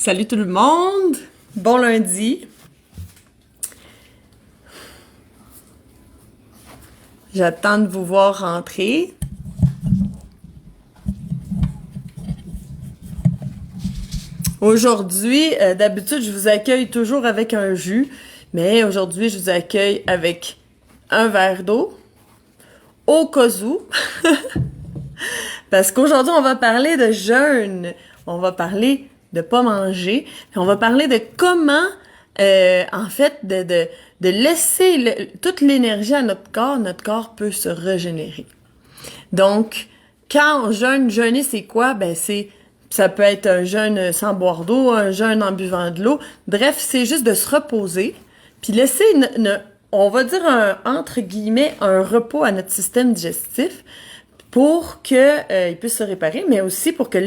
Salut tout le monde! Bon lundi! J'attends de vous voir rentrer. Aujourd'hui, d'habitude, je vous accueille toujours avec un jus, mais aujourd'hui, je vous accueille avec un verre d'eau, au cas où. Parce qu'aujourd'hui, on va parler de jeûne. On va parler de pas manger. Puis on va parler de comment, en fait, de laisser toute l'énergie à notre corps peut se régénérer. Donc, quand on jeûne, jeûner, c'est quoi? Ça peut être un jeûne sans boire d'eau, un jeûne en buvant de l'eau. Bref, c'est juste de se reposer, puis laisser, on va dire entre guillemets, un repos à notre système digestif pour que il puisse se réparer, mais aussi pour que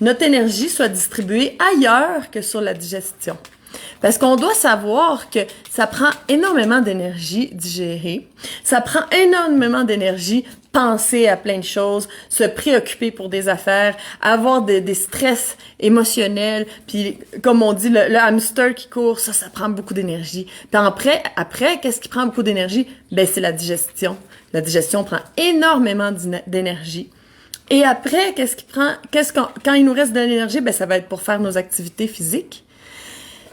notre énergie soit distribuée ailleurs que sur la digestion. Parce qu'on doit savoir que ça prend énormément d'énergie digérer, ça prend énormément d'énergie penser à plein de choses, se préoccuper pour des affaires, avoir des stress émotionnels, puis comme on dit, le hamster qui court, ça prend beaucoup d'énergie. Puis après, qu'est-ce qui prend beaucoup d'énergie? C'est la digestion. La digestion prend énormément d'énergie. Et après, quand il nous reste de l'énergie, ça va être pour faire nos activités physiques.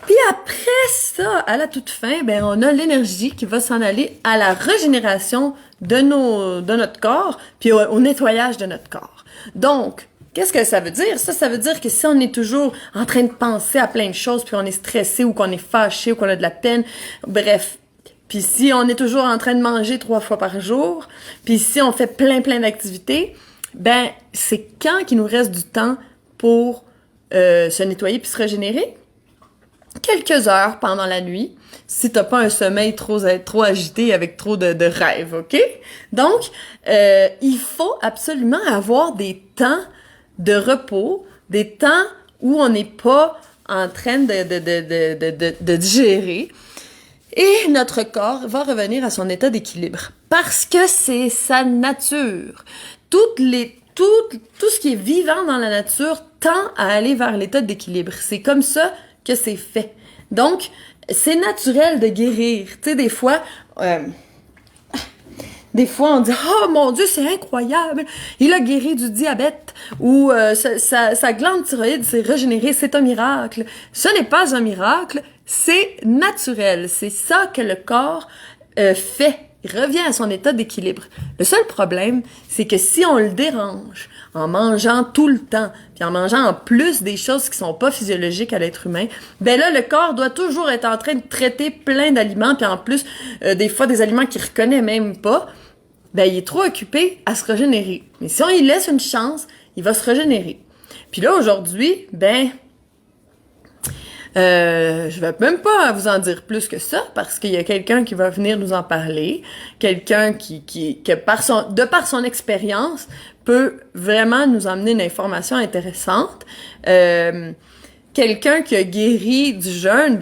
Puis après ça, à la toute fin, on a l'énergie qui va s'en aller à la régénération de notre corps, puis au nettoyage de notre corps. Donc, qu'est-ce que ça veut dire? Ça veut dire que si on est toujours en train de penser à plein de choses, puis on est stressé, ou qu'on est fâché, ou qu'on a de la peine, bref. Puis si on est toujours en train de manger 3 fois par jour, puis si on fait plein d'activités, c'est quand qu'il nous reste du temps pour se nettoyer puis se régénérer? Quelques heures pendant la nuit, si t'as pas un sommeil trop agité avec trop de rêves, OK? Donc, il faut absolument avoir des temps de repos, des temps où on n'est pas en train de digérer, et notre corps va revenir à son état d'équilibre. Parce que c'est sa nature. Tout ce qui est vivant dans la nature tend à aller vers l'état d'équilibre. C'est comme ça que c'est fait. Donc, c'est naturel de guérir. Tu sais, des fois, on dit « Oh mon Dieu, c'est incroyable! Il a guéri du diabète » ou sa glande thyroïde s'est régénérée, c'est un miracle. Ce n'est pas un miracle, c'est naturel. C'est ça que le corps fait. Il revient à son état d'équilibre. Le seul problème, c'est que si on le dérange en mangeant tout le temps, puis en mangeant en plus des choses qui sont pas physiologiques à l'être humain, là, le corps doit toujours être en train de traiter plein d'aliments, puis en plus, des fois, des aliments qu'il reconnaît même pas, il est trop occupé à se régénérer. Mais si on lui laisse une chance, il va se régénérer. Puis là, aujourd'hui, je vais même pas vous en dire plus que ça parce qu'il y a quelqu'un qui va venir nous en parler, quelqu'un qui par son expérience peut vraiment nous emmener une information intéressante. Quelqu'un qui a guéri du jeûne,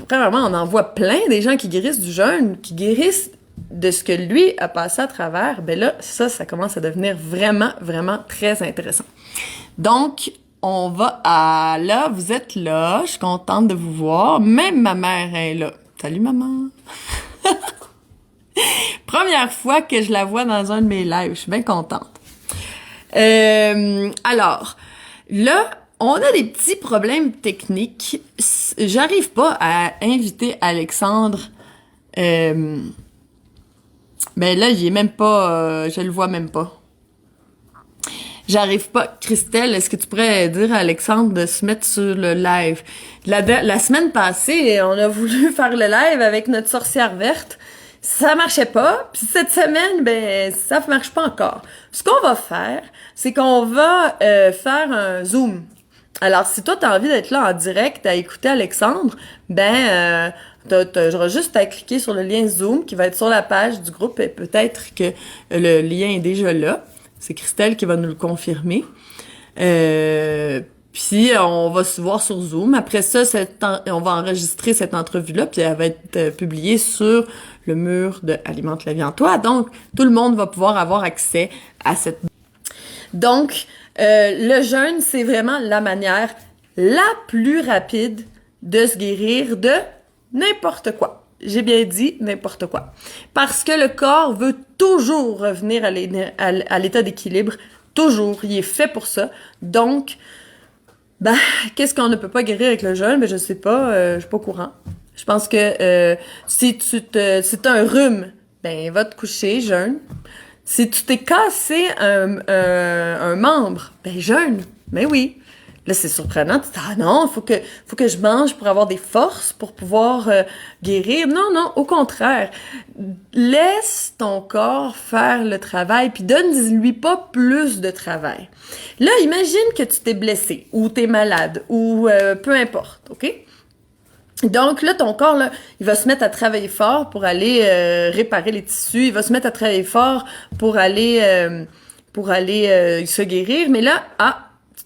premièrement, on en voit plein des gens qui guérissent du jeûne, qui guérissent de ce que lui a passé à travers. Ça commence à devenir vraiment, vraiment très intéressant. Donc, on va là, vous êtes là, je suis contente de vous voir. Même ma mère est là. Salut maman! Première fois que je la vois dans un de mes lives, je suis bien contente. Alors, là, on a des petits problèmes techniques. J'arrive pas à inviter Alexandre. Là, il est même pas, je le vois même pas. J'arrive pas. Christelle, est-ce que tu pourrais dire à Alexandre de se mettre sur le live? La semaine passée, on a voulu faire le live avec notre sorcière verte. Ça marchait pas. Puis cette semaine, ça marche pas encore. Ce qu'on va faire, c'est qu'on va faire un Zoom. Alors, si toi, t'as envie d'être là en direct à écouter Alexandre, j'aurai juste à cliquer sur le lien Zoom qui va être sur la page du groupe et peut-être que le lien est déjà là. C'est Christelle qui va nous le confirmer. Puis on va se voir sur Zoom. Après ça, on va enregistrer cette entrevue-là, puis elle va être publiée sur le mur de Alimente la vie en toi. Donc, tout le monde va pouvoir avoir accès à cette... Donc, le jeûne, c'est vraiment la manière la plus rapide de se guérir de n'importe quoi. J'ai bien dit n'importe quoi. Parce que le corps veut toujours revenir à l'état d'équilibre. Toujours. Il est fait pour ça. Donc, qu'est-ce qu'on ne peut pas guérir avec le jeûne? Je sais pas. Je suis pas au courant. Je pense que si t'as un rhume, va te coucher, jeûne. Si tu t'es cassé un membre, jeûne. Ben oui. Là, c'est surprenant. Tu te dis, ah non, faut que je mange pour avoir des forces, pour pouvoir guérir. Non, non, au contraire. Laisse ton corps faire le travail, puis donne-lui pas plus de travail. Là, imagine que tu t'es blessé, ou t'es malade, ou peu importe, OK? Donc là, ton corps, là, il va se mettre à travailler fort pour aller réparer les tissus. Il va se mettre à travailler fort pour aller se guérir. Mais là,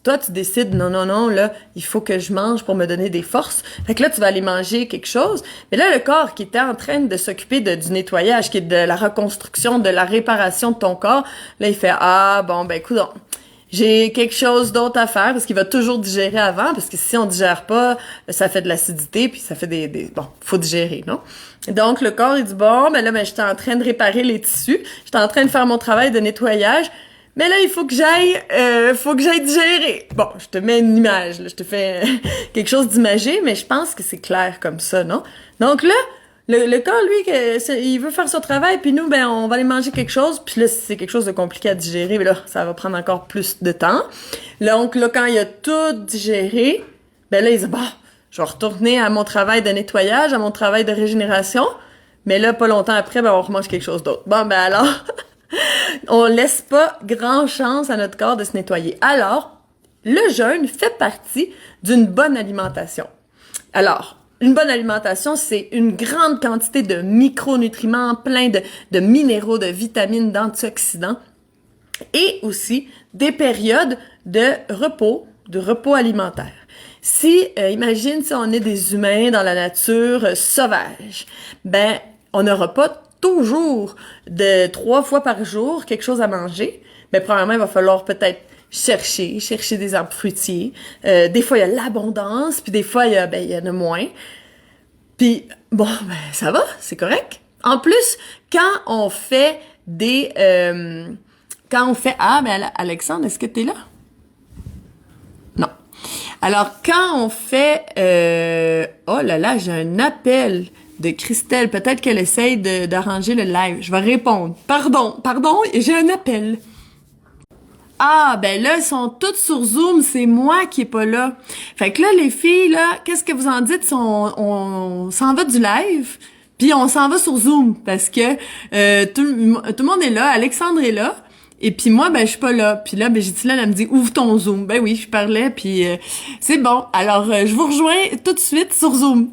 toi, tu décides, non, là, il faut que je mange pour me donner des forces. Fait que là, tu vas aller manger quelque chose. Mais là, le corps qui était en train de s'occuper du nettoyage, qui est de la reconstruction, de la réparation de ton corps, là, il fait, coudonc, j'ai quelque chose d'autre à faire, parce qu'il va toujours digérer avant, parce que si on digère pas, ça fait de l'acidité, puis ça fait faut digérer, non? Donc, le corps, il dit, j'étais en train de réparer les tissus, j'étais en train de faire mon travail de nettoyage, mais là, il faut que j'aille digérer. Bon, je te mets une image, là, je te fais quelque chose d'imagé, mais je pense que c'est clair comme ça, non? Donc là, le corps, lui, il veut faire son travail, puis nous, on va aller manger quelque chose, puis là, si c'est quelque chose de compliqué à digérer, mais là, ça va prendre encore plus de temps. Donc là, quand il a tout digéré, là, il dit, je vais retourner à mon travail de nettoyage, à mon travail de régénération, mais là, pas longtemps après, on remange quelque chose d'autre. Alors... on laisse pas grand chance à notre corps de se nettoyer. Alors, le jeûne fait partie d'une bonne alimentation. Alors, une bonne alimentation, c'est une grande quantité de micronutriments, plein de minéraux, de vitamines, d'antioxydants, et aussi des périodes de repos alimentaire. Imagine si on est des humains dans la nature sauvage, on n'aura pas toujours de 3 fois par jour quelque chose à manger. Mais premièrement, il va falloir peut-être chercher des arbres fruitiers. Des fois, il y a l'abondance, puis des fois, il y en a moins. Puis, ça va, c'est correct. En plus, quand on fait Alexandre, est-ce que t'es là? Non. Alors, quand on fait... oh là là, j'ai un appel de Christelle. Peut-être qu'elle essaye d'arranger le live. Je vais répondre. Pardon, j'ai un appel. Ah, là, ils sont toutes sur Zoom. C'est moi qui est pas là. Fait que là, les filles, là, qu'est-ce que vous en dites? On s'en va du live, puis on s'en va sur Zoom, parce que tout le monde est là. Alexandre est là. Et puis moi, je suis pas là. Puis là, Ghislaine, elle me dit, ouvre ton Zoom. Oui, je parlais, puis c'est bon. Alors, je vous rejoins tout de suite sur Zoom.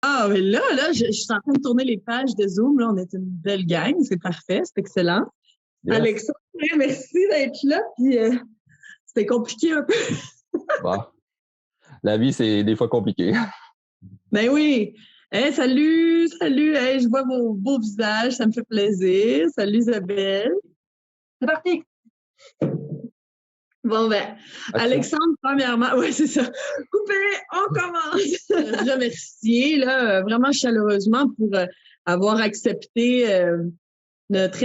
Ah, mais là, je suis en train de tourner les pages de Zoom. Là, on est une belle gang. C'est parfait. C'est excellent. Yes. Alexandre, merci d'être là. Puis, c'était compliqué un peu. La vie, c'est des fois compliqué. Ben oui. Hey, salut. Hey, je vois vos beaux visages. Ça me fait plaisir. Salut, Isabelle. C'est parti. Bon, Alexandre, premièrement, c'est ça. Coupé, on commence. Je remercie, là, vraiment chaleureusement pour avoir accepté notre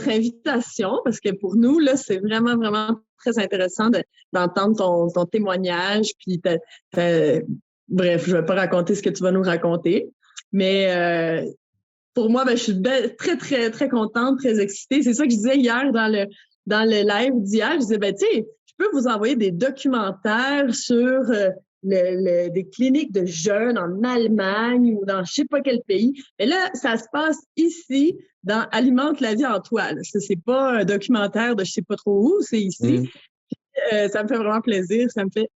invitation, parce que pour nous, là, c'est vraiment, vraiment très intéressant d'entendre ton témoignage, puis bref, je vais pas raconter ce que tu vas nous raconter, mais pour moi, je suis très, très, très contente, très excitée. C'est ça que je disais hier dans le live d'hier. Je disais, je peux vous envoyer des documentaires sur des cliniques de jeunes en Allemagne ou dans je sais pas quel pays. Mais là, ça se passe ici, dans Alimente la vie en toile. C'est pas un documentaire de je sais pas trop où, c'est ici. Puis, ça me fait vraiment plaisir. Ça me fait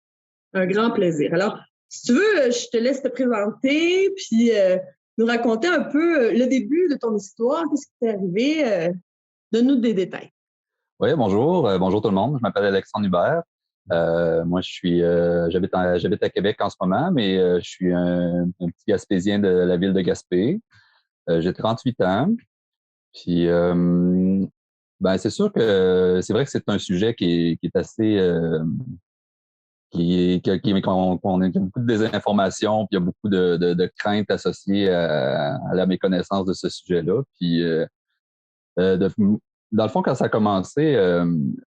un grand plaisir. Alors, si tu veux, je te laisse te présenter, puis nous raconter un peu le début de ton histoire, qu'est-ce qui t'est arrivé. Donne-nous des détails. Oui, bonjour. Bonjour tout le monde. Je m'appelle Alexandre Hubert. Moi, j'habite à Québec en ce moment, mais je suis un petit Gaspésien de la ville de Gaspé. J'ai 38 ans. Puis, Ben, c'est sûr que c'est vrai que c'est un sujet qui est assez qu'on a beaucoup de désinformation, puis il y a beaucoup de craintes associées à la méconnaissance de ce sujet-là. Puis de, dans le fond, quand ça a commencé,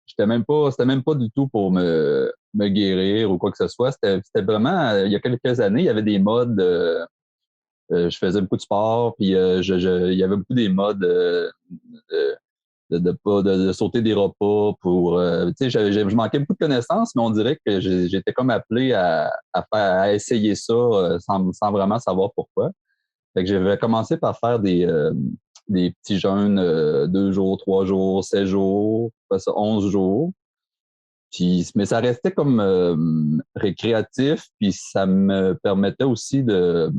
c'était même pas du tout pour me guérir ou quoi que ce soit. C'était vraiment, il y a quelques années, il y avait des modes. Je faisais beaucoup de sport, puis il y avait beaucoup des modes de, de sauter des repas pour tu sais je manquais beaucoup de connaissances, mais on dirait que j'étais comme appelé à essayer ça sans vraiment savoir pourquoi. Fait que j'avais commencé par faire des petits jeûnes 2 jours, 3 jours, 7 jours, après ça 11 jours. Puis, mais ça restait comme récréatif, puis ça me permettait aussi de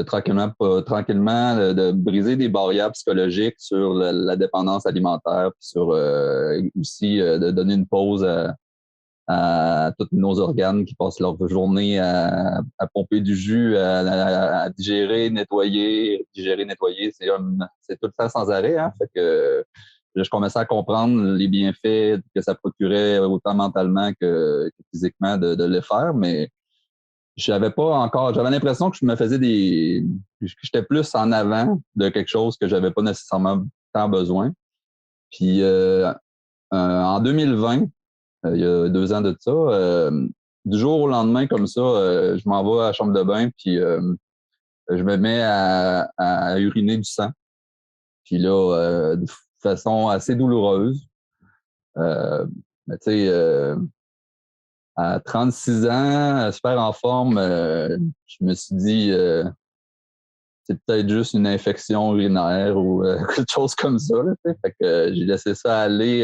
tranquillement de briser des barrières psychologiques sur la dépendance alimentaire, puis sur aussi de donner une pause à tous nos organes qui passent leur journée à pomper du jus, à digérer, nettoyer, c'est tout le temps sans arrêt, hein. Fait que je commençais à comprendre les bienfaits que ça procurait autant mentalement que physiquement de le faire, mais j'avais l'impression que je me faisais que j'étais plus en avant de quelque chose que j'avais pas nécessairement tant besoin. Puis en 2020, il y a 2 ans de ça, du jour au lendemain comme ça, je m'en vais à la chambre de bain, puis je me mets à uriner du sang. Puis là, de façon assez douloureuse. Mais tu sais, à 36 ans, super en forme, je me suis dit, c'est peut-être juste une infection urinaire ou quelque chose comme ça. Là, fait que j'ai laissé ça aller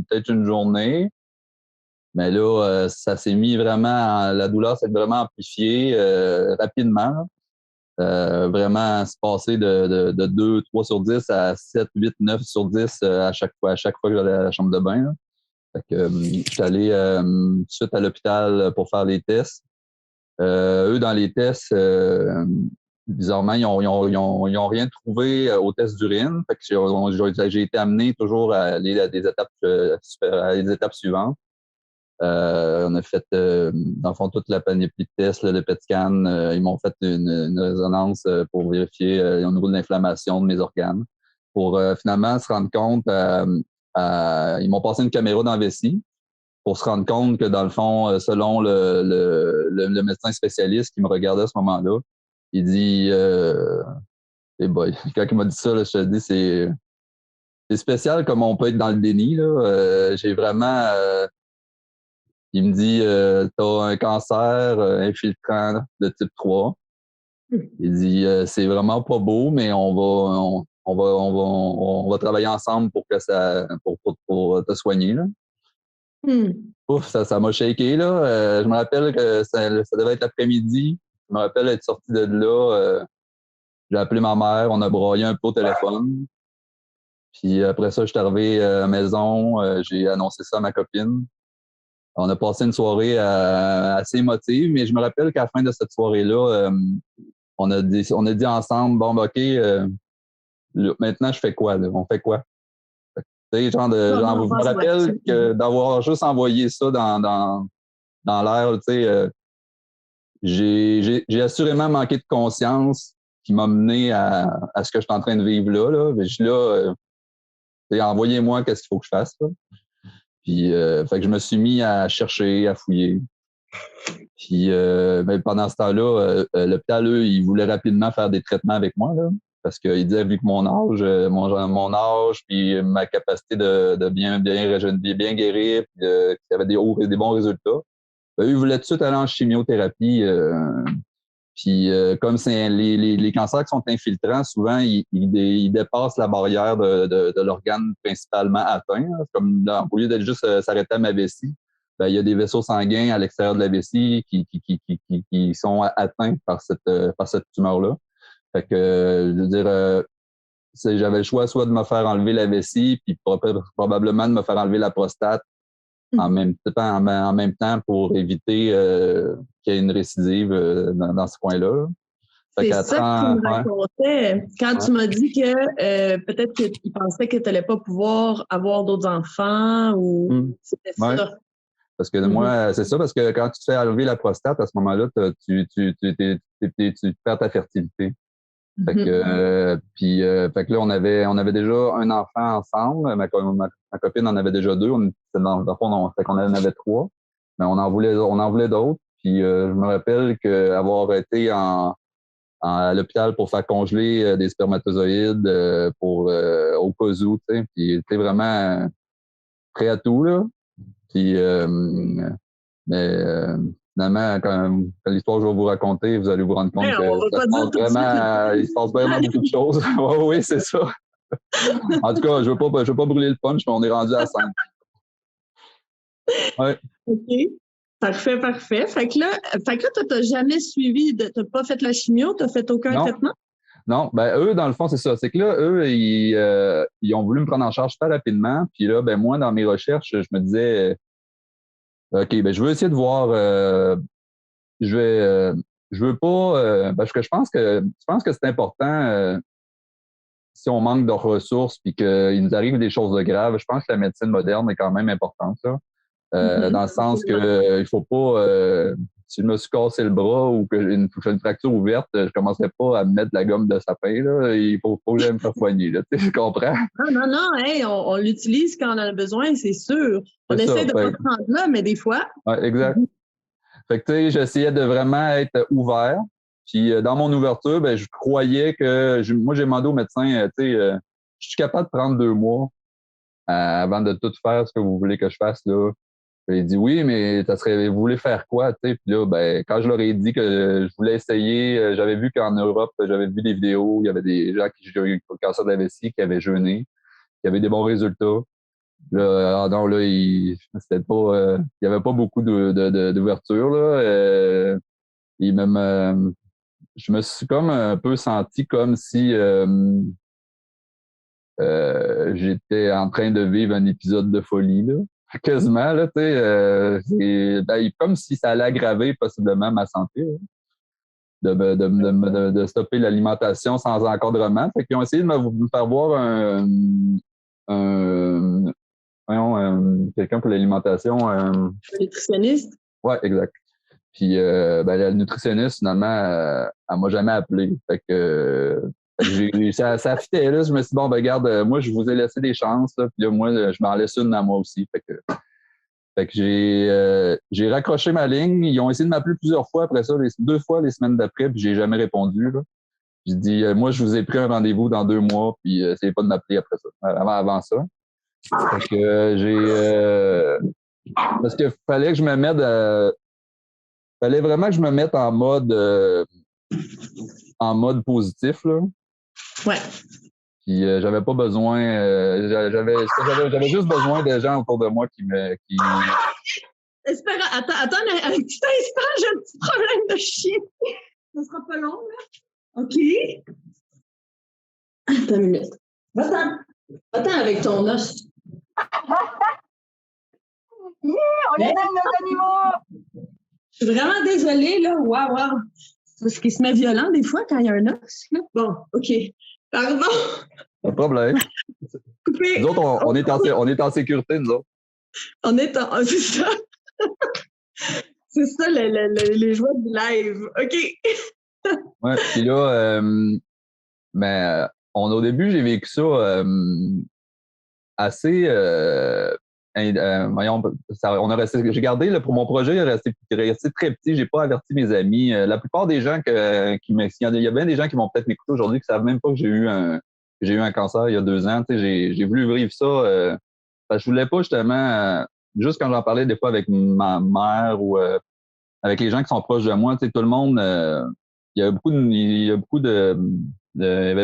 peut-être une journée. Mais là, ça s'est mis vraiment, la douleur s'est vraiment amplifiée rapidement. Vraiment se passer de 2, 3 sur 10 à 7, 8, 9 sur 10 à chaque fois que j'allais à la chambre de bain. Là. Fait que je suis allé tout de suite à l'hôpital pour faire les tests. Eux, dans les tests, bizarrement, ils ont rien trouvé au test d'urine. Fait que j'ai été amené toujours à aller à des étapes suivantes. On a fait, dans le fond, toute la panoplie de tests, là, le PET scan. Ils m'ont fait une résonance pour vérifier au niveau de l'inflammation de mes organes. Pour finalement se rendre compte, ils m'ont passé une caméra dans la vessie pour se rendre compte que, dans le fond, selon le médecin spécialiste qui me regardait à ce moment-là, il dit boy, quand il m'a dit ça, là, je te dis, c'est spécial comme on peut être dans le déni. Là. J'ai vraiment... il me dit t'as un cancer infiltrant de type 3. Il dit c'est vraiment pas beau, mais on va travailler ensemble pour que ça pour te soigner. Là. Ouf, ça m'a shaké, là. Je me rappelle que ça devait être l'après-midi. Je me rappelle être sorti de là. J'ai appelé ma mère. On a broyé un peu au téléphone. Puis après ça, je suis arrivé à la maison. J'ai annoncé ça à ma copine. On a passé une soirée assez émotive, mais je me rappelle qu'à la fin de cette soirée-là, on a dit ensemble, bon, OK, maintenant, je fais quoi, là? On fait quoi? Tu sais, je me rappelle que d'avoir juste envoyé ça dans l'air, tu sais, j'ai assurément manqué de conscience qui m'a mené à ce que je suis en train de vivre là. Mais je suis là, envoyez-moi qu'est-ce qu'il faut que je fasse, là. Puis, fait que je me suis mis à chercher, à fouiller. Puis, ben, pendant ce temps-là, l'hôpital, eux, ils voulaient rapidement faire des traitements avec moi, là. Parce qu'ils disaient, vu que mon âge, puis ma capacité de bien guérir, puis qu'il y avait des bons résultats, ben, eux, ils voulaient tout de suite aller en chimiothérapie. Puis comme c'est les cancers qui sont infiltrants, souvent, ils dépassent la barrière de l'organe principalement atteint. Là. Comme là, au lieu d'être juste s'arrêter à ma vessie, ben, il y a des vaisseaux sanguins à l'extérieur de la vessie qui sont atteints par cette tumeur-là. Fait que, je veux dire, j'avais le choix soit de me faire enlever la vessie, puis probablement de me faire enlever la prostate en même temps pour éviter qu'il y ait une récidive dans ce coin-là. C'est ça que tu me ouais. racontais quand tu m'as dit que peut-être qu'il pensait que tu n'allais pas pouvoir avoir d'autres enfants ou c'était Ouais. ça. Parce que moi, c'est ça, parce que quand tu te fais enlever la prostate, à ce moment-là, tu perds ta fertilité. Fait que, fait que là, on avait déjà un enfant ensemble. Ma copine en avait déjà deux. Dans le fond, fait qu'on en avait trois. Mais on en voulait d'autres. Puis je me rappelle qu'avoir été à l'hôpital pour faire congeler des spermatozoïdes au cas où, tu sais. Puis j'étais vraiment prêt à tout, là. Puis, finalement, quand l'histoire que je vais vous raconter, vous allez vous rendre compte que il se passe vraiment beaucoup de choses. Oui, c'est ça. En tout cas, je veux pas brûler le punch, mais on est rendu à 5. Ouais. OK. Parfait. Fait que là, t'as jamais suivi, t'as pas fait la chimio, t'as fait aucun traitement? Non, ben eux, dans le fond, c'est ça. C'est que là, eux, ils ont voulu me prendre en charge super rapidement. Puis là, ben moi, dans mes recherches, je me disais, OK, ben je veux essayer de voir, je veux pas, parce que je pense que c'est important, si on manque de ressources puis qu'il nous arrive des choses de graves. Je pense que la médecine moderne est quand même importante, là. Dans le sens que il faut pas, si je me suis cassé le bras ou que j'ai une fracture ouverte, je commencerai pas à me mettre la gomme de sapin, là. Il faut que j'aille me faire soigner, là. Tu sais, je comprends. Non, hey, on l'utilise quand on en a besoin, c'est sûr. On essaie de pas se rendre là, mais des fois. Ouais, exact. Fait que, tu sais, j'essayais de vraiment être ouvert. Puis, dans mon ouverture, ben, je croyais moi, j'ai demandé au médecin, tu sais, je suis capable de prendre 2 mois avant de tout faire ce que vous voulez que je fasse, là. Puis, il dit oui, mais vous voulez faire quoi, tu sais? Puis là, ben, quand je leur ai dit que je voulais essayer, j'avais vu qu'en Europe, j'avais vu des vidéos, il y avait des gens qui ont eu le cancer de la vessie, qui avaient jeûné, qui avaient des bons résultats. Là, non, là, c'était pas, il y avait pas beaucoup d'ouverture, là. Et même, je me suis comme un peu senti comme si j'étais en train de vivre un épisode de folie, là. Quasiment, là, tu sais, comme si ça allait aggraver possiblement ma santé, là, de stopper l'alimentation sans encadrement. Fait qu'ils ont essayé de me faire voir un quelqu'un pour l'alimentation. Un nutritionniste? Ouais, exact. Puis ben, la nutritionniste, finalement, elle m'a jamais appelé. Fait que ça fitait, là. Je me suis dit, bon, ben regarde, moi, je vous ai laissé des chances, là, puis là, moi, je m'en laisse une à moi aussi. Fait que j'ai raccroché ma ligne. Ils ont essayé de m'appeler plusieurs fois après ça, 2 fois les semaines d'après, puis j'ai jamais répondu, là. J'ai dit, moi, je vous ai pris un rendez-vous dans 2 mois, puis essayez pas de m'appeler après ça, avant ça. Fait que parce que fallait que je me mette fallait vraiment que je me mette en mode positif, là. Ouais. Puis j'avais pas besoin, j'avais juste besoin de gens autour de moi qui Espère, attends un petit instant, j'ai un petit problème de chien. Ça sera pas long, là. OK. Attends une minute. Va-t'en avec ton os. On est dans nos animaux! Je suis vraiment désolée, là. Wow. Parce qu'il se met violent des fois quand il y a un os, là. Bon, OK. Pardon. Pas de problème. Coupé. Nous autres, on est en sécurité, nous autres. C'est ça. C'est ça, les joies du live. OK. Ouais, puis là, mais au début, j'ai vécu ça assez... voyons, j'ai gardé, là, pour mon projet, il est resté très petit. J'ai pas averti mes amis. La plupart des gens il y a bien des gens qui vont peut-être m'écouter aujourd'hui qui savent même pas que j'ai eu un cancer il y a 2 ans. Tu sais, j'ai voulu vivre ça parce que je voulais pas justement, juste quand j'en parlais des fois avec ma mère ou avec les gens qui sont proches de moi, tu sais, tout le monde, il y avait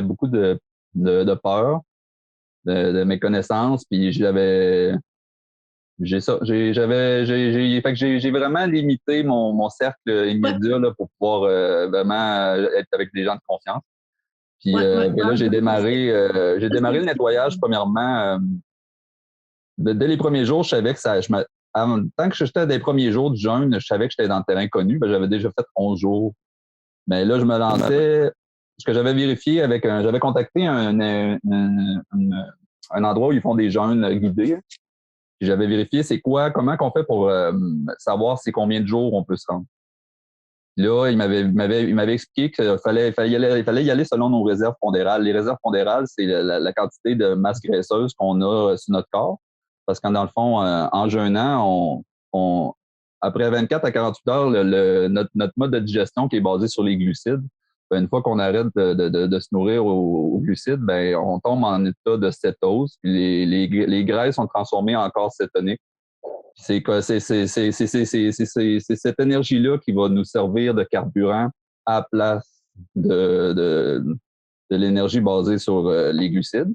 beaucoup de peur de mes connaissances, puis fait que j'ai vraiment limité mon cercle immédiat là, pour pouvoir vraiment être avec des gens de confiance. Puis là, j'ai démarré le nettoyage premièrement. Dès les premiers jours, je savais que tant que j'étais des premiers jours du jeûne, je savais que j'étais dans le terrain connu. Ben, j'avais déjà fait 11 jours Mais là, je me lançais. Ce que j'avais vérifié j'avais contacté un endroit où ils font des jeûnes guidés. Puis j'avais vérifié comment qu'on fait pour savoir c'est combien de jours on peut se rendre. Là, il m'avait expliqué qu'il fallait y aller selon nos réserves pondérales. Les réserves pondérales, c'est la quantité de masse graisseuse qu'on a sur notre corps. Parce que dans le fond, en jeûnant, après 24 à 48 heures, notre mode de digestion qui est basé sur les glucides, une fois qu'on arrête de se nourrir aux glucides, ben, on tombe en état de cétose. Puis les graisses sont transformées en corps cétonique. C'est cette énergie-là qui va nous servir de carburant à la place de l'énergie basée sur les glucides.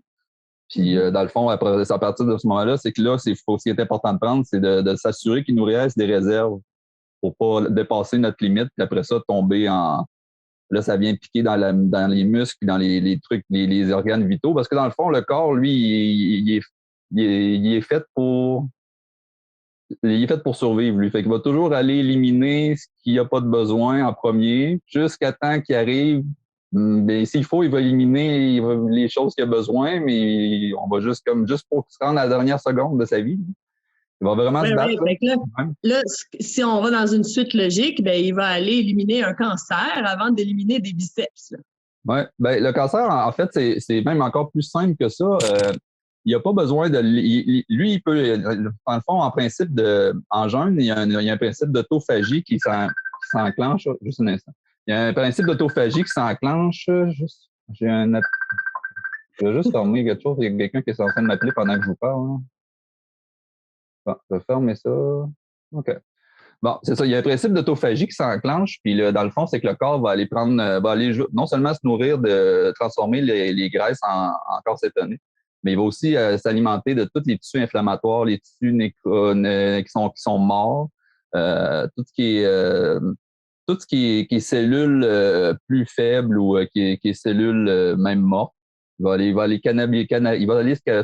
Puis, dans le fond, après, à partir de ce moment-là, c'est que là, ce qui est important de prendre, c'est de s'assurer qu'il nous reste des réserves pour pas dépasser notre limite, puis après ça, tomber en... Là, ça vient piquer dans les muscles, dans les trucs, les organes vitaux, parce que dans le fond, le corps, lui, il est fait pour... Il est fait pour survivre, lui. Fait qu'il va toujours aller éliminer ce qu'il n'y a pas de besoin en premier, jusqu'à temps qu'il arrive. Ben, s'il faut, il va éliminer les choses qu'il a besoin, mais on va juste pour se rendre à la dernière seconde de sa vie. Il va vraiment se battre. Là, si on va dans une suite logique, ben, il va aller éliminer un cancer avant d'éliminer des biceps. Oui, ben, le cancer, en fait, c'est même encore plus simple que ça. Il n'a pas besoin de... Lui, il peut... Dans le fond, en principe, en jeûne, il y a un principe d'autophagie qui s'enclenche. Juste un instant. Il y a un principe d'autophagie qui s'enclenche. Je vais juste fermer quelque chose. Il y a quelqu'un qui est en train de m'appeler pendant que je vous parle. Hein. Bon, je vais fermer ça. OK. Bon, c'est ça. Il y a un principe d'autophagie qui s'enclenche. Puis dans le fond, c'est que le corps va aller non seulement se nourrir de transformer les graisses en corps cétonique, mais il va aussi s'alimenter de tous les tissus inflammatoires, les tissus qui sont morts, tout ce qui est cellules plus faibles ou qui est cellules même mortes. Il va aller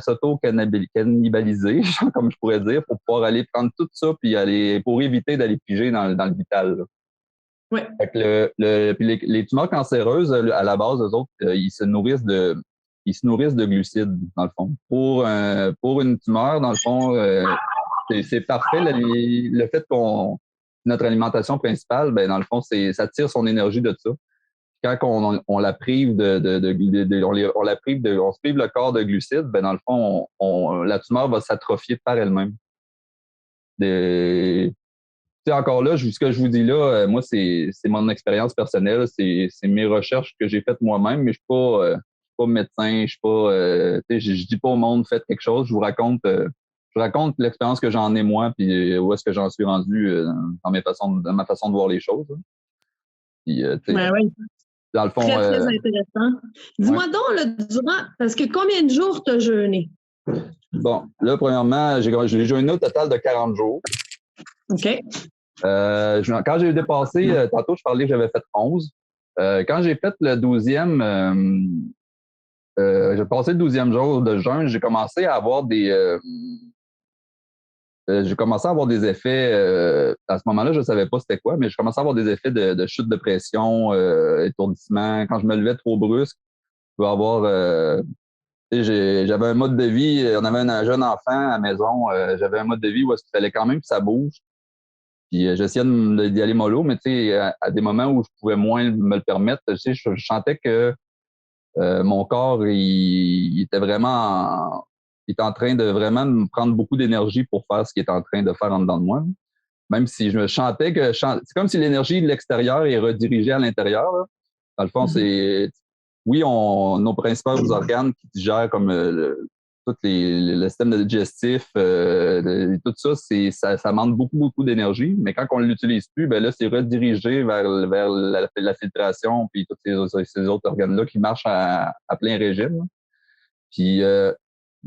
s'auto-cannibaliser, comme je pourrais dire, pour pouvoir aller prendre tout ça puis pour éviter d'aller piger dans le vital. Là. Ouais. Fait que puis les tumeurs cancéreuses, à la base, eux autres, ils se nourrissent de glucides, dans le fond. Pour une tumeur, dans le fond, c'est parfait. Le fait notre alimentation principale, ben, dans le fond, ça tire son énergie de ça. Quand on la prive on se prive le corps de glucides, ben, dans le fond, la tumeur va s'atrophier par elle-même. Encore là, ce que je vous dis là, moi, c'est mon expérience personnelle, c'est mes recherches que j'ai faites moi-même, mais je suis pas médecin, je suis pas, je dis pas au monde faites quelque chose, je vous raconte l'expérience que j'en ai moi, puis où est-ce que j'en suis rendu dans ma façon de voir les choses. Hein. Puis, dans le fond, très intéressant. Dis-moi donc, parce que combien de jours tu as jeûné? Bon, là, premièrement, j'ai jeûné au total de 40 jours. OK. Quand j'ai dépassé, tantôt, je parlais que j'avais fait 11. Quand j'ai fait le 12e, j'ai passé le 12e jour de jeûne, j'ai commencé à avoir des effets. À ce moment-là, je ne savais pas c'était quoi, mais je commençais à avoir des effets de chute de pression, étourdissement. Quand je me levais trop brusque, je pouvais avoir... j'avais un mode de vie, on avait un jeune enfant à la maison, j'avais un mode de vie où il fallait quand même que ça bouge. Puis j'essayais d'y aller mollo, mais à des moments où je pouvais moins me le permettre, je sentais que mon corps, il était vraiment... Il est en train de vraiment me prendre beaucoup d'énergie pour faire ce qu'il est en train de faire en dedans de moi. Même si je me chantais c'est comme si l'énergie de l'extérieur est redirigée à l'intérieur. Là. Dans le fond, c'est... Oui, nos principaux organes qui digèrent comme tout le système digestif, tout ça, ça demande beaucoup, beaucoup d'énergie. Mais quand on ne l'utilise plus, ben là, c'est redirigé vers la filtration puis tous ces autres organes-là qui marchent à plein régime. Là. Puis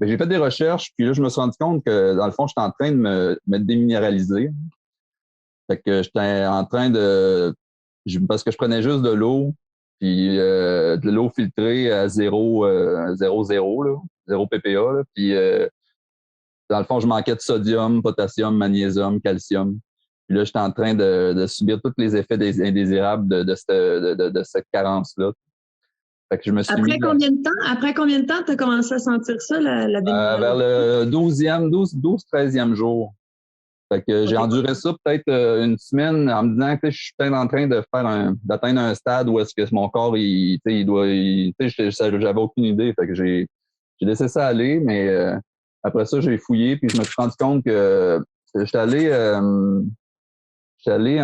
j'ai fait des recherches, puis là, je me suis rendu compte que, dans le fond, j'étais en train de me déminéraliser. Fait que j'étais en train parce que je prenais juste de l'eau, puis de l'eau filtrée à 0, là, 0 PPA, là, puis dans le fond, je manquais de sodium, potassium, magnésium, calcium. Puis là, j'étais en train de subir tous les effets indésirables de cette carence-là. Fait que je me suis mis Après combien de temps tu as commencé à sentir ça, la vers le 12e jour. Fait que j'ai enduré ça peut-être une semaine en me disant que je suis peut-être en train d'atteindre un stade où est-ce que mon corps, j'avais aucune idée. Fait que j'ai laissé ça aller, mais après ça, j'ai fouillé, puis je me suis rendu compte que j'étais allé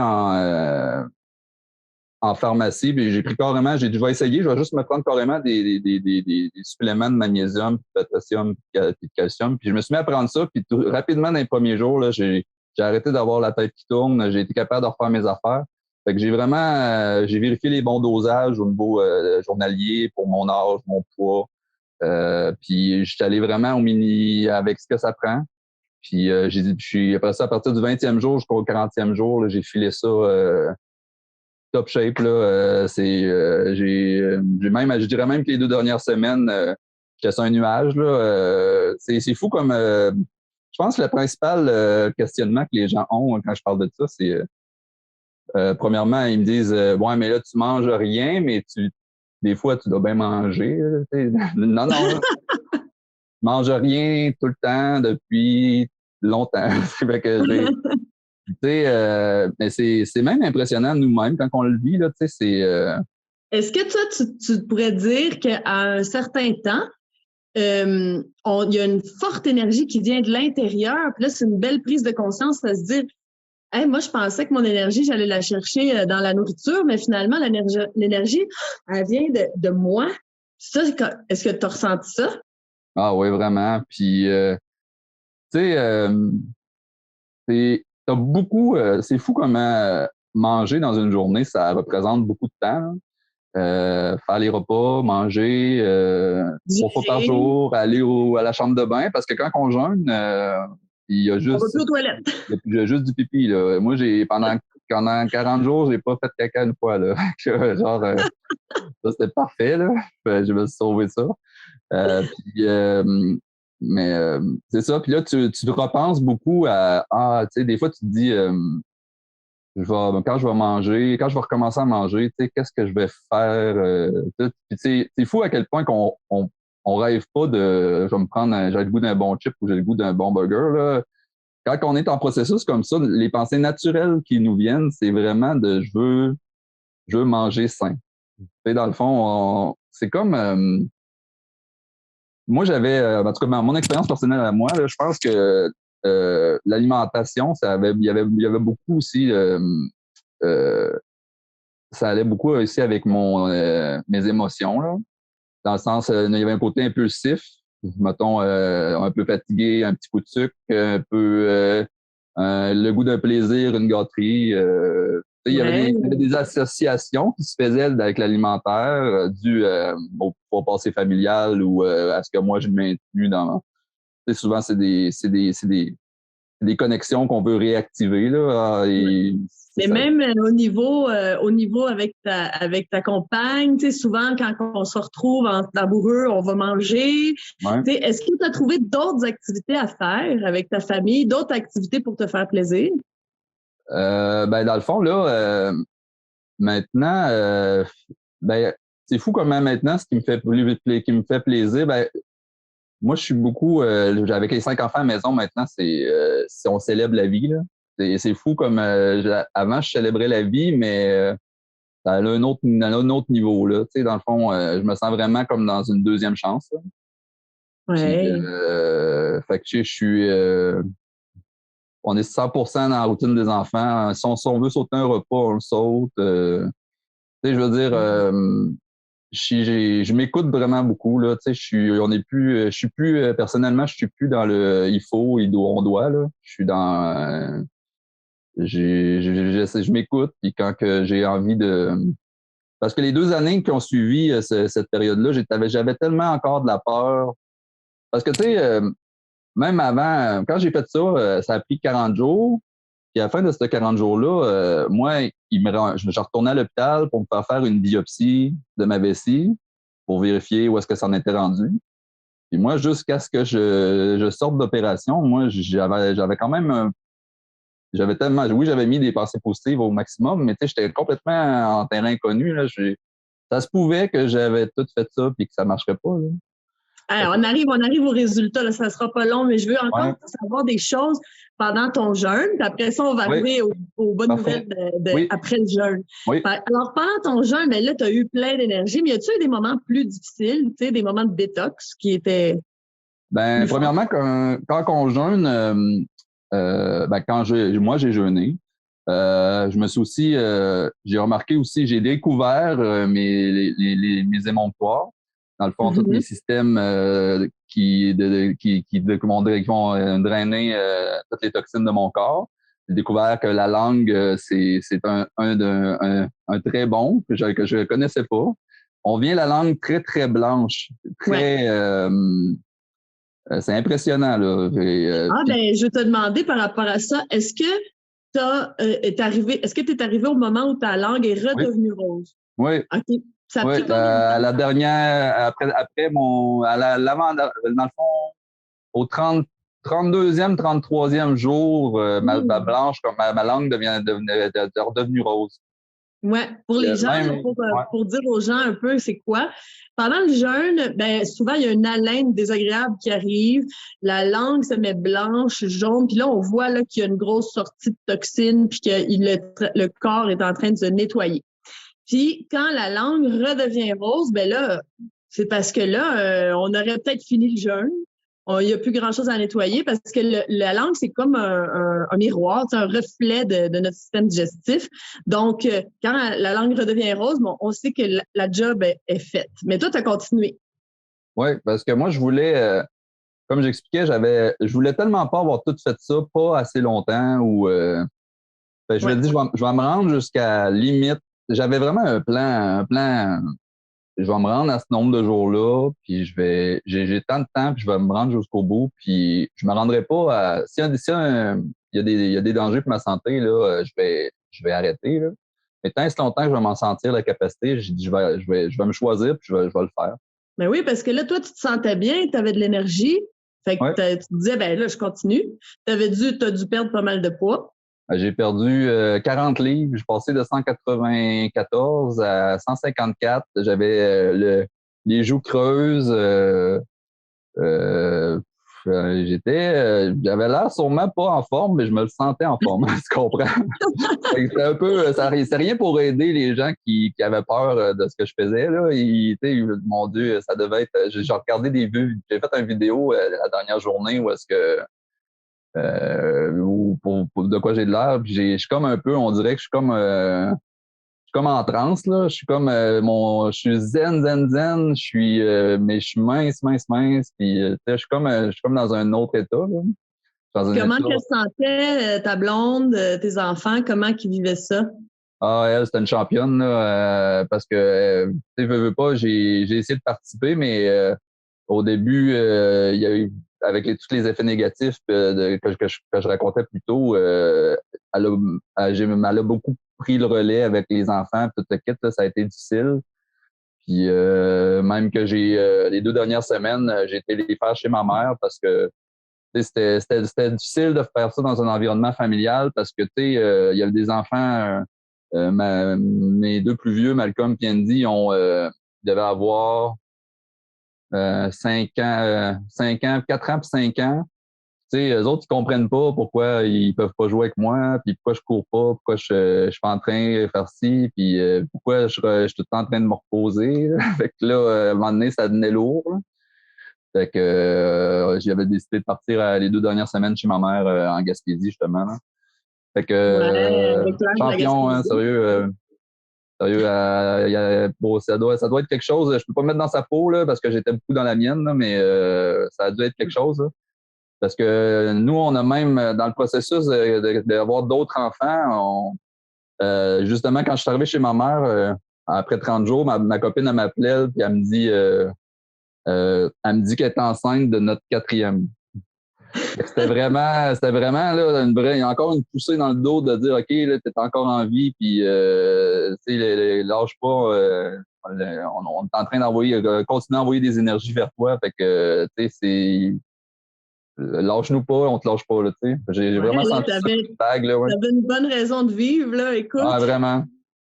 en pharmacie, puis j'ai pris carrément, j'ai dit, je vais essayer, je vais juste me prendre carrément des suppléments de magnésium, de potassium, puis de calcium. Puis je me suis mis à prendre ça, puis rapidement, dans les premiers jours, là, j'ai arrêté d'avoir la tête qui tourne, j'ai été capable de refaire mes affaires. Fait que j'ai vraiment, j'ai vérifié les bons dosages au niveau journalier pour mon âge, mon poids. Puis je suis allé vraiment au mini avec ce que ça prend. Puis après ça, à partir du 20e jour jusqu'au 40e jour, là, j'ai filé ça top shape. Là, j'ai même, je dirais même que les 2 dernières semaines, j'étais sur un nuage. Là, c'est fou comme je pense que le principal questionnement que les gens ont quand je parle de ça, c'est premièrement, ils me disent ouais, mais là, tu manges rien, mais des fois, tu dois bien manger. Non, non. Je mange rien tout le temps depuis longtemps. Fait que mais c'est même impressionnant nous-mêmes quand on le vit, là, tu sais, Est-ce que toi, tu pourrais dire qu'à un certain temps, il y a une forte énergie qui vient de l'intérieur, puis là, c'est une belle prise de conscience à se dire, hey, moi, je pensais que mon énergie, j'allais la chercher dans la nourriture, mais finalement, l'énergie, elle vient de moi. Ça, est-ce que tu as ressenti ça? Ah oui, vraiment. Puis, tu sais, t'as beaucoup, c'est fou comment manger dans une journée, ça représente beaucoup de temps. Là. Faire les repas, manger 3 fois par jour, aller à la chambre de bain, parce que quand on jeûne, il y a juste, on va plus aux toilettes. Il y a juste du pipi. Là. Moi, pendant 40 jours, j'ai pas fait de caca une fois. Là. Genre, ça, c'était parfait. Là. Je me suis sauvé ça. Puis, mais c'est ça. Puis là, tu te repenses beaucoup à... Ah, tu sais, des fois, tu te dis... quand je vais manger, quand je vais recommencer à manger, tu sais, qu'est-ce que je vais faire? Puis c'est fou à quel point on rêve pas de... Je vais me prendre... J'ai le goût d'un bon chip ou j'ai le goût d'un bon burger. Là. Quand on est en processus comme ça, les pensées naturelles qui nous viennent, c'est vraiment de je veux manger sain. Tu sais, dans le fond, c'est comme... moi, j'avais, en tout cas, mon expérience personnelle à moi, là, je pense que l'alimentation, il y avait beaucoup aussi, ça allait beaucoup aussi avec mes émotions, là, dans le sens, il y avait un côté impulsif, mettons, un peu fatigué, un petit coup de sucre, un peu le goût d'un plaisir, une gâterie. Il y avait des associations qui se faisaient avec l'alimentaire dû au passé familial ou à ce que moi j'ai maintenu dans. Souvent, c'est des connexions qu'on veut réactiver. Là, mais même au niveau avec ta compagne, tu sais, souvent quand on se retrouve en amoureux, on va manger. Ouais. Tu sais, est-ce que tu as trouvé d'autres activités à faire avec ta famille, d'autres activités pour te faire plaisir? Ben dans le fond, là, maintenant, ben c'est fou comment maintenant, ce qui me fait plaisir, ben moi, je suis beaucoup avec les 5 enfants à la maison maintenant, on célèbre la vie, là. C'est fou comme avant, je célébrais la vie, mais ça a un autre niveau, là. Tu sais, dans le fond, je me sens vraiment comme dans une deuxième chance. Là. Ouais. Puis, fait que je suis on est 100% dans la routine des enfants. Si on veut sauter un repas, on le saute. Tu sais, je veux dire, je m'écoute vraiment beaucoup là. Tu sais, je suis plus personnellement, je suis plus dans le il faut, il doit, on doit là. Je suis dans, je m'écoute puis quand que j'ai envie de, parce que les 2 années qui ont suivi cette période-là, j'avais tellement encore de la peur. Parce que tu sais, même avant, quand j'ai fait ça, ça a pris 40 jours. Puis à la fin de ces 40 jours-là, moi, je retournais à l'hôpital pour me faire une biopsie de ma vessie pour vérifier où est-ce que ça en était rendu. Puis moi, jusqu'à ce que je sorte d'opération, moi, j'avais quand même j'avais mis des pensées positives au maximum, mais tu sais, j'étais complètement en terrain inconnu, là. Ça se pouvait que j'avais tout fait ça puis que ça marcherait pas, là. Alors, on arrive au résultat, là, ça sera pas long, mais je veux encore Ouais. savoir des choses pendant ton jeûne, puis après ça, on va Oui. arriver aux bonnes Parfait. nouvelles Oui. après le jeûne. Oui. Alors, pendant ton jeûne, ben là, tu as eu plein d'énergie, mais y a-tu eu des moments plus difficiles, tu sais, des moments de détox qui étaient Ben, plus forts? premièrement, quand on jeûne, quand moi, j'ai jeûné. Je me suis aussi, j'ai remarqué aussi, j'ai découvert mes émonctoires. Dans le fond, tous mes systèmes qui vont drainer toutes les toxines de mon corps. J'ai découvert que la langue, c'est un très bon que je connaissais pas. On vient la langue très, très blanche. Très, c'est impressionnant, là. Ben, je vais te demander par rapport à ça, est-ce que tu es arrivé au moment où ta langue est redevenue rose? Oui. OK. Ça a Oui, pris combien de temps? la dernière, après l'avant, dans le fond, au 32e, 33e jour, ma blanche, comme ma langue est redevenue rose. Ouais, pour les gens, là, pour dire aux gens un peu c'est quoi. Pendant le jeûne, ben souvent il y a une haleine désagréable qui arrive, la langue se met blanche, jaune, puis là on voit là qu'il y a une grosse sortie de toxines, puis que le corps est en train de se nettoyer. Puis quand la langue redevient rose, ben là c'est parce que là on aurait peut-être fini le jeûne. Il n'y a plus grand-chose à nettoyer parce que la langue, c'est comme un miroir, c'est un reflet de notre système digestif. Donc, quand la langue redevient rose, bon, on sait que la job est faite. Mais toi, tu as continué. Oui, parce que moi, je voulais, comme j'expliquais, je voulais tellement pas avoir tout fait ça, pas assez longtemps, ou je me dis, je vais me rendre jusqu'à limite. J'avais vraiment un plan. Je vais me rendre à ce nombre de jours-là, puis j'ai tant de temps, puis je vais me rendre jusqu'au bout, puis je me rendrai pas à, il y a des dangers pour ma santé, là, je vais arrêter, là. Mais tant et si longtemps que je vais m'en sentir la capacité, je vais me choisir, puis je vais le faire. Ben oui, parce que là, toi, tu te sentais bien, tu avais de l'énergie. Fait que tu te disais, ben là, je continue. Tu as dû perdre pas mal de poids. J'ai perdu 40 livres. Je suis passé de 194 à 154. J'avais les joues creuses. J'avais l'air sûrement pas en forme, mais je me le sentais en forme. Tu comprends? C'est un peu, c'est rien pour aider les gens qui avaient peur de ce que je faisais, là. Mon Dieu, ça devait être, j'ai regardé j'ai fait une vidéo la dernière journée où est-ce que, pour de quoi j'ai de l'air. Puis je suis comme un peu, on dirait que je suis comme en transe, là. Je suis comme je suis zen. Mais je suis mince. Puis je suis comme dans un autre état, là. Comment qu'elle se sentait, ta blonde, tes enfants, comment ils vivaient ça? Ah, elle, c'était une championne, là, parce que, tu sais, veux pas, j'ai essayé de participer, mais au début, il y a eu, avec tous les effets négatifs que je racontais plus tôt, elle a beaucoup pris le relais avec les enfants, tout le kit, là, ça a été difficile. Puis même que les 2 dernières semaines, j'ai été les faire chez ma mère parce que c'était difficile de faire ça dans un environnement familial parce que, tu sais, il y avait des enfants, mes deux plus vieux, Malcolm et Andy, ils devaient avoir 5 ans, 4 ans puis 5 ans. Tu sais, eux autres, ils comprennent pas pourquoi ils peuvent pas jouer avec moi, puis pourquoi je cours pas, pourquoi je suis pas en train de faire ci, puis pourquoi je suis tout le temps en train de me reposer, là. Fait que là, à un moment donné, ça devenait lourd, là. Fait que j'avais décidé de partir les 2 dernières semaines chez ma mère en Gaspésie, justement, là. Fait que champion, hein, sérieux. Sérieux, bon, ça doit être quelque chose. Je peux pas me mettre dans sa peau là, parce que j'étais beaucoup dans la mienne, là, mais ça a dû être quelque chose. Là. Parce que nous, on a même, dans le processus d'avoir d'autres enfants, justement, quand je suis arrivé chez ma mère, après 30 jours, ma copine, elle m'appelait, puis elle me dit qu'elle est enceinte de notre 4e. C'était vraiment là, il y a encore une poussée dans le dos de dire, OK, là, t'es encore en vie, puis tu sais, lâche pas, on est en train d'envoyer, continuer à envoyer des énergies vers toi. Fait que, tu sais, lâche-nous pas, on te lâche pas, là, tu sais. J'ai vraiment senti ça, une vague, là, ouais. T'avais une bonne raison de vivre, là, écoute. Ah, vraiment.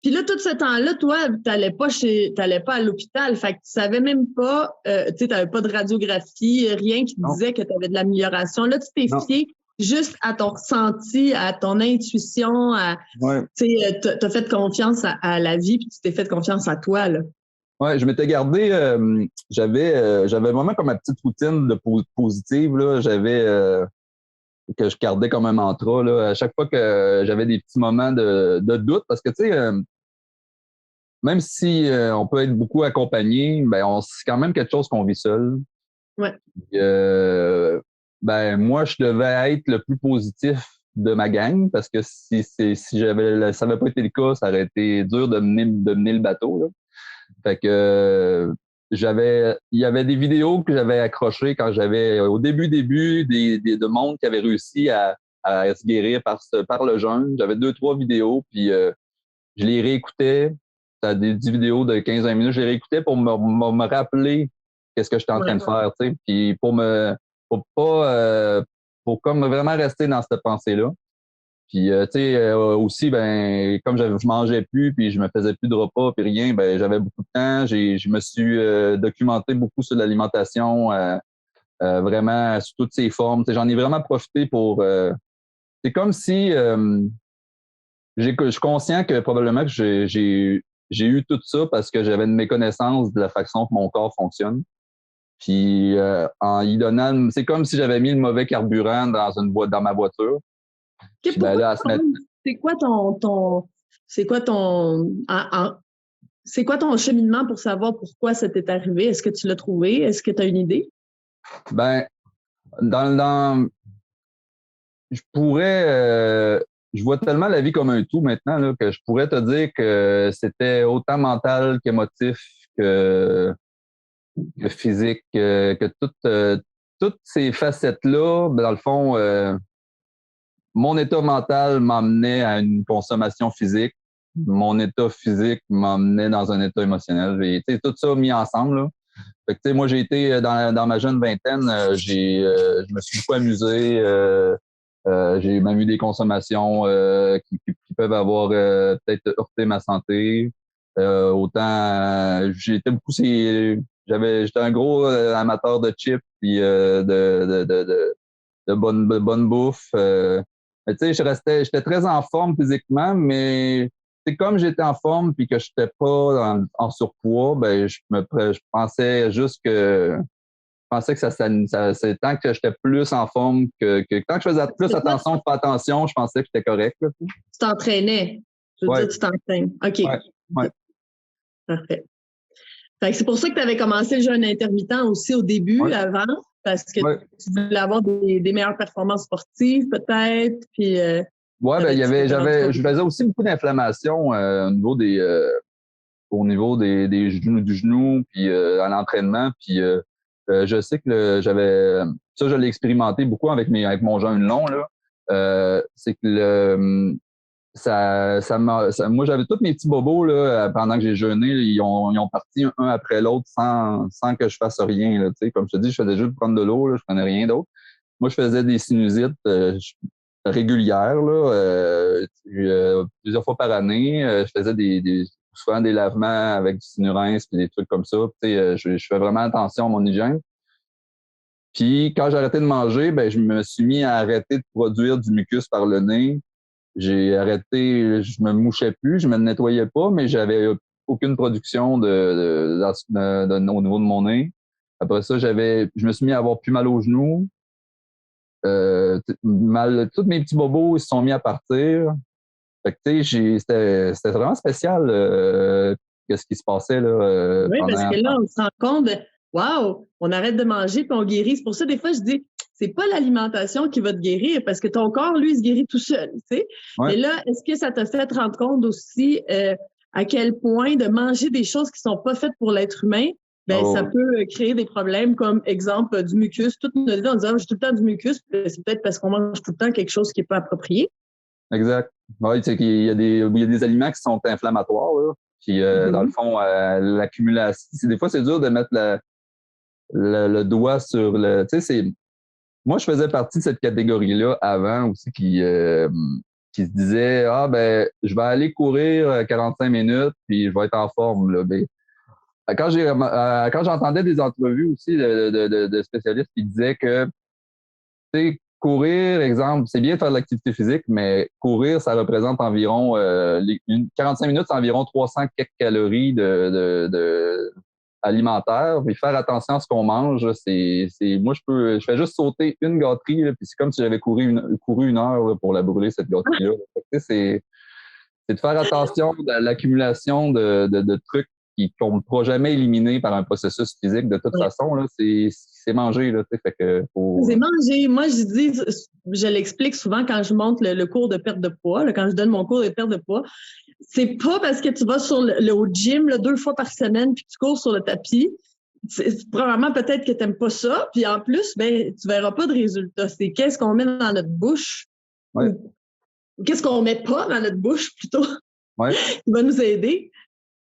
Puis là, tout ce temps-là, toi, t'allais pas à l'hôpital. Fait que tu savais même pas, tu sais, t'avais pas de radiographie, rien qui te disait que t'avais de l'amélioration. Là, tu t'es fié juste à ton ressenti, à ton intuition, tu sais, t'as fait confiance à la vie, puis tu t'es fait confiance à toi, là. Ouais, je m'étais gardé, j'avais vraiment comme ma petite routine de positive, là. Que je gardais comme un mantra, là. À chaque fois que j'avais des petits moments de doute, parce que, tu sais, même si on peut être beaucoup accompagné, ben c'est quand même quelque chose qu'on vit seul. Ouais. Ben moi, je devais être le plus positif de ma gang, parce que si ça n'avait pas été le cas, ça aurait été dur de mener le bateau, là. Fait que il y avait des vidéos que j'avais accrochées quand j'avais au début de monde qui avait réussi à se guérir par le jeûne. J'avais 2-3 vidéos, puis je les réécoutais. T'as des vidéos de 15-20 minutes, je les réécoutais pour me rappeler qu'est-ce que j'étais en train de faire, tu sais, puis pour pas pour comme vraiment rester dans cette pensée-là. Puis tu sais aussi, ben comme je mangeais plus, puis je me faisais plus de repas puis rien, ben j'avais beaucoup de temps. Je me suis documenté beaucoup sur l'alimentation, vraiment sous toutes ses formes. Tu sais, j'en ai vraiment profité pour c'est comme si je suis conscient que probablement que j'ai eu tout ça parce que j'avais une méconnaissance de la façon que mon corps fonctionne. Puis en y donnant, c'est comme si j'avais mis le mauvais carburant dans ma voiture. Okay, Ben là, c'est quoi c'est quoi ton cheminement pour savoir pourquoi ça t'est arrivé? Est-ce que tu l'as trouvé? Est-ce que tu as une idée? Ben, je je vois tellement la vie comme un tout maintenant, là, que je pourrais te dire que c'était autant mental qu'émotif que physique, que toutes ces facettes-là, ben, dans le fond, mon état mental m'emmenait à une consommation physique. Mon état physique m'emmenait dans un état émotionnel. Et tout ça mis ensemble, là. Fait que, moi, j'ai été dans ma jeune vingtaine, je me suis beaucoup amusé. J'ai même eu des consommations qui peuvent avoir peut-être heurté ma santé. J'étais un gros amateur de chips puis de bonne bouffe. Mais tu sais, j'étais très en forme physiquement, mais c'est comme j'étais en forme puis que j'étais pas en surpoids, ben je pensais juste que c'est tant que j'étais plus en forme que tant que je faisais plus attention, pas attention, je pensais que j'étais correct, là. Tu t'entraînais. Je veux dire, tu t'entraînes. OK. Ouais. Parfait. Fait que c'est pour ça que tu avais commencé le jeûne intermittent aussi au début, avant, parce que tu voulais avoir des meilleures performances sportives, peut-être. Puis, je faisais aussi beaucoup d'inflammation au niveau des genoux, du genou, puis à l'entraînement. Puis je sais que ça, je l'ai expérimenté beaucoup avec mon jeûne long, là. C'est que moi, j'avais tous mes petits bobos là, pendant que j'ai jeûné, ils ont parti un après l'autre sans que je fasse rien. Là, comme je te dis, je faisais juste prendre de l'eau, là, je prenais rien d'autre. Moi, je faisais des sinusites régulières, là, plusieurs fois par année. Je faisais souvent des lavements avec du Sinurins et des trucs comme ça. Je fais vraiment attention à mon hygiène. Puis quand j'ai arrêté de manger, ben je me suis mis à arrêter de produire du mucus par le nez. J'ai arrêté, je me mouchais plus, je me nettoyais pas, mais j'avais aucune production au niveau de mon nez. Après ça, je me suis mis à avoir plus mal aux genoux. Tous mes petits bobos ils se sont mis à partir. Fait que tu sais, c'était vraiment spécial qu'est-ce qui se passait là. Oui, parce que là, on se rend compte, wow, on arrête de manger puis on guérit. C'est pour ça des fois je dis c'est pas l'alimentation qui va te guérir parce que ton corps, lui, se guérit tout seul, tu sais. Ouais. Mais là, est-ce que ça t'a fait te rendre compte aussi à quel point de manger des choses qui sont pas faites pour l'être humain, ça peut créer des problèmes comme, exemple, du mucus. Toute notre vie, on disait, j'ai tout le temps du mucus. C'est peut-être parce qu'on mange tout le temps quelque chose qui est pas approprié. Exact. Ouais, tu sais qu'il y a des aliments qui sont inflammatoires, là. Puis, dans le fond, l'accumulation. Des fois, c'est dur de mettre le doigt sur le. Tu sais, moi, je faisais partie de cette catégorie-là avant aussi qui se disait ah ben je vais aller courir 45 minutes puis je vais être en forme là. Ben, quand j'entendais des entrevues aussi de spécialistes qui disaient que tu sais courir exemple c'est bien de faire de l'activité physique mais courir ça représente environ 45 minutes c'est environ 300 quelques calories de alimentaire puis faire attention à ce qu'on mange là, c'est moi je fais juste sauter une gâterie là, puis c'est comme si j'avais couru une heure là, pour la brûler cette gâterie là. C'est de faire attention à l'accumulation de trucs qu'on ne pourra jamais éliminer par un processus physique. De toute façon, là, c'est manger. Là, fait que C'est manger. Moi, je l'explique souvent quand je monte le cours de perte de poids, là, quand je donne mon cours de perte de poids. C'est pas parce que tu vas au gym là, 2 fois par semaine puis tu cours sur le tapis. Premièrement, peut-être que tu n'aimes pas ça. Puis en plus, ben, tu verras pas de résultat. C'est qu'est-ce qu'on met dans notre bouche. Ouais. Qu'est-ce qu'on met pas dans notre bouche, plutôt, ouais. qui va nous aider.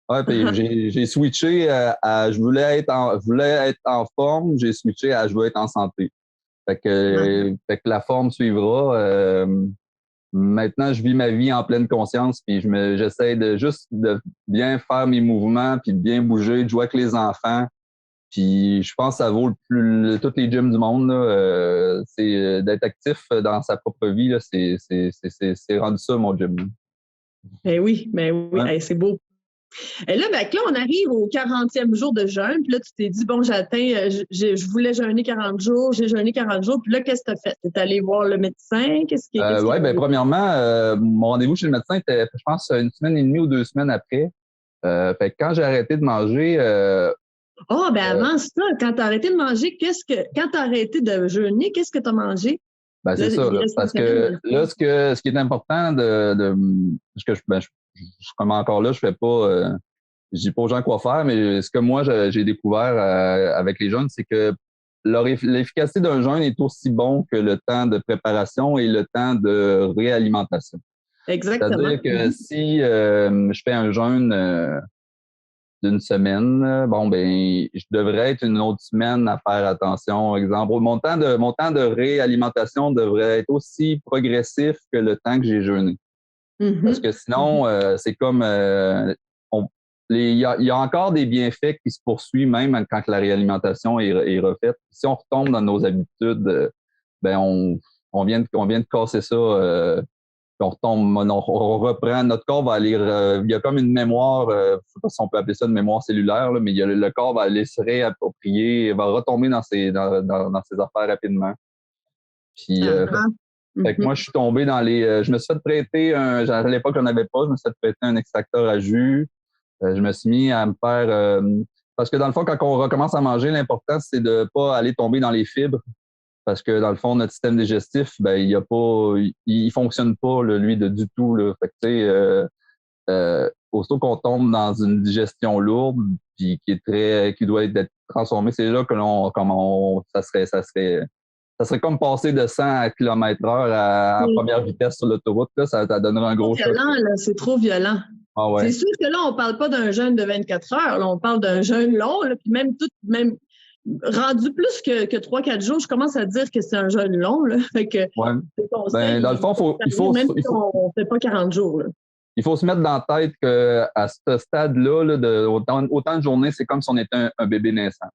Ouais, puis j'ai switché à je voulais être en forme, j'ai switché à je veux être en santé. Fait que la forme suivra. Maintenant, je vis ma vie en pleine conscience, puis j'essaie de bien faire mes mouvements, puis de bien bouger, de jouer avec les enfants. Puis je pense que ça vaut tous les gyms du monde. Là, c'est d'être actif dans sa propre vie. Là, c'est rendu ça, mon gym. Ben oui. Ouais. Hey, c'est beau. Et là, ben, on arrive au 40e jour de jeûne. Puis là, tu t'es dit, bon, j'ai atteint, je voulais jeûner 40 jours, j'ai jeûné 40 jours. Puis là, qu'est-ce que tu as fait? Tu es allé voir le médecin? Oui, ben premièrement, mon rendez-vous chez le médecin était, je pense, 1 semaine et demie ou 2 semaines après. Fait que quand j'ai arrêté de manger... avant ça, quand tu as arrêté de manger, quand tu as arrêté de jeûner, qu'est-ce que tu as mangé? Ben, c'est ça, là, parce que là, ce qui est important comme encore là, je fais pas, je dis pas aux gens quoi faire, mais ce que moi, j'ai découvert avec les jeunes, c'est que l'efficacité d'un jeûne est aussi bon que le temps de préparation et le temps de réalimentation. Exactement. C'est-à-dire que si je fais un jeûne d'une semaine, bon ben je devrais être une autre semaine à faire attention. Exemple, mon temps de réalimentation devrait être aussi progressif que le temps que j'ai jeûné. Parce que sinon, c'est comme il y a encore des bienfaits qui se poursuivent même quand la réalimentation est refaite. Si on retombe dans nos habitudes, ben on vient de casser ça. On retombe, on reprend, notre corps va aller, il y a comme une mémoire, je sais pas si on peut appeler ça une mémoire cellulaire, là, mais le corps va aller se réapproprier, va retomber dans ses affaires rapidement. Puis, fait que moi, je suis tombé dans je me suis fait prêter à l'époque, j'en avais pas, je me suis fait prêter un extracteur à jus. Je me suis mis à me faire, parce que dans le fond, quand on recommence à manger, l'important, c'est de pas aller tomber dans les fibres. Parce que dans le fond, notre système digestif, ben il fonctionne pas lui du tout là. Fait que tu sais, aussitôt qu'on tombe dans une digestion lourde, puis qui doit être transformée, c'est là que ça serait comme passer de 100 à km/h à première vitesse sur l'autoroute là, ça donnerait un gros choc. C'est trop violent. Ah ouais. C'est sûr que là, on parle pas d'un jeûne de 24 heures, là, on parle d'un jeûne long, là, puis même rendu plus que 3-4 jours, je commence à dire que c'est un jeûne long. Là. Fait que, ben, dans le fond, même si on ne fait pas 40 jours. Là. Il faut se mettre dans la tête qu'à ce stade-là, là, autant de journées, c'est comme si on était un bébé naissant.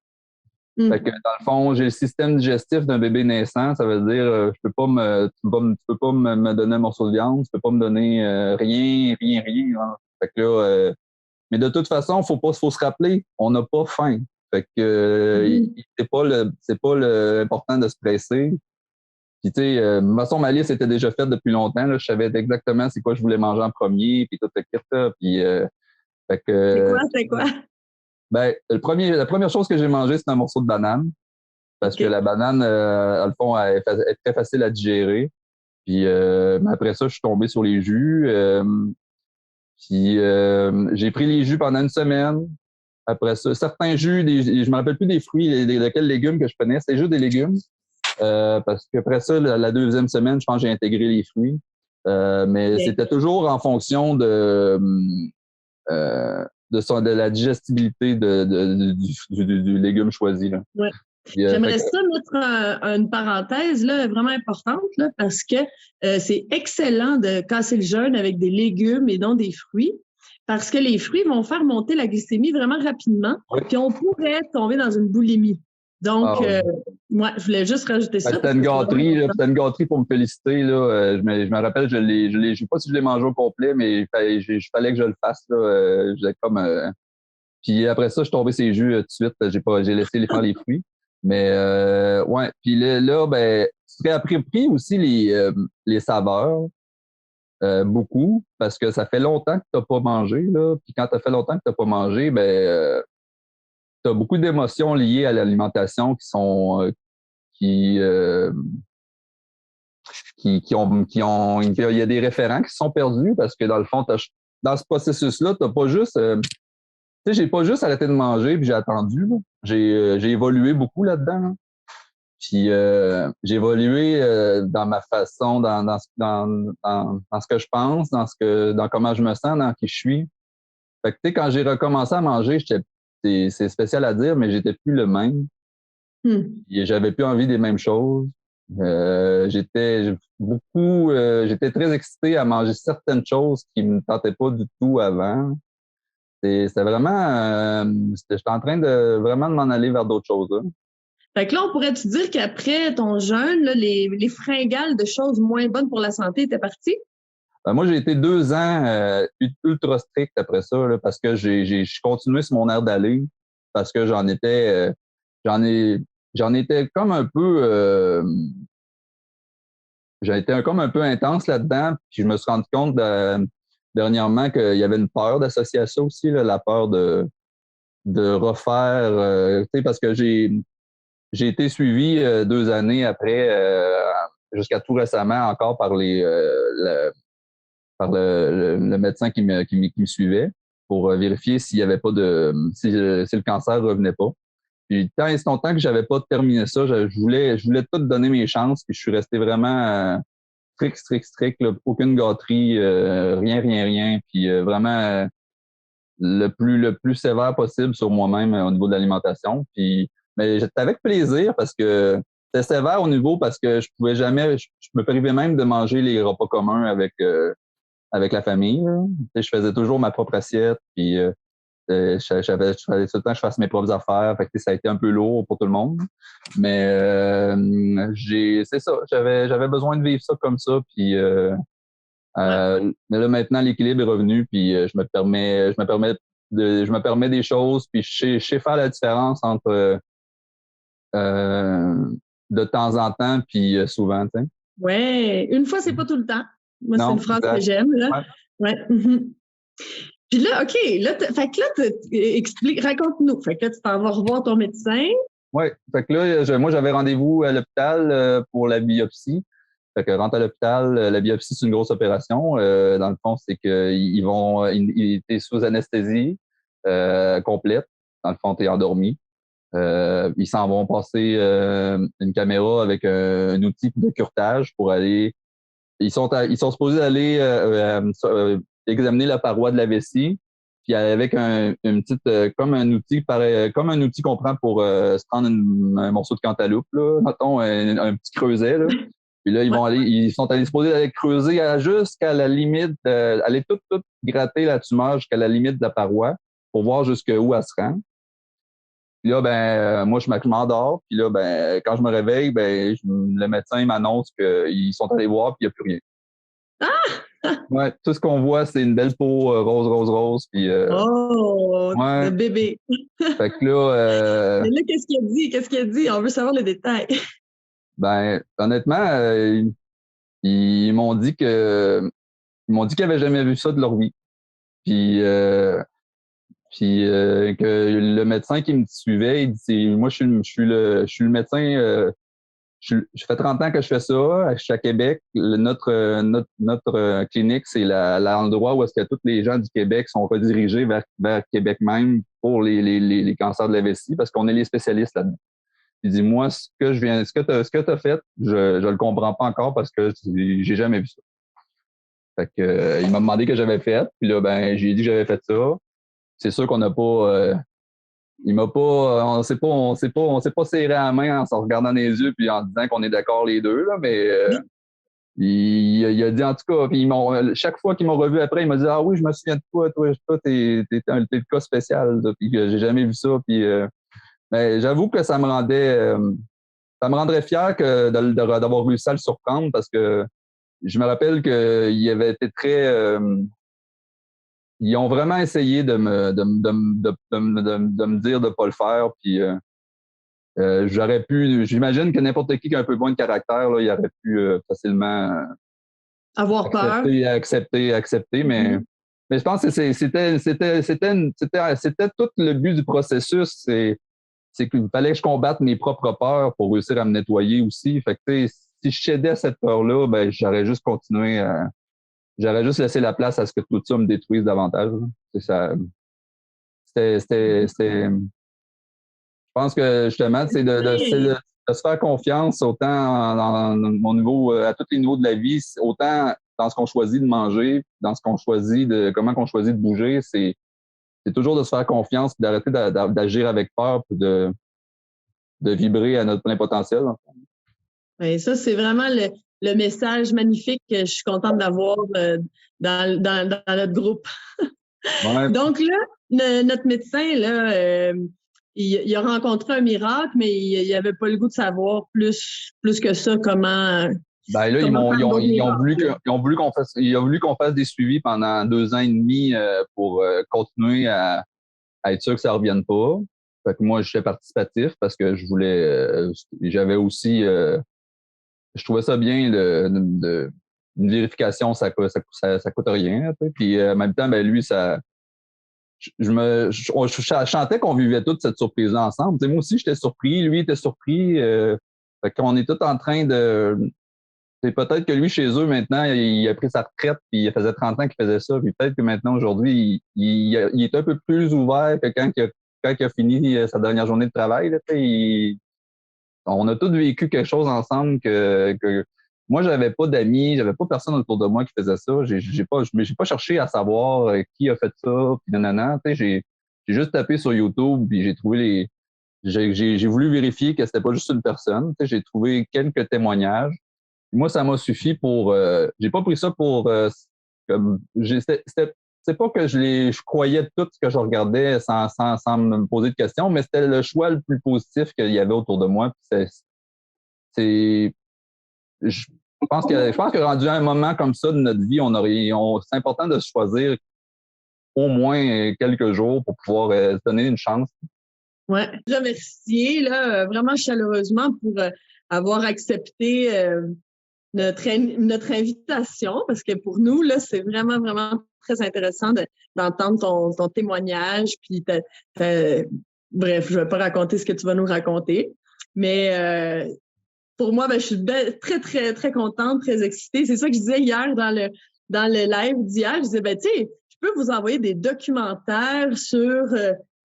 Fait que, dans le fond, j'ai le système digestif d'un bébé naissant. Ça veut dire, tu peux pas me donner un morceau de viande, tu peux pas me donner rien. Hein. Fait que là, mais de toute façon, faut se rappeler, on n'a pas faim. Fait que c'est pas important de se presser. Puis tu sais, de toute façon, ma liste était déjà faite depuis longtemps. Là, je savais exactement c'est quoi je voulais manger en premier, puis tout le kit. Puis fait que. C'est quoi? Ben, la première chose que j'ai mangé, c'est un morceau de banane. Parce que la banane, dans le fond, elle est très facile à digérer. Puis après ça, je suis tombé sur les jus. Puis j'ai pris les jus pendant une semaine. Après ça, certains jus, je me rappelle plus des fruits, lesquels légumes que je prenais, c'était juste des légumes. Parce qu'après ça, la deuxième semaine, je pense que j'ai intégré les fruits. Mais c'était toujours en fonction de la digestibilité du légume choisi. Là. Ouais. J'aimerais ça mettre une parenthèse là, vraiment importante là, parce que c'est excellent de casser le jeûne avec des légumes et non des fruits. Parce que les fruits vont faire monter la glycémie vraiment rapidement, puis on pourrait tomber dans une boulimie. Donc, moi, je voulais juste rajouter ça. C'était une gâterie pour me féliciter. Là. Je me rappelle, je sais pas si je l'ai mangé au complet, mais il fallait que je le fasse. Là. Puis après ça, je suis tombé sur les jus tout de suite. J'ai laissé faire les fruits. Mais ouais. Puis là, ben, tu serais appris aussi les saveurs. Beaucoup, parce que ça fait longtemps que tu n'as pas mangé, là. Puis quand ça fait longtemps que tu n'as pas mangé, ben tu as beaucoup d'émotions liées à l'alimentation qui ont il y a des référents qui sont perdus parce que dans le fond, dans ce processus-là, t'as pas juste tu sais, j'ai pas juste arrêté de manger puis j'ai attendu, là. J'ai évolué beaucoup là-dedans, là. Puis j'ai évolué dans ma façon, dans ce que je pense, dans comment je me sens, dans qui je suis. Fait que tu sais, quand j'ai recommencé à manger, c'est spécial à dire, mais j'étais plus le même. Et j'avais plus envie des mêmes choses. J'étais très excité à manger certaines choses qui me tentaient pas du tout avant. C'était vraiment, j'étais en train de vraiment de m'en aller vers d'autres choses, là. Fait que là, on pourrait-tu dire qu'après ton jeûne, là, les fringales de choses moins bonnes pour la santé étaient parties? Moi, j'ai été 2 ans ultra strict après ça, là, parce que j'ai continué sur mon air d'aller, parce que j'en étais comme un peu j'ai été comme un peu intense là-dedans, puis je me suis rendu compte dernièrement qu'il y avait une peur d'associer à ça aussi, là, la peur de refaire, tu sais, parce que j'ai été suivi 2 années après, jusqu'à tout récemment encore par le médecin qui me suivait pour vérifier s'il y avait pas si le cancer revenait pas. Puis tant et si longtemps que j'avais pas terminé ça, je voulais tout donner mes chances, puis je suis resté vraiment strict, là, aucune gâterie, rien, puis vraiment le plus sévère possible sur moi-même au niveau de l'alimentation. Puis mais j'étais avec plaisir parce que c'était sévère au niveau parce que je pouvais jamais, je me privais même de manger les repas communs avec la famille, là. Tu sais, je faisais toujours ma propre assiette, puis je fallait tout le temps que je fasse mes propres affaires. Fait que ça a été un peu lourd pour tout le monde. Mais c'est ça. J'avais besoin de vivre ça comme ça. Puis mais là maintenant l'équilibre est revenu. Puis je me permets des choses. Puis je sais faire la différence entre de temps en temps puis souvent. Tu sais. Ouais, une fois, c'est pas tout le temps. Moi, c'est Non, une phrase exact. que j'aime, là. Ouais. Puis là, OK, fait que là, explique, raconte-nous. Fait que là, tu t'en vas revoir ton médecin. Oui, fait que là, moi, j'avais rendez-vous à l'hôpital pour la biopsie. Fait que rentre à l'hôpital, la biopsie, c'est une grosse opération. Dans le fond, c'est t'es sous anesthésie complète. Dans le fond, t'es endormi. Ils s'en vont passer une caméra avec un outil de curtage pour aller. Ils sont supposés aller examiner la paroi de la vessie, puis avec une petite comme un outil comme un outil qu'on prend pour se prendre un morceau de cantaloupe, là, mettons un petit creuset, là. Puis là, ils sont supposés aller creuser jusqu'à la limite, aller tout gratter la tumeur jusqu'à la limite de la paroi pour voir jusqu'où elle se rend. Puis là, moi, je m'endors. Puis là, quand je me réveille, le médecin m'annonce qu'ils sont allés voir, puis il n'y a plus rien. Ouais, tout ce qu'on voit, c'est une belle peau rose. Puis, le bébé. Fait que là... Mais là, qu'est-ce qu'il a dit? Qu'est-ce qu'il a dit? On veut savoir les détails. Honnêtement, ils m'ont dit qu'ils n'avaient jamais vu ça de leur vie. Puis que le médecin qui me suivait, il dit, moi, je suis le médecin, je fais 30 ans que je fais ça. Je suis à Québec. Notre clinique, c'est l'endroit où est-ce que tous les gens du Québec sont redirigés vers Québec même pour les cancers de la vessie parce qu'on est les spécialistes là-dedans. Il dit, moi, ce que t'as fait, je le comprends pas encore parce que j'ai jamais vu ça. Fait que, il m'a demandé que j'avais fait. Puis là, j'ai dit que j'avais fait ça. C'est sûr qu'on n'a pas il m'a pas, on s'est pas serré la main en se regardant dans les yeux puis en disant qu'on est d'accord les deux, là, mais il a dit en tout cas, puis chaque fois qu'ils m'ont revu après, il m'a dit ah oui, je me souviens de toi, t'es le cas spécial, là, puis j'ai jamais vu ça, puis mais j'avoue que ça me rendrait fier d'avoir réussi à le surprendre parce que je me rappelle qu'il avait été très ils ont vraiment essayé de me dire de pas le faire, puis j'aurais pu, j'imagine que n'importe qui a un peu moins de caractère, là, il aurait pu facilement Avoir peur. accepter, mais je pense que c'était tout le but du processus, c'est qu'il fallait que je combatte mes propres peurs pour réussir à me nettoyer aussi. Fait que, si je cédais à cette peur-là, ben, j'aurais juste laissé la place à ce que tout ça me détruise davantage, là. C'est ça. Je pense que justement, c'est de se faire confiance autant dans mon niveau, à tous les niveaux de la vie, autant dans ce qu'on choisit de manger, dans ce qu'on choisit comment qu'on choisit de bouger, c'est toujours de se faire confiance, d'arrêter d'agir avec peur, puis de vibrer à notre plein potentiel. Et ça, c'est vraiment le message magnifique que je suis contente d'avoir dans notre groupe. Ouais. Donc là, notre médecin, là, il a rencontré un miracle, mais il n'avait pas le goût de savoir plus que ça comment. Ben là, ils ont voulu qu'on fasse des suivis pendant 2 ans et demi pour continuer à être sûr que ça revienne pas. Fait que moi, j'étais participatif parce que j'avais aussi, je trouvais ça bien une vérification, ça coûte rien. Tu sais. Puis en même temps, ben lui, je chantais qu'on vivait toute cette surprise-là ensemble. Tu sais, moi aussi, j'étais surpris, lui était surpris. Fait qu'on est tous en train de. C'est peut-être que lui, chez eux, maintenant, il a pris sa retraite, puis il faisait 30 ans qu'il faisait ça, puis peut-être que maintenant, aujourd'hui, il est un peu plus ouvert que quand il a fini sa dernière journée de travail. Là, on a tous vécu quelque chose ensemble que moi, j'avais pas d'amis, j'avais pas personne autour de moi qui faisait ça. J'ai pas cherché à savoir qui a fait ça, puis nanana. J'ai juste tapé sur YouTube, puis j'ai trouvé j'ai voulu vérifier que c'était pas juste une personne. J'ai trouvé quelques témoignages. Moi, ça m'a suffi pour. J'ai pas pris ça pour. Comme, c'est pas que je croyais tout ce que je regardais sans me poser de questions, mais c'était le choix le plus positif qu'il y avait autour de moi. Je pense que rendu à un moment comme ça de notre vie, c'est important de choisir au moins quelques jours pour pouvoir se donner une chance. Ouais, je remercie là vraiment chaleureusement pour avoir accepté notre invitation, parce que pour nous, là, c'est vraiment, vraiment très intéressant d'entendre ton témoignage. Puis bref, je vais pas raconter ce que tu vas nous raconter. Mais pour moi, je suis très, très, très contente, très excitée. C'est ça que je disais hier dans le live d'hier. Je disais, tu sais, je peux vous envoyer des documentaires sur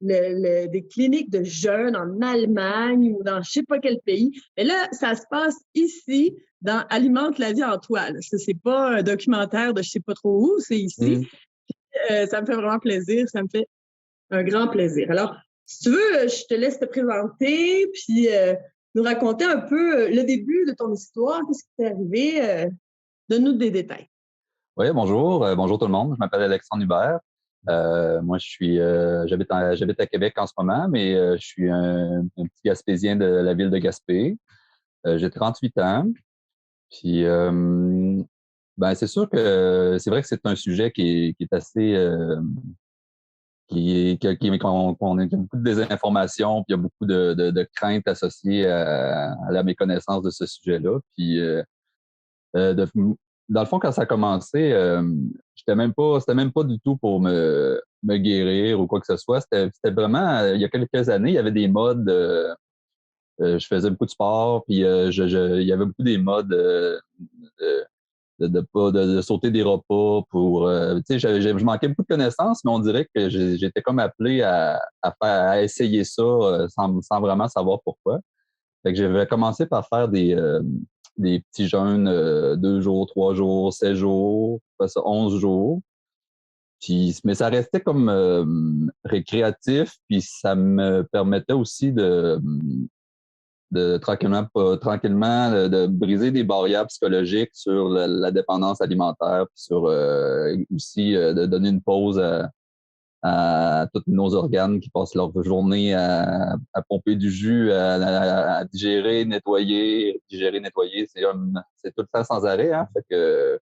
des cliniques de jeunes en Allemagne ou dans je sais pas quel pays. Mais là, ça se passe ici, dans Alimente la vie en toile. C'est pas un documentaire de je sais pas trop où, c'est ici. Ça me fait vraiment plaisir, ça me fait un grand plaisir. Alors, si tu veux, je te laisse te présenter, puis nous raconter un peu le début de ton histoire, qu'est-ce qui t'est arrivé, donne-nous des détails. Oui, bonjour. Bonjour tout le monde. Je m'appelle Alexandre Hubert. Moi, j'habite à Québec en ce moment, mais je suis un petit Gaspésien de la ville de Gaspé. J'ai 38 ans. Puis, ben, c'est sûr que c'est vrai que c'est un sujet qui est assez, qu'on a beaucoup de désinformation, puis il y a beaucoup de craintes associées à la méconnaissance de ce sujet-là. Puis, dans le fond, quand ça a commencé, c'était même pas du tout pour me guérir ou quoi que ce soit. C'était vraiment, il y a quelques années, il y avait des modes. Je faisais beaucoup de sport, puis il y avait beaucoup des modes de sauter des repas pour. Tu sais, je manquais beaucoup de connaissances, mais on dirait que j'étais comme appelé à essayer ça sans vraiment savoir pourquoi. Fait que j'avais commencé par faire des petits jeûnes 2 jours, 3 jours, 7 jours, après ça 11 jours. Puis, mais ça restait comme récréatif, puis ça me permettait aussi de tranquillement de briser des barrières psychologiques sur la dépendance alimentaire, puis sur aussi de donner une pause à tous nos organes qui passent leur journée à pomper du jus, à digérer, nettoyer. Digérer, nettoyer, c'est tout le temps sans arrêt. Hein? Fait que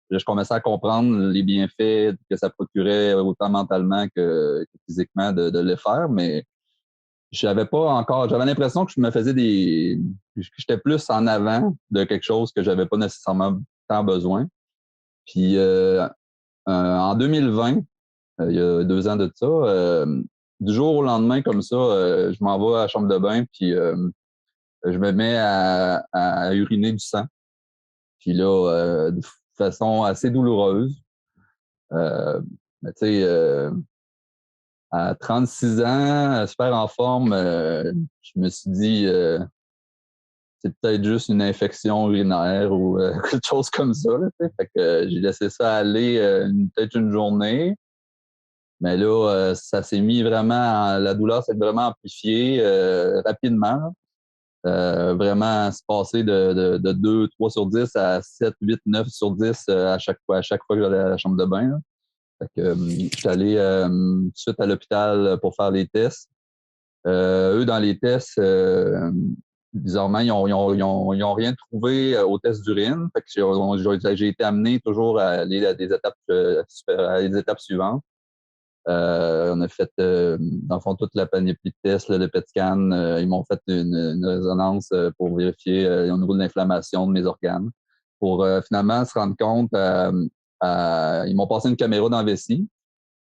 je commençais à comprendre les bienfaits que ça procurait autant mentalement que physiquement de le faire, mais j'avais l'impression que je me faisais que j'étais plus en avant de quelque chose que j'avais pas nécessairement tant besoin. Puis en 2020, il y a 2 ans de ça, du jour au lendemain comme ça, je m'en vais à la chambre de bain, puis je me mets à uriner du sang. Puis là, de façon assez douloureuse. Mais tu sais, à 36 ans, super en forme, je me suis dit, c'est peut-être juste une infection urinaire ou quelque chose comme ça. Là, fait que j'ai laissé ça aller peut-être une journée. Mais là, ça s'est mis vraiment, la douleur s'est vraiment amplifiée rapidement. Vraiment se passer de 2, 3 sur 10 à 7, 8, 9 sur 10 à chaque fois que j'allais à la chambre de bain. Là. Fait que je suis allé tout de suite à l'hôpital pour faire les tests. Eux, dans les tests, bizarrement, ils ont rien trouvé au test d'urine. Fait que j'ai été amené toujours à aller à des étapes suivantes. On a fait, dans le fond, toute la panoplie de tests, là, le PET scan. Ils m'ont fait une résonance pour vérifier au niveau de l'inflammation de mes organes. Pour finalement se rendre compte, ils m'ont passé une caméra dans la vessie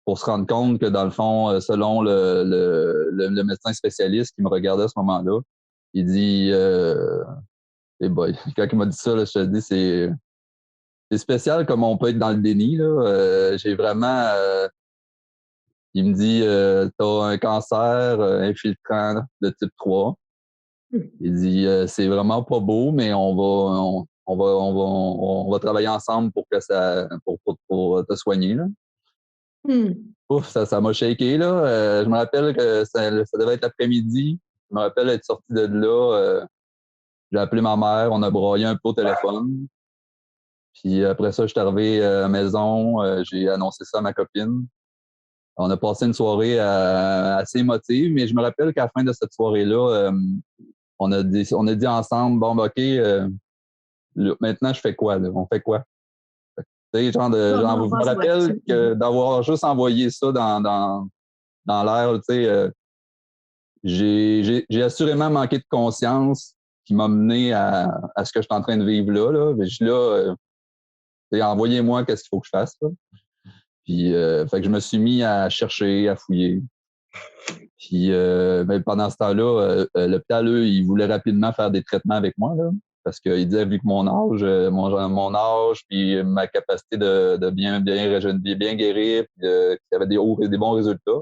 pour se rendre compte que, dans le fond, selon le médecin spécialiste qui me regardait à ce moment-là, il dit boy, quand il m'a dit ça, là, je te dis, c'est spécial comme on peut être dans le déni. Là. J'ai vraiment... il me dit t'as un cancer infiltrant de type 3. Il dit c'est vraiment pas beau, mais on va travailler ensemble pour que ça pour te soigner. Là. Ouf, ça m'a shaké, là. Je me rappelle que ça devait être l'après-midi. Je me rappelle être sorti de là. J'ai appelé ma mère, on a broyé un peu au téléphone. Puis après ça, je suis arrivé à la maison, j'ai annoncé ça à ma copine. On a passé une soirée assez émotive, mais je me rappelle qu'à la fin de cette soirée-là, on a dit ensemble, bon, OK, maintenant, je fais quoi, là? On fait quoi? Tu sais, je me rappelle que d'avoir juste envoyé ça dans l'air, tu sais, j'ai assurément manqué de conscience qui m'a mené à ce que je suis en train de vivre là. Mais je suis là, envoyez-moi qu'est-ce qu'il faut que je fasse, là. Puis, fait que je me suis mis à chercher, à fouiller. Puis, ben, pendant ce temps-là, l'hôpital, eux, ils voulaient rapidement faire des traitements avec moi, là. Parce qu'ils disaient, vu que mon âge, puis ma capacité de bien guérir, puis qu'il y avait des bons résultats,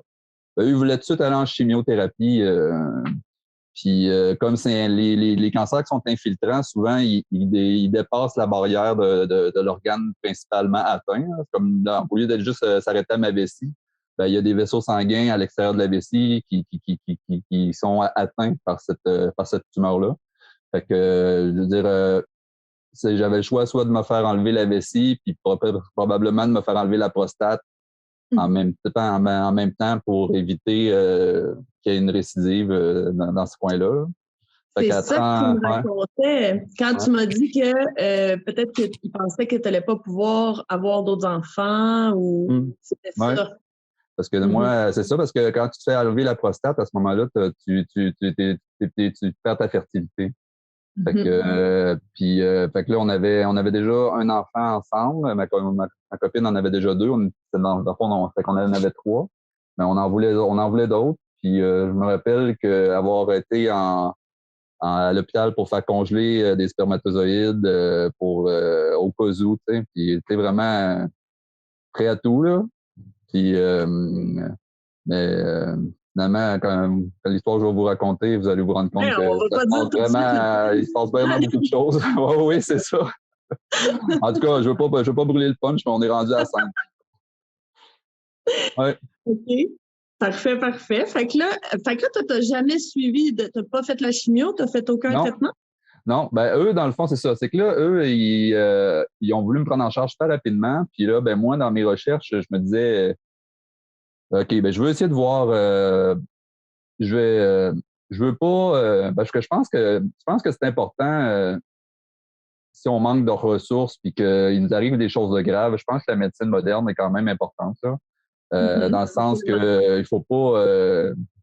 ben, eux, ils voulaient tout de suite aller en chimiothérapie. Puis comme c'est les cancers qui sont infiltrants, souvent, ils dépassent la barrière de l'organe principalement atteint. Là. Comme là, au lieu d'être juste s'arrêter à ma vessie, ben, il y a des vaisseaux sanguins à l'extérieur de la vessie qui sont atteints par cette tumeur-là. Fait que, je veux dire, j'avais le choix soit de me faire enlever la vessie, puis probablement de me faire enlever la prostate en même temps pour éviter qu'il y ait une récidive dans ce coin-là. C'est ça que tu me racontais quand tu m'as dit que peut-être qu'ils pensaient que tu n'allais pas pouvoir avoir d'autres enfants ou c'était ça. Parce que moi, c'est ça, parce que quand tu te fais enlever la prostate, à ce moment-là, tu perds ta fertilité. Fait que, fait que là, on avait déjà un enfant ensemble. Ma copine en avait déjà 2. Dans le fond, fait qu'on en avait 3. Mais on en voulait d'autres. Puis je me rappelle qu'avoir été à l'hôpital pour faire congeler des spermatozoïdes au cas où, tu sais. Puis j'étais vraiment prêt à tout, là. Puis, mais finalement, quand l'histoire que je vais vous raconter, vous allez vous rendre compte il se passe vraiment beaucoup de choses. Oui, c'est ça. En tout cas, je veux pas brûler le punch, mais on est rendu à 5. Ouais. OK. Parfait, parfait. Fait que là, toi, t'as jamais suivi, t'as pas fait la chimio, t'as fait aucun Non, traitement? non. Ben, eux, dans le fond, c'est ça. C'est que là, eux, ils ont voulu me prendre en charge très rapidement. Puis là, ben, moi, dans mes recherches, je me disais, OK, ben, je veux essayer de voir, je vais, je veux pas, parce que je pense que c'est important, si on manque de ressources puis qu'il nous arrive des choses de graves. Je pense que la médecine moderne est quand même importante, là. Dans le sens que il faut pas,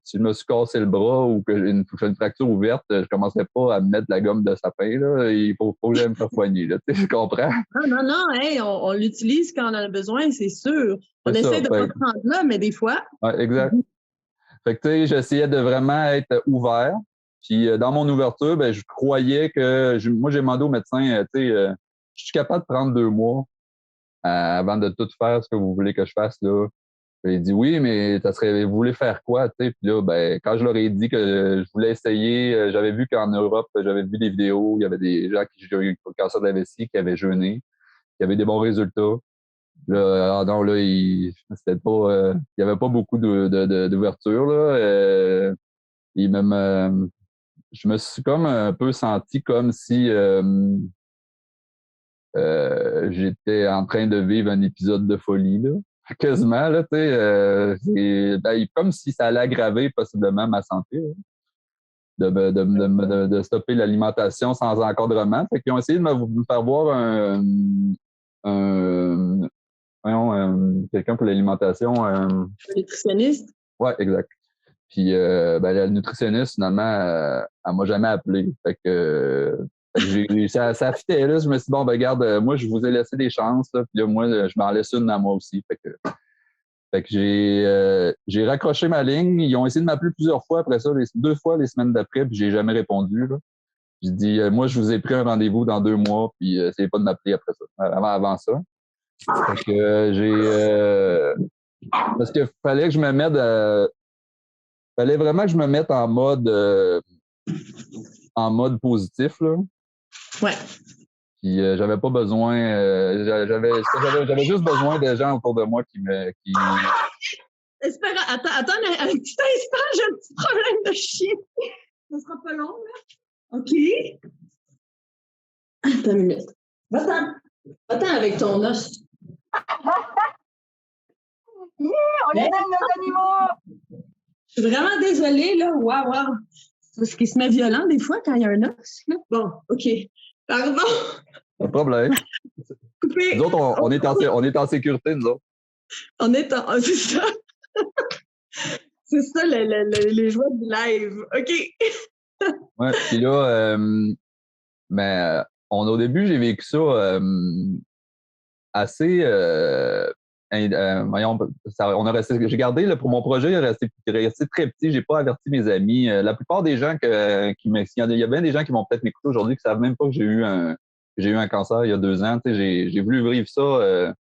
si je me suis cassé le bras ou que j'ai une fracture ouverte, je commencerai pas à me mettre de la gomme de sapin, là. Il faut que j'aille me faire soigner, là. Tu sais, je comprends. Non, non, non, hey, on l'utilise quand on en a besoin, c'est sûr. On C'est ça. essaie de pas se rendre là, mais des fois. Ouais, exact. Fait que, tu sais, j'essayais de vraiment être ouvert. Puis, dans mon ouverture, ben, je croyais que, moi, j'ai demandé au médecin, tu sais, je suis capable de prendre 2 mois avant de tout faire ce que vous voulez que je fasse, là. Puis il dit oui, mais vous voulez faire quoi, tu sais? Puis là, ben, quand je leur ai dit que je voulais essayer, j'avais vu qu'en Europe, j'avais vu des vidéos, il y avait des gens qui ont eu le cancer de la vessie, qui avaient jeûné, qui avaient des bons résultats. Là, non, là, c'était pas, il y avait pas beaucoup d'ouverture, là. Et même, je me suis comme un peu senti comme si j'étais en train de vivre un épisode de folie, là. Quasiment, là, tu sais, comme si ça allait aggraver possiblement ma santé, là, de stopper l'alimentation sans encadrement. Fait qu'ils ont essayé de me faire voir un, quelqu'un pour l'alimentation. Nutritionniste? Ouais, exact. Puis ben, la nutritionniste, finalement, elle m'a jamais appelé. Fait que ça fitait, là. Je me suis dit, bon, ben, regarde, moi, je vous ai laissé des chances, là. Puis là, moi, je m'en laisse une à moi aussi. Fait que j'ai raccroché ma ligne. Ils ont essayé de m'appeler plusieurs fois après ça, 2 fois les semaines d'après, puis j'ai jamais répondu, là. J'ai dit, moi, je vous ai pris un rendez-vous dans 2 mois, puis essayez pas de m'appeler après ça, avant ça. Fait que parce que fallait vraiment que je me mette en mode positif, là. Ouais. Puis j'avais pas besoin, j'avais juste besoin de gens autour de moi qui Espère, attends un petit instant, j'ai un petit problème de chien. Ça sera pas long, là. OK. Attends une minute. Va-t'en avec ton os. On aime nos animaux! Je suis vraiment désolée, là. Waouh. Parce qu'il se met violent des fois quand il y a un os, là. Bon, OK. Pardon. Pas de problème. Coupé. Nous autres, on est en sécurité, nous autres. On est en... C'est ça. C'est ça, les joies du live. OK. Ouais, puis là, mais au début, j'ai vécu ça assez... voyons, j'ai gardé, là, pour mon projet, il est resté très petit. J'ai pas averti mes amis. La plupart des gens il y a bien des gens qui vont peut-être m'écouter aujourd'hui qui savent même pas que j'ai eu un cancer il y a 2 ans. Tu sais, j'ai voulu vivre ça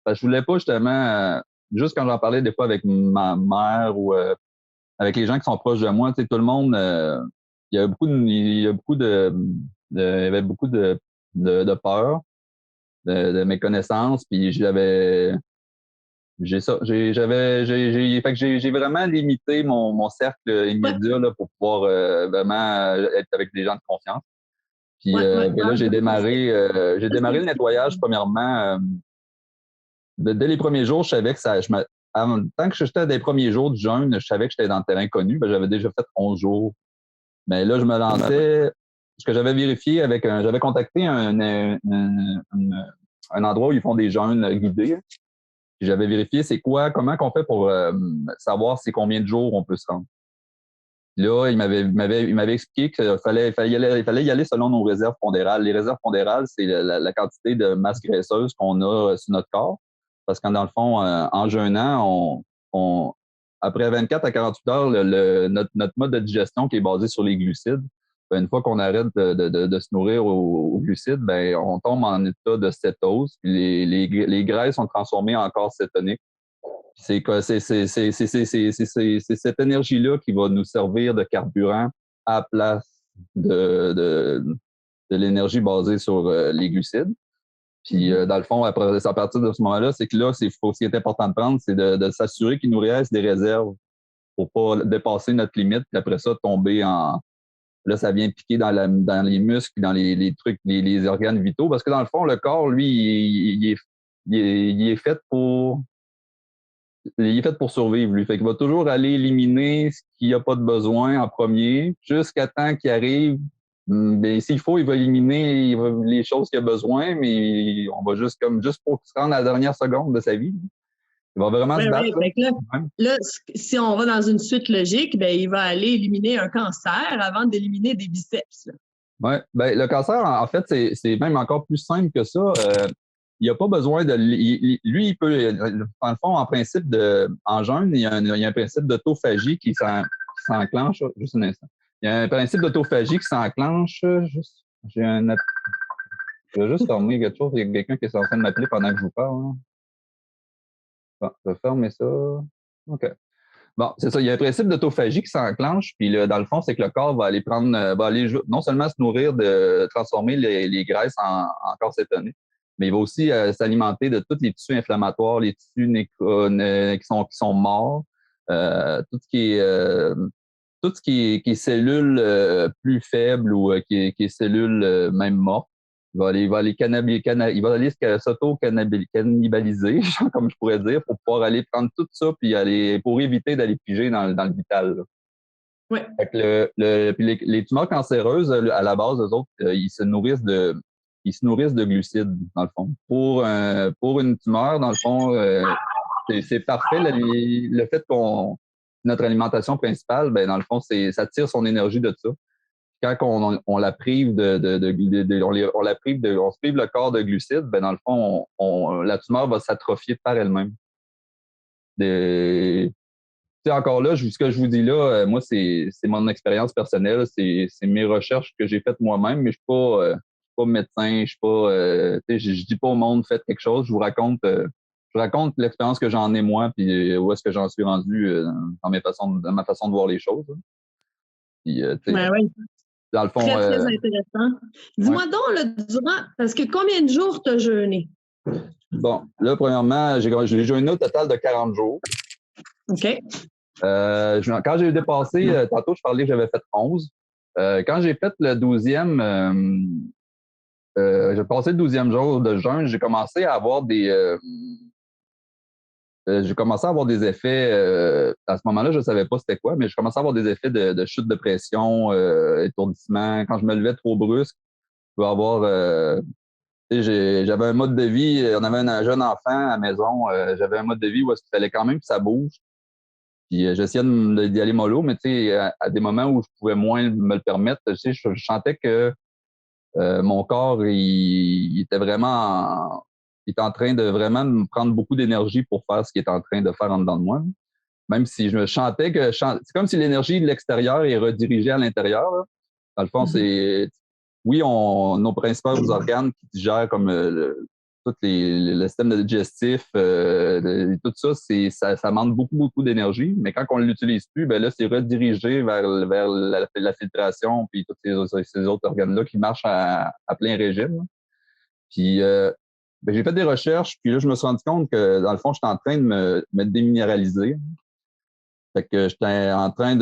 parce que je voulais pas justement, juste quand j'en parlais des fois avec ma mère ou avec les gens qui sont proches de moi, tu sais, tout le monde, il y a beaucoup il y avait beaucoup de peur de mes connaissances, puis fait que j'ai vraiment limité mon cercle immédiat, là, pour pouvoir vraiment être avec des gens de confiance. Puis ben là, j'ai démarré le nettoyage premièrement. Dès les premiers jours, je savais que tant que j'étais des premiers jours du jeûne, je savais que j'étais dans le terrain connu. Ben, j'avais déjà fait 11 jours. Mais là, je me lançais. Ce que j'avais vérifié j'avais contacté un endroit où ils font des jeûnes guidés. Puis j'avais vérifié comment qu'on fait pour savoir c'est combien de jours on peut se rendre. Là, il m'avait expliqué qu'il fallait y aller selon nos réserves pondérales. Les réserves pondérales, c'est la quantité de masse graisseuse qu'on a sur notre corps. Parce que dans le fond, en jeûnant, après 24 à 48 heures, notre mode de digestion qui est basé sur les glucides, une fois qu'on arrête de se nourrir aux glucides, ben, on tombe en état de cétose. Puis les graisses sont transformées en corps cétonique. C'est cette énergie-là qui va nous servir de carburant à la place de l'énergie basée sur les glucides. Puis, dans le fond, après, à partir de ce moment-là, c'est que là, ce qui est important de prendre, c'est de s'assurer qu'il nous reste des réserves pour pas dépasser notre limite, puis après ça, tomber en... Là, ça vient piquer dans les muscles, dans les trucs, les organes vitaux, parce que dans le fond, le corps, lui, il est fait pour... Il est fait pour survivre, lui. Fait qu'il va toujours aller éliminer ce qu'il n'y a pas de besoin en premier, jusqu'à temps qu'il arrive. Ben, s'il faut, il va éliminer les choses qu'il a besoin, mais on va juste pour se rendre à la dernière seconde de sa vie. Il va vraiment se battre. Là, si on va dans une suite logique, ben, il va aller éliminer un cancer avant d'éliminer des biceps. Oui, ben, le cancer, en fait, c'est même encore plus simple que ça. Il n'a pas besoin de... Lui, il peut... Dans le fond, en principe, en jeûne, il y a un principe d'autophagie qui s'enclenche. Juste un instant. Il y a un principe d'autophagie qui s'enclenche. Je vais juste fermer quelque chose. Il y a quelqu'un qui est en train de m'appeler pendant que je vous parle. Hein. Bon, je vais fermer ça. OK. Bon, c'est ça. Il y a un principe d'autophagie qui s'enclenche. Puis, dans le fond, c'est que le corps va aller non seulement se nourrir de transformer les graisses en corps cétonés, mais il va aussi s'alimenter de tous les tissus inflammatoires, les tissus qui sont morts, tout ce qui est cellules plus faibles ou qui est cellules même mortes. Il va aller s'auto-cannibaliser, comme je pourrais dire, pour pouvoir aller prendre tout ça puis pour éviter d'aller piger dans le vital. Là. Ouais. Fait que puis les tumeurs cancéreuses, à la base, eux autres, ils se nourrissent de glucides, dans le fond. Pour une tumeur, dans le fond, c'est parfait. Le fait notre alimentation principale, ben dans le fond, ça tire son énergie de ça. Quand on la prive on se prive le corps de glucides, ben dans le fond, la tumeur va s'atrophier par elle-même. Encore là, ce que je vous dis là, moi, c'est mon expérience personnelle, c'est mes recherches que j'ai faites moi-même, mais je suis pas médecin, je suis pas, je dis pas au monde faites quelque chose, je vous raconte l'expérience que j'en ai moi, puis où est-ce que j'en suis rendu dans ma façon de voir les choses. Puis, dans le fond, très, très intéressant. Dis-moi donc, parce que combien de jours tu as jeûné? Bon, là, premièrement, j'ai jeûné au total de 40 jours. OK. Quand j'ai dépassé, tantôt, je parlais que j'avais fait 11. Quand j'ai fait le 12e, j'ai passé le 12e jour de jeûne, j'ai commencé à avoir des effets. À ce moment-là, je ne savais pas c'était quoi, mais je commençais à avoir des effets de chute de pression, étourdissement. Quand je me levais trop brusque, je pouvais avoir... j'avais un mode de vie, on avait un jeune enfant à la maison, j'avais un mode de vie où il fallait quand même que ça bouge. Puis j'essayais d'y aller mollo, mais à des moments où je pouvais moins me le permettre, je sentais que mon corps, il était vraiment... Il est en train de vraiment me prendre beaucoup d'énergie pour faire ce qu'il est en train de faire en dedans de moi. Même si je me chantais c'est comme si l'énergie de l'extérieur est redirigée à l'intérieur. Là. Dans le fond, c'est... Oui, nos principaux organes qui digèrent comme tout le système digestif, tout ça, ça demande beaucoup, beaucoup d'énergie. Mais quand on ne l'utilise plus, ben là, c'est redirigé vers la filtration puis tous ces autres organes-là qui marchent à plein régime. Là. Puis j'ai fait des recherches, puis là, je me suis rendu compte que, dans le fond, j'étais en train de me déminéraliser. Fait que j'étais en train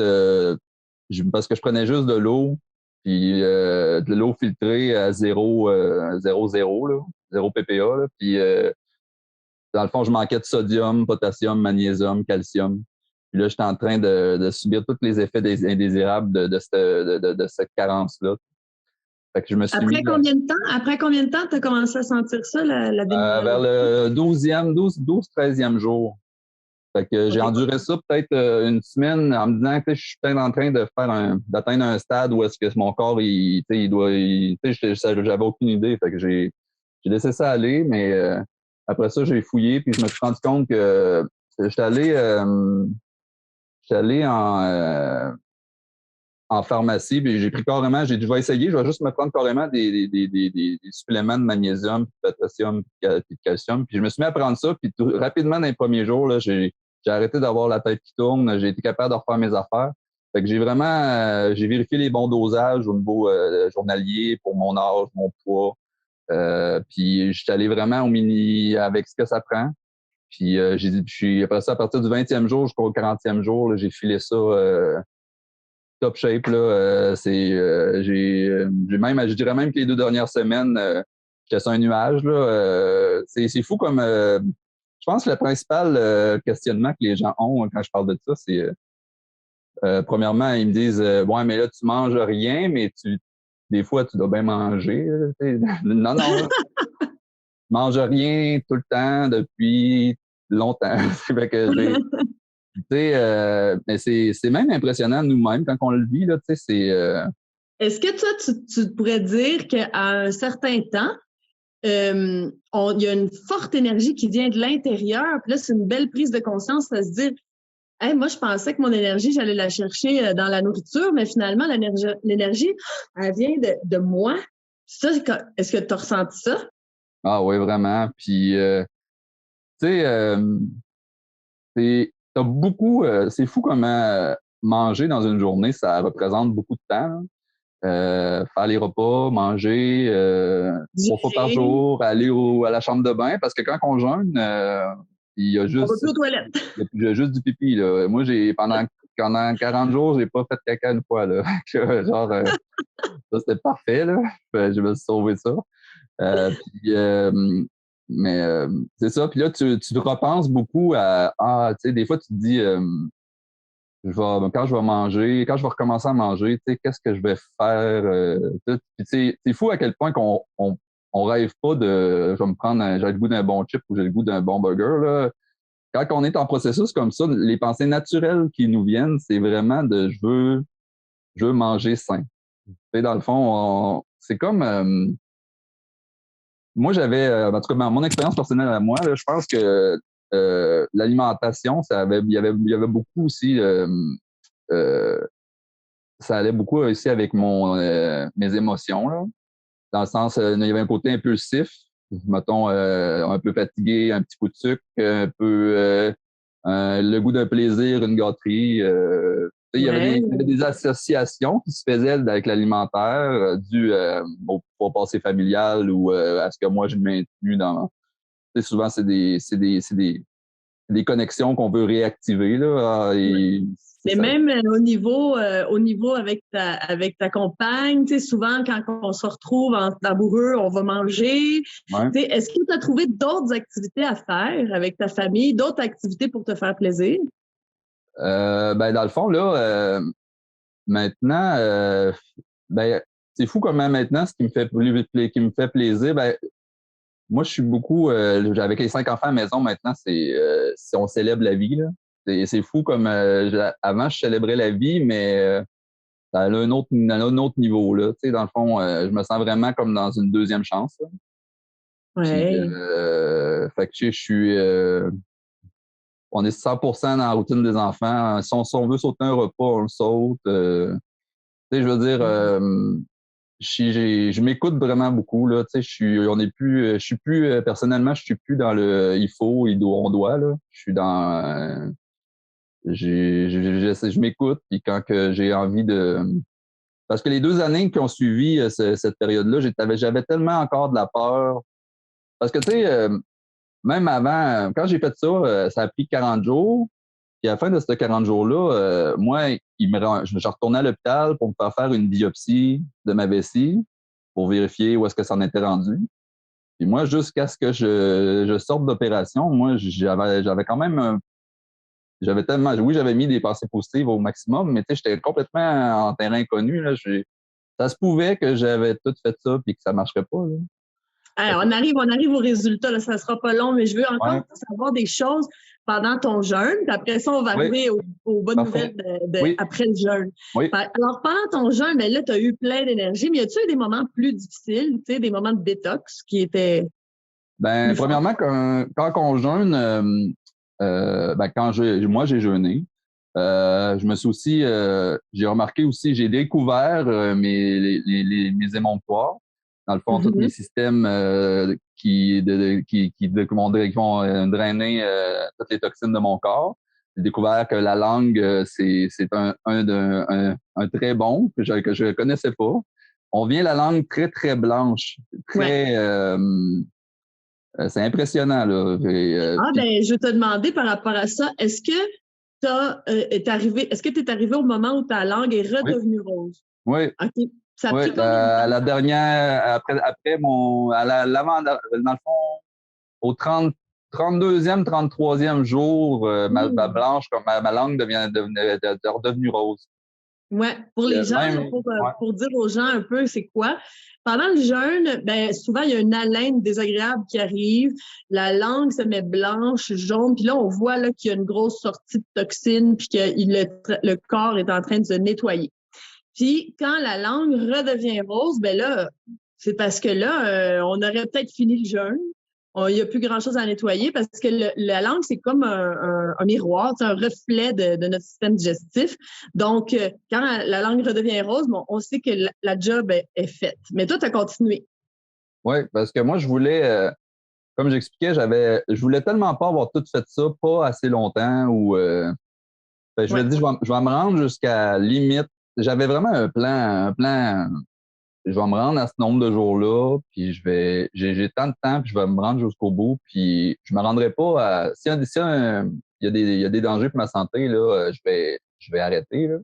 parce que je prenais juste de l'eau, puis de l'eau filtrée à 0, 0, là, 0 PPA. Là, puis, dans le fond, je manquais de sodium, potassium, magnésium, calcium. Puis là, j'étais en train de subir tous les effets indésirables de cette carence-là. Fait que je me suis Après combien de temps tu as commencé à sentir ça, la déminéralisation? Vers le 12e jour. Fait que j'ai enduré ça peut-être une semaine en me disant que je suis peut-être en train d'atteindre un stade où est-ce que mon corps, j'avais aucune idée. Fait que j'ai laissé ça aller, mais après ça, j'ai fouillé, puis je me suis rendu compte que j'étais allé en pharmacie, puis j'ai pris carrément, j'ai dit, je vais essayer, je vais juste me prendre carrément des suppléments de magnésium, de potassium, puis de calcium. Puis je me suis mis à prendre ça, puis rapidement, dans les premiers jours, là, j'ai arrêté d'avoir la tête qui tourne, j'ai été capable de refaire mes affaires. Fait que j'ai vraiment, j'ai vérifié les bons dosages au niveau journalier pour mon âge, mon poids. Puis je suis allé vraiment au mini avec ce que ça prend. Puis après ça, à partir du 20e jour jusqu'au 40e jour, là, j'ai filé ça top shape. Là, j'ai même, je dirais même que les 2 dernières semaines, j'étais sur un nuage. Là, c'est fou comme je pense que le principal questionnement que les gens ont quand je parle de ça, c'est premièrement, ils me disent ouais, mais là, tu manges rien, mais des fois, tu dois bien manger. Non, non, je mange rien tout le temps depuis longtemps. Fait que tu sais, mais c'est même impressionnant nous-mêmes quand on le vit, là, tu sais, Est-ce que toi, tu pourrais dire qu'à un certain temps, il y a une forte énergie qui vient de l'intérieur, puis là, c'est une belle prise de conscience à se dire, hey, moi, je pensais que mon énergie, j'allais la chercher dans la nourriture, mais finalement, l'énergie, elle vient de moi. Ça, est-ce que tu as ressenti ça? Ah oui, vraiment. Puis, tu sais, t'as beaucoup, c'est fou comment manger dans une journée, ça représente beaucoup de temps, là. Faire les repas, manger 3 fois par jour, aller à la chambre de bain, parce que quand on jeûne, il y a On va juste, plus aux toilettes. il y a juste du pipi, là. Moi, pendant 40 jours, j'ai pas fait caca une fois, là. Genre, ça, c'était parfait, là. Je me suis sauvé ça. Puis, mais c'est ça. Puis là, tu te repenses beaucoup tu sais, des fois, tu te dis, quand je vais manger, quand je vais recommencer à manger, tu sais, qu'est-ce que je vais faire? Puis c'est fou à quel point on rêve pas je vais me prendre, j'ai le goût d'un bon chip ou j'ai le goût d'un bon burger, là. Quand on est en processus comme ça, les pensées naturelles qui nous viennent, c'est vraiment je veux manger sain. Tu sais, dans le fond, c'est comme, moi, en tout cas, mon expérience personnelle à moi, là, je pense que l'alimentation, il y avait beaucoup aussi, ça allait beaucoup aussi avec mes émotions, là. Dans le sens, il y avait un côté impulsif, mettons, un peu fatigué, un petit coup de sucre, un peu le goût d'un plaisir, une gâterie. Il y avait Ouais. des associations qui se faisaient avec l'alimentaire dues au passé familial ou à ce que moi j'ai maintenu dans. Souvent, c'est des connexions qu'on veut réactiver là. Mais même au niveau avec ta compagne, tu sais, souvent quand on se retrouve en amoureux, on va manger. Ouais. Tu sais, est-ce que tu as trouvé d'autres activités à faire avec ta famille, d'autres activités pour te faire plaisir? Ben dans le fond là, maintenant, ben c'est fou comment maintenant ce qui me fait plaisir, ben moi je suis beaucoup avec les 5 enfants à la maison maintenant, on célèbre la vie là. C'est fou comme avant je célébrais la vie, mais ça a un autre niveau là. Tu sais, dans le fond, je me sens vraiment comme dans une deuxième chance. Là. Puis, Ouais. fait que je suis on est 100% dans la routine des enfants. Si on veut sauter un repas, on le saute. Tu sais, je veux dire, je m'écoute vraiment beaucoup là. Tu sais, je suis plus personnellement, je suis plus dans le il faut, il doit, on doit là. Je suis dans, je m'écoute puis quand que j'ai envie de, parce que les 2 années qui ont suivi cette période-là, j'avais tellement encore de la peur. Parce que tu sais, même avant, quand j'ai fait ça, ça a pris 40 jours. Puis à la fin de ces 40 jours-là, moi, je retournais à l'hôpital pour me faire une biopsie de ma vessie pour vérifier où est-ce que ça en était rendu. Puis moi, jusqu'à ce que je sorte d'opération, moi, j'avais quand même j'avais tellement, oui, j'avais mis des pensées positives au maximum, mais tu sais, j'étais complètement en terrain inconnu, là. Ça se pouvait que j'avais tout fait ça puis que ça marcherait pas, là. Hey, on arrive au résultat, là, ça sera pas long, mais je veux encore Ouais. savoir des choses pendant ton jeûne, puis après ça, on va arriver aux bonnes Parfait. nouvelles Oui. après le jeûne. Oui. Alors, pendant ton jeûne, ben là, tu as eu plein d'énergie, mais y a-tu eu des moments plus difficiles, tu sais, des moments de détox qui étaient Ben, plus forts? premièrement, quand on jeûne, ben, moi, j'ai jeûné. Je me suis aussi, j'ai remarqué aussi, j'ai découvert mes émonctoires. Dans le fond, tous mes systèmes qui vont drainer toutes les toxines de mon corps. J'ai découvert que la langue, c'est un très bon que je connaissais pas. on vient la langue très, très blanche. Très, c'est impressionnant, là. Je vais te demander par rapport à ça, est-ce que tu es arrivé au moment où ta langue est redevenue rose? Oui. OK. Ça a Oui, pris combien de temps? à la dernière, après dans le fond, au 32e, 33e jour, ma blanche, comme ma langue est redevenue rose. Ouais, pour les gens, pour dire aux gens un peu c'est quoi. Pendant le jeûne, ben souvent il y a une haleine désagréable qui arrive, la langue se met blanche, jaune, puis là on voit là qu'il y a une grosse sortie de toxines, puis que le corps est en train de se nettoyer. Puis quand la langue redevient rose, ben là c'est parce que là on aurait peut-être fini le jeûne. Il n'y a plus grand-chose à nettoyer parce que la langue, c'est comme un miroir, c'est un reflet de notre système digestif. Donc, quand la langue redevient rose, bon, on sait que la job est faite. Mais toi, tu as continué. Oui, parce que moi, je voulais, comme j'expliquais, je voulais tellement pas avoir tout fait ça, pas assez longtemps, ou je me dis, je vais me rendre jusqu'à limite. J'avais vraiment un plan. Je vais me rendre à ce nombre de jours-là, puis j'ai tant de temps, puis je vais me rendre jusqu'au bout, puis je me rendrai pas à, il y a des dangers pour ma santé, là, je vais arrêter, là.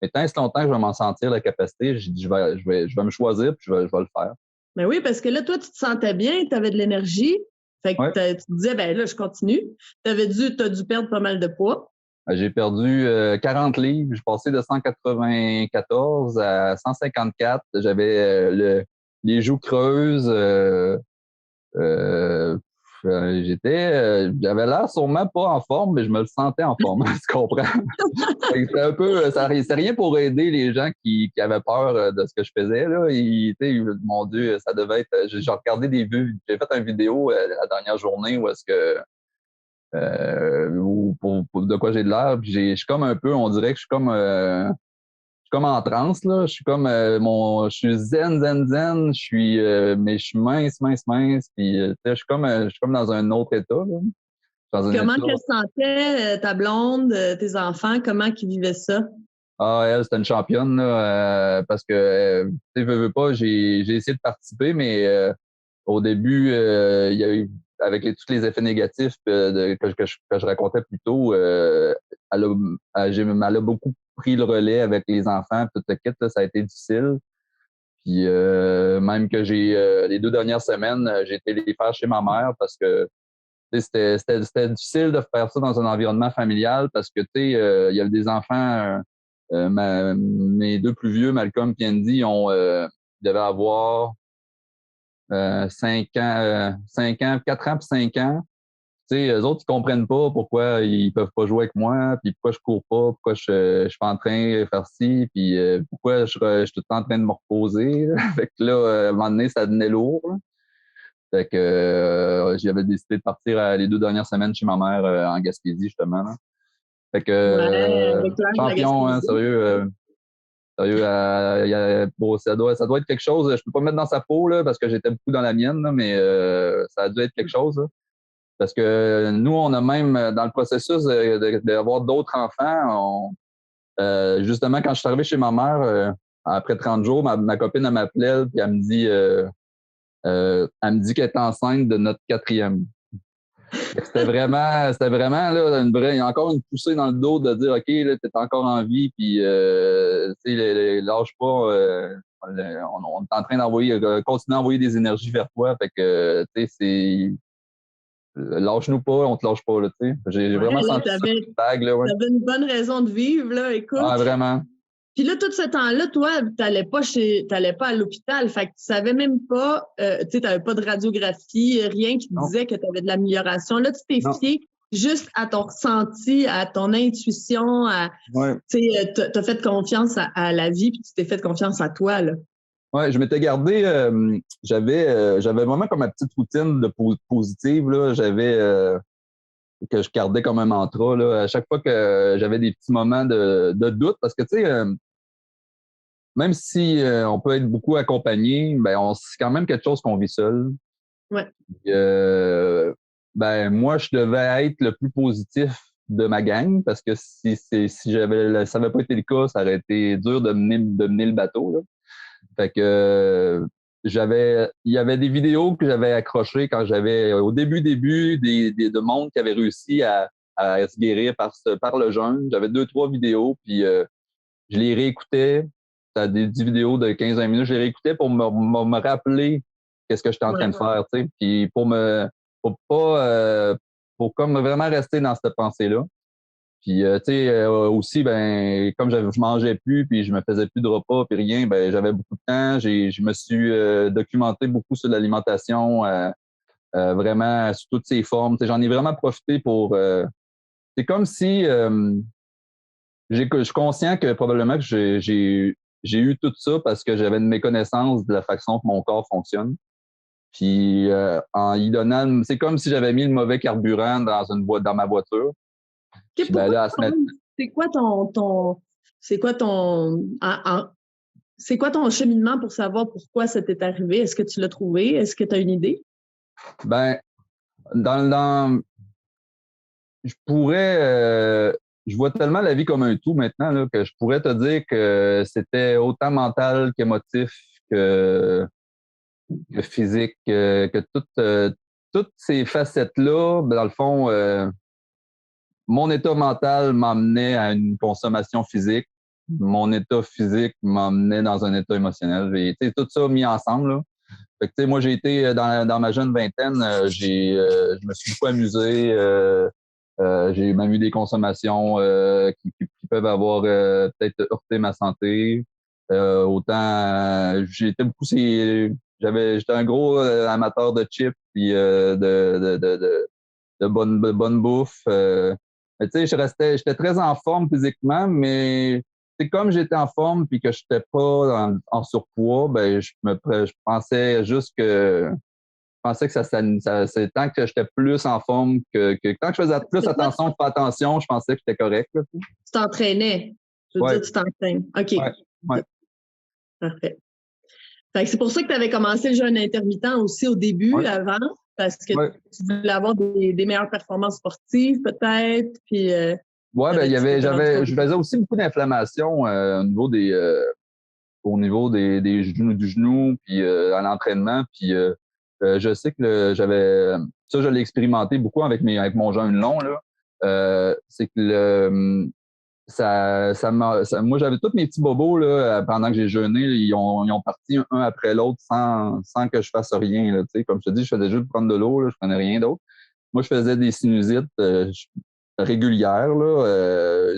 Mais tant et si longtemps que je vais m'en sentir la capacité, je vais me choisir, puis je vais le faire. Ben oui, parce que là, toi, tu te sentais bien, tu avais de l'énergie. Fait que tu te disais, ben là, je continue. Tu as dû perdre pas mal de poids. J'ai perdu 40 livres. Je passé de 194 à 154. J'avais les joues creuses. J'avais l'air sûrement pas en forme, mais je me le sentais en forme. Tu comprends? C'est un peu, c'est rien pour aider les gens qui avaient peur de ce que je faisais, là. Mon Dieu, ça devait être, j'ai regardé j'ai fait une vidéo la dernière journée où est-ce que, pour de quoi j'ai de l'air. Puis je suis comme un peu, on dirait que je suis comme en transe, là. Je suis comme je suis zen. Mais je suis mince. Puis je suis comme dans un autre état, là. Comment qu'elle se sentait, ta blonde, tes enfants, comment ils vivaient ça? Ah, elle, c'était une championne, là, parce que, tu sais, veux pas, j'ai essayé de participer, mais au début, il y a eu, avec tous les effets négatifs que je racontais plus tôt, elle a beaucoup pris le relais avec les enfants, tout le kit, là, ça a été difficile. Puis même que les 2 dernières semaines, j'ai été les faire chez ma mère parce que c'était difficile de faire ça dans un environnement familial parce que, tu sais, il y avait des enfants, mes 2 plus vieux, Malcolm et Andy, ils devaient avoir 5 ans, 4 ans puis 5 ans. Tu sais, eux autres, ils comprennent pas pourquoi ils peuvent pas jouer avec moi, puis pourquoi je cours pas, pourquoi je suis pas en train de faire ci, puis pourquoi je suis tout le temps en train de me reposer, là. Fait que là, à un moment donné, ça devenait lourd, là. Fait que j'avais décidé de partir les 2 dernières semaines chez ma mère en Gaspésie, justement, là. Fait que champion, hein, sérieux. Bon, ça doit être quelque chose. Je peux pas me mettre dans sa peau, là, parce que j'étais beaucoup dans la mienne, là, mais ça a dû être quelque chose, là. Parce que nous, on a même, dans le processus d'avoir d'autres enfants, justement, quand je suis arrivé chez ma mère, après 30 jours, ma copine, elle m'appelait, puis elle me dit qu'elle est enceinte de notre 4e. C'était vraiment là, il y a encore une poussée dans le dos de dire, OK, là, t'es encore en vie, puis tu sais, lâche pas. On est en train continuer à envoyer des énergies vers toi. Fait que, tu sais, lâche-nous pas, on te lâche pas, là, tu sais. J'ai vraiment senti ça, une vague, là, ouais. T'avais une bonne raison de vivre, là, écoute. Ah, vraiment. Puis là, tout ce temps-là, toi, t'allais pas à l'hôpital. Fait que tu savais même pas, tu sais, t'avais pas de radiographie, rien qui te disait que t'avais de l'amélioration. Là, tu t'es fié juste à ton ressenti, à ton intuition, tu sais, t'as fait confiance à la vie, puis tu t'es fait confiance à toi, là. Ouais, je m'étais gardé, j'avais vraiment comme ma petite routine de positive, là. Que je gardais comme un mantra, là. À chaque fois que j'avais des petits moments de doute, parce que, tu sais, même si on peut être beaucoup accompagné, ben c'est quand même quelque chose qu'on vit seul. Ouais. Ben moi, je devais être le plus positif de ma gang parce que si ça n'avait pas été le cas, ça aurait été dur de mener le bateau, là. Fait que il y avait des vidéos que j'avais accrochées quand j'avais, au début, de monde qui avait réussi à se guérir par le jeûne. J'avais 2-3 vidéos, puis je les réécoutais. C'était des 10 vidéos de 15-20 minutes. Je les réécoutais pour me rappeler qu'est-ce que j'étais en train de faire, tu sais. Puis pour pas, pour comme vraiment rester dans cette pensée-là. Puis, tu sais, aussi, ben, comme je mangeais plus, puis je me faisais plus de repas, puis rien, ben, j'avais beaucoup de temps. Je me suis documenté beaucoup sur l'alimentation, vraiment sous toutes ses formes. Tu sais, j'en ai vraiment profité pour... c'est comme si... je suis conscient que probablement que j'ai eu tout ça parce que j'avais une méconnaissance de la façon que mon corps fonctionne. Puis, en y donnant... C'est comme si j'avais mis le mauvais carburant dans ma voiture. Okay, Ben là, c'est quoi ton cheminement pour savoir pourquoi ça t'est arrivé? Est-ce que tu l'as trouvé? Est-ce que tu as une idée? Ben, je vois tellement la vie comme un tout maintenant là, que je pourrais te dire que c'était autant mental qu'émotif que physique, que toutes ces facettes-là, ben, dans le fond, mon état mental m'emmenait à une consommation physique. Mon état physique m'emmenait dans un état émotionnel. Et tout ça mis ensemble. Là. Fait que, moi, j'ai été dans ma jeune vingtaine, je me suis beaucoup amusé. J'ai même eu des consommations qui peuvent avoir peut-être heurté ma santé. J'étais j'étais un gros amateur de chips puis de bonne bouffe. Mais tu sais, j'étais très en forme physiquement, mais c'est comme j'étais en forme puis que j'étais pas en surpoids, ben je pensais juste que c'est tant que j'étais plus en forme que tant que je faisais plus attention, pas attention, je pensais que j'étais correct. Là. Tu t'entraînais. Je veux dire, tu t'entraînes. OK. Ouais. Parfait. Fait que c'est pour ça que tu avais commencé le jeûne intermittent aussi au début, avant, parce que tu voulais avoir des meilleures performances sportives, peut-être. Puis, je faisais aussi beaucoup d'inflammation au niveau des genoux, du genou, puis à l'entraînement. Puis je sais que ça, je l'ai expérimenté beaucoup avec mon jeûne long, là. C'est que moi, j'avais tous mes petits bobos là, pendant que j'ai jeûné, ils ont parti un après l'autre sans que je fasse rien. Là, comme je te dis, je faisais juste prendre de l'eau, là, je prenais rien d'autre. Moi, je faisais des sinusites régulières, là,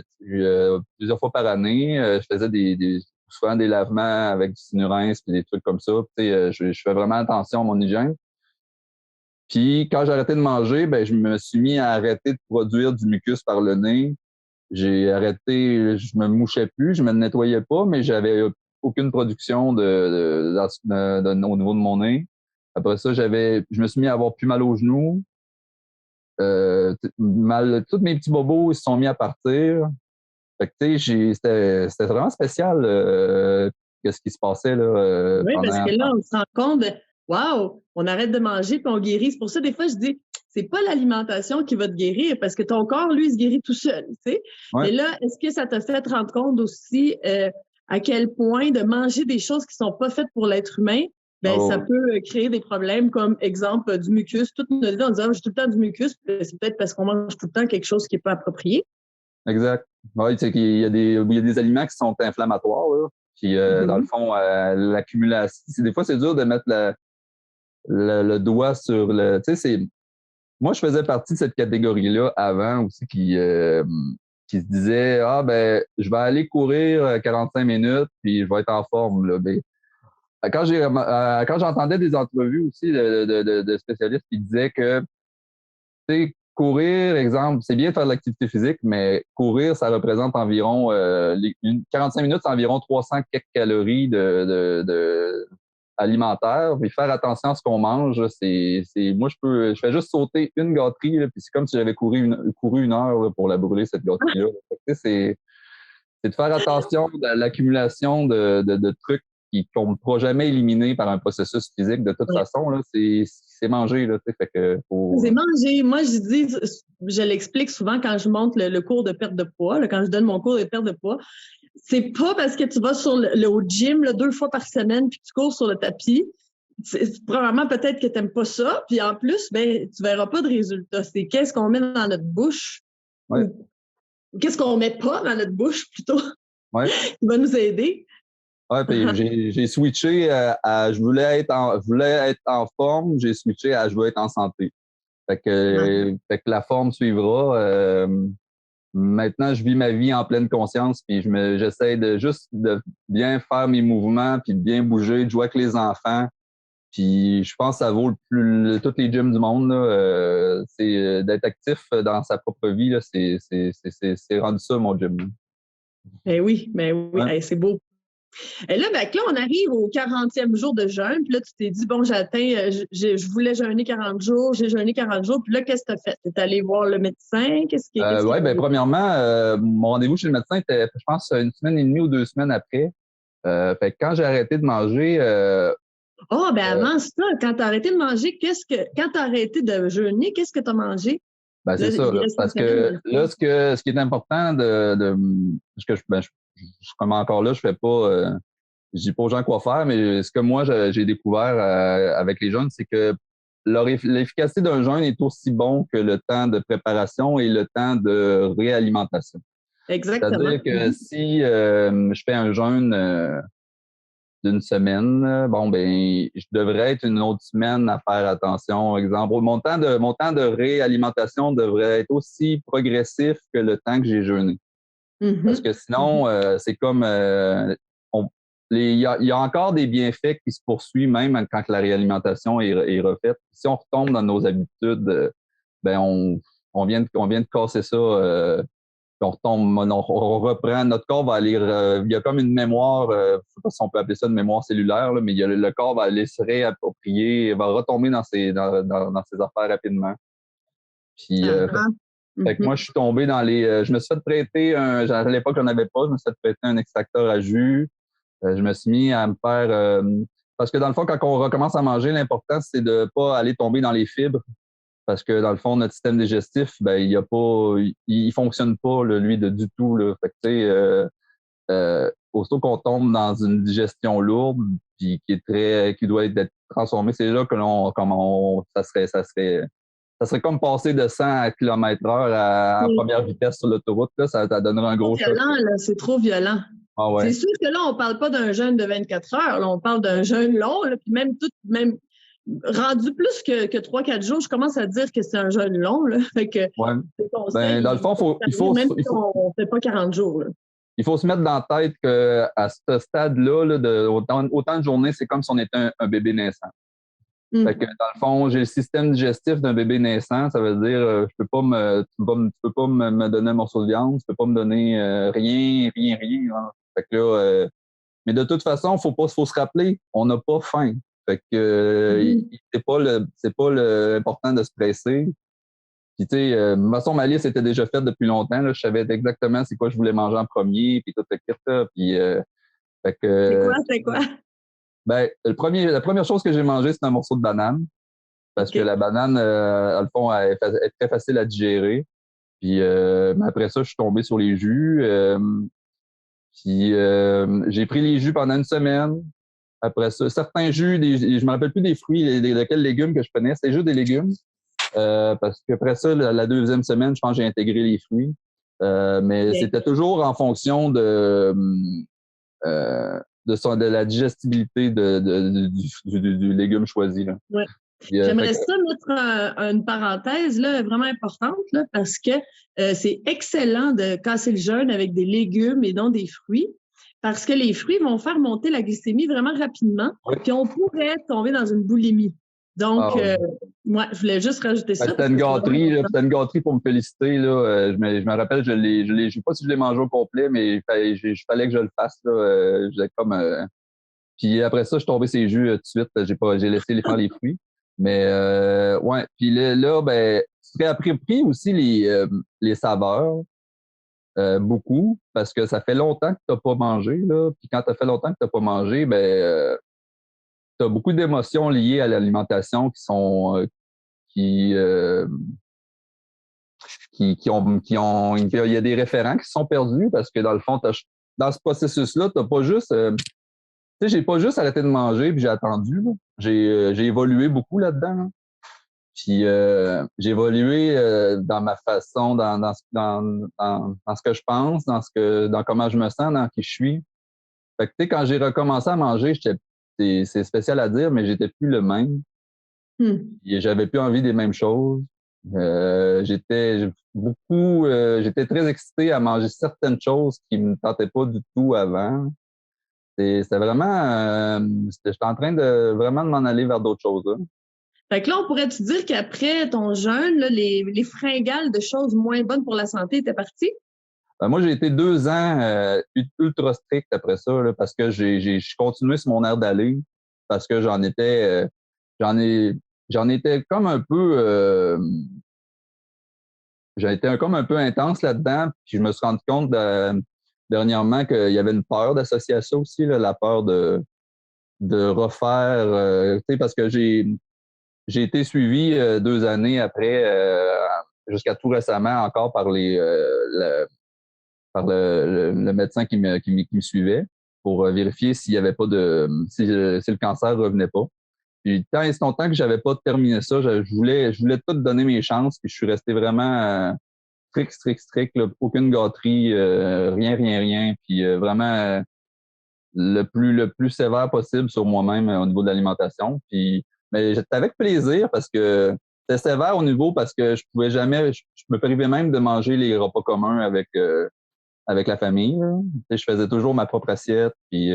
plusieurs fois par année. Je faisais souvent des lavements avec du Sinurinse et des trucs comme ça. Je fais vraiment attention à mon hygiène. Puis quand j'ai arrêté de manger, ben je me suis mis à arrêter de produire du mucus par le nez. J'ai arrêté, je me mouchais plus, je me nettoyais pas, mais j'avais aucune production au niveau de mon nez. Après ça, je me suis mis à avoir plus mal aux genoux. Tous mes petits bobos ils se sont mis à partir. Fait que, c'était vraiment spécial ce qui se passait là. Oui, parce que là, on se rend compte wow, on arrête de manger puis on guérit. C'est pour ça, des fois, je dis, c'est pas l'alimentation qui va te guérir parce que ton corps, lui, se guérit tout seul, tu sais. Ouais. Mais là, est-ce que ça t'a fait te rendre compte aussi à quel point de manger des choses qui sont pas faites pour l'être humain, ça peut créer des problèmes comme, exemple, du mucus. Toute notre vie, on disait, j'ai tout le temps du mucus. C'est peut-être parce qu'on mange tout le temps quelque chose qui est pas approprié. Exact. Oui, tu sais qu'il y a des aliments qui sont inflammatoires, là. Puis, dans le fond, l'accumulation. Des fois, c'est dur de mettre le doigt sur le. Tu sais, moi, je faisais partie de cette catégorie-là avant aussi qui se disait je vais aller courir 45 minutes puis je vais être en forme. Là. Mais, quand j'entendais des entrevues aussi de spécialistes qui disaient que tu sais, courir, exemple, c'est bien de faire de l'activité physique, mais courir, ça représente environ 45 minutes, c'est environ 300 quelques calories de alimentaire. Puis faire attention à ce qu'on mange, moi je fais juste sauter une gâterie, là, puis c'est comme si j'avais couru une heure là, pour la brûler, cette gâterie-là. C'est de faire attention à l'accumulation de trucs qu'on ne pourra jamais éliminer par un processus physique. De toute façon, là, c'est manger. Là, fait que c'est manger. Moi, je l'explique souvent quand je monte le cours de perte de poids, là, quand je donne mon cours de perte de poids. c'est pas parce que tu vas au gym là, 2 fois par semaine puis que tu cours sur le tapis. Premièrement, peut-être que tu n'aimes pas ça. Puis en plus, ben, tu verras pas de résultats. C'est qu'est-ce qu'on met dans notre bouche Ouais. ou qu'est-ce qu'on met pas dans notre bouche plutôt Ouais. qui va nous aider. Ouais, puis j'ai switché à je voulais être en forme, j'ai switché à je veux être en santé. Fait que la forme suivra. Maintenant, je vis ma vie en pleine conscience, puis j'essaie de bien faire mes mouvements, puis de bien bouger, de jouer avec les enfants. Puis je pense que ça vaut tous les gyms du monde. Là, c'est d'être actif dans sa propre vie. Là, c'est rendu ça, mon gym. Ben oui, Ouais. hey, c'est beau. Et là, ben, là, on arrive au 40e jour de jeûne, puis là, tu t'es dit, bon, je voulais jeûner 40 jours, j'ai jeûné 40 jours, puis là, qu'est-ce que tu as fait? Tu es allé voir le médecin? Oui, ben premièrement, mon rendez-vous chez le médecin était, je pense, 1 semaine et demie ou 2 semaines après. Fait que quand j'ai arrêté de manger, avant ça, quand tu as arrêté de manger, quand tu as arrêté de jeûner, qu'est-ce que tu as mangé? ben c'est ça. Là, parce que là, ce qui est important comme encore là, je fais pas, je dis pas aux gens quoi faire, mais ce que moi j'ai découvert avec les jeunes, c'est que l'efficacité d'un jeûne est aussi bon que le temps de préparation et le temps de réalimentation. Exactement. C'est-à-dire que si je fais un jeûne d'une semaine, bon ben je devrais être une autre semaine à faire attention. Exemple, mon temps de réalimentation devrait être aussi progressif que le temps que j'ai jeûné. Parce que sinon, c'est comme il y a encore des bienfaits qui se poursuivent même quand la réalimentation est refaite. Si on retombe dans nos habitudes, ben on vient de casser ça. On retombe, on reprend, notre corps va aller, il y a comme une mémoire, je sais pas si on peut appeler ça une mémoire cellulaire, là, mais le corps va aller se réapproprier, va retomber dans ses affaires rapidement. Puis, fait que moi, je suis tombé dans je me suis fait prêter à l'époque, j'en avais pas, je me suis fait prêter un extracteur à jus. Je me suis mis à me faire, parce que dans le fond, quand on recommence à manger, l'important, c'est de pas aller tomber dans les fibres. Parce que dans le fond, notre système digestif, ben, il fonctionne pas, là, lui, du tout, là. Fait que, tu sais, aussitôt qu'on tombe dans une digestion lourde, puis qui doit être transformée, c'est là que ça serait comme passer de 100 à km/h à première vitesse sur l'autoroute, là, ça donnerait un gros choc. C'est trop violent. Ah ouais. C'est sûr que là, on parle pas d'un jeûne de 24 heures, là, on parle d'un jeûne long, là, puis même rendu plus que 3-4 jours, je commence à dire que c'est un jeûne long. Là. Fait que, ouais. Ben, dans le fond, même si on ne fait pas 40 jours. Là. Il faut se mettre dans la tête qu'à ce stade-là, là, autant de journées, c'est comme si on était un bébé naissant. Fait que, dans le fond, j'ai le système digestif d'un bébé naissant. Ça veut dire, tu peux pas me donner un morceau de viande, tu peux pas me donner rien. Hein. Fait que là, mais de toute façon, faut se rappeler, on n'a pas faim. Fait que c'est pas important de se presser. Puis tu sais, de toute façon, ma liste était déjà faite depuis longtemps. Là. Je savais exactement c'est quoi je voulais manger en premier, puis tout le kit là. Puis fait que. C'est quoi? Ben, la première chose que j'ai mangé, c'est un morceau de banane. Parce que la banane, dans le fond, elle est très facile à digérer. Puis après ça, je suis tombé sur les jus. Puis j'ai pris les jus pendant une semaine. Après ça, certains jus, je me rappelle plus des fruits, quels légumes que je prenais. C'était juste des légumes. Parce qu'après ça, la deuxième semaine, je pense que j'ai intégré les fruits. Mais c'était toujours en fonction de la digestibilité du légume choisi. Là. Ouais. J'aimerais ça mettre une parenthèse là, vraiment importante là, parce que c'est excellent de casser le jeûne avec des légumes et non des fruits. Parce que les fruits vont faire monter la glycémie vraiment rapidement, puis on pourrait tomber dans une boulimie. Donc, moi, je voulais juste rajouter ça. C'était une gâterie pour me féliciter. Là. Je me rappelle, je ne sais pas si je l'ai mangé au complet, mais il fallait que je le fasse. Là. Puis après ça, je suis tombé ces jus tout de suite. J'ai laissé faire les fruits. Mais ouais. Puis là, ben, tu serais appris aussi les saveurs. Beaucoup, parce que ça fait longtemps que tu n'as pas mangé. Là. Puis quand ça fait longtemps que tu n'as pas mangé, ben tu as beaucoup d'émotions liées à l'alimentation il y a des référents qui sont perdus parce que dans le fond, dans ce processus-là, t'as pas juste... tu sais, j'ai pas juste arrêté de manger puis j'ai attendu. Là. J'ai évolué beaucoup là-dedans. Là. Puis j'ai évolué dans ma façon, dans ce que je pense, dans comment je me sens, dans qui je suis. Fait que tu sais, quand j'ai recommencé à manger, c'est spécial à dire, mais j'étais plus le même. Et j'avais plus envie des mêmes choses. J'étais très excité à manger certaines choses qui me tentaient pas du tout avant. C'était vraiment, j'étais en train de vraiment de m'en aller vers d'autres choses. Là. Fait que là, on pourrait-tu dire qu'après ton jeûne, là, les fringales de choses moins bonnes pour la santé étaient parties? Moi, j'ai été 2 ans ultra strict après ça, là, parce que j'ai continué sur mon air d'aller, parce que j'en ai, j'en étais comme un peu, j'ai été comme un peu intense là-dedans, puis je me suis rendu compte dernièrement qu'il y avait une peur d'associer à ça aussi, là, la peur de refaire, tu sais, parce que j'ai été suivi 2 années après, jusqu'à tout récemment encore par le médecin qui me suivait pour vérifier s'il y avait pas si le cancer revenait pas. Puis tant et si longtemps que j'avais pas terminé ça, je voulais tout donner mes chances, puis je suis resté vraiment strict, là, aucune gâterie, rien, rien, rien, puis vraiment le plus sévère possible sur moi-même au niveau de l'alimentation. Puis mais j'étais avec plaisir parce que c'était sévère au niveau parce que je pouvais jamais, je me privais même de manger les repas communs avec la famille. Là. Je faisais toujours ma propre assiette, puis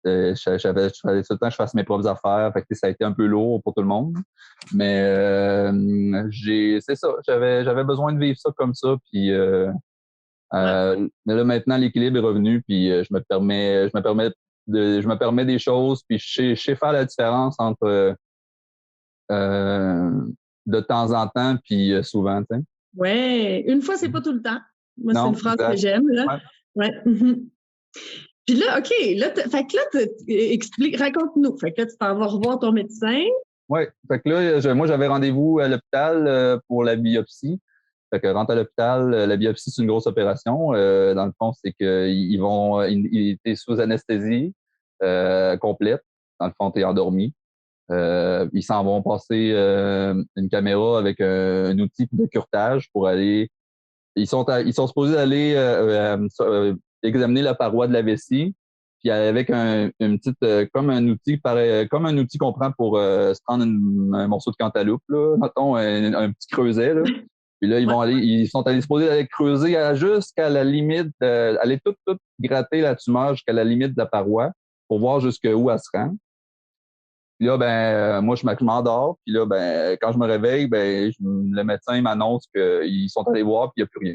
je fallait tout le temps que je fasse mes propres affaires. Fait que ça a été un peu lourd pour tout le monde. Mais c'est ça. J'avais besoin de vivre ça comme ça. Puis mais là maintenant l'équilibre est revenu. Puis je me permets des choses. Puis je sais faire la différence entre de temps en temps puis souvent. Tu sais. Ouais, une fois, c'est pas tout le temps. Moi, c'est Non, une phrase exact. que j'aime, là. Ouais. Ouais. Puis là, OK, là, fait que là, explique, raconte-nous. Fait que là, tu t'en vas revoir ton médecin. Oui, fait que là, moi, j'avais rendez-vous à l'hôpital pour la biopsie. Fait que rentre à l'hôpital, la biopsie, c'est une grosse opération. Dans le fond, c'est qu'ils vont, t'es sous anesthésie complète. Dans le fond, t'es endormi. Ils s'en vont passer une caméra avec un outil de curtage pour aller. Ils sont supposés aller examiner la paroi de la vessie, puis avec une petite comme un outil comme un outil qu'on prend pour se prendre un morceau de cantaloupe, là, mettons un petit creuset, là. Puis là, ils sont supposés aller creuser jusqu'à la limite, aller tout gratter la tumeur jusqu'à la limite de la paroi pour voir jusqu'où elle se rend. Puis là, moi, je m'endors. Puis là, quand je me réveille, le médecin m'annonce qu'ils sont allés voir, puis il n'y a plus rien.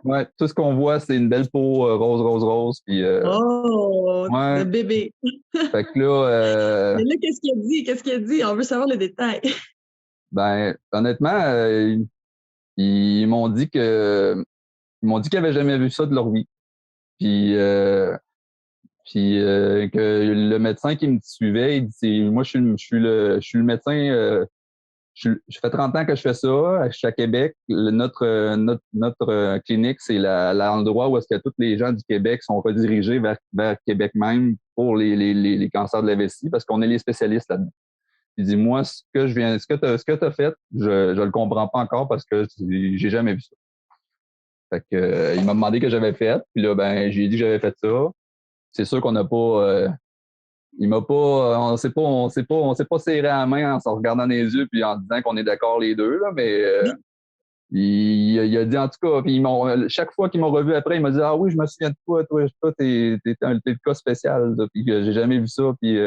Ouais, tout ce qu'on voit, c'est une belle peau rose, rose, rose. Puis, Le bébé. Fait que là, Mais là, qu'est-ce qu'il a dit? Qu'est-ce qu'il a dit? On veut savoir les détails. Honnêtement, ils m'ont dit qu'ils n'avaient jamais vu ça de leur vie. Puis, que le médecin qui me suivait, il dit, moi, je suis le médecin. Je fais 30 ans que je fais ça. Je suis à Québec. Notre clinique, c'est l'endroit où est-ce que tous les gens du Québec sont redirigés vers Québec même pour les cancers de la vessie parce qu'on est les spécialistes là-dedans. Il dit, moi, ce que t'as fait, je le comprends pas encore parce que j'ai jamais vu ça. Fait que, il m'a demandé que j'avais fait. Puis là, j'ai dit que j'avais fait ça. C'est sûr qu'on n'a pas, il m'a pas, on s'est pas serré la main en se regardant dans les yeux puis en disant qu'on est d'accord les deux, là, mais il a dit en tout cas, puis chaque fois qu'ils m'ont revu après, il m'a dit, ah oui, je me souviens de toi, t'es le cas spécial, là, puis j'ai jamais vu ça, puis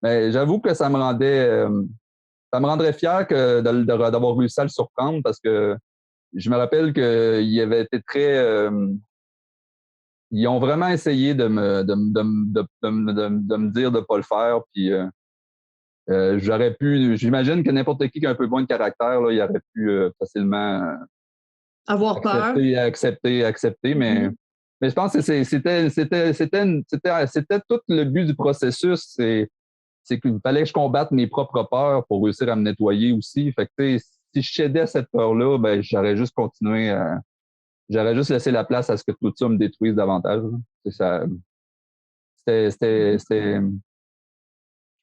mais j'avoue que ça me rendrait fier d'avoir réussi à le surprendre parce que je me rappelle qu'il avait été très ils ont vraiment essayé de me dire de pas le faire. Puis j'imagine que n'importe qui a un peu moins de caractère, là, il aurait pu facilement Avoir peur. accepter, mais je pense que c'était tout le but du processus. C'est qu'il fallait que je combatte mes propres peurs pour réussir à me nettoyer aussi. Fait que, si je cédais à cette peur-là, j'aurais juste continué j'aurais juste laissé la place à ce que tout ça me détruise davantage. C'est ça. Je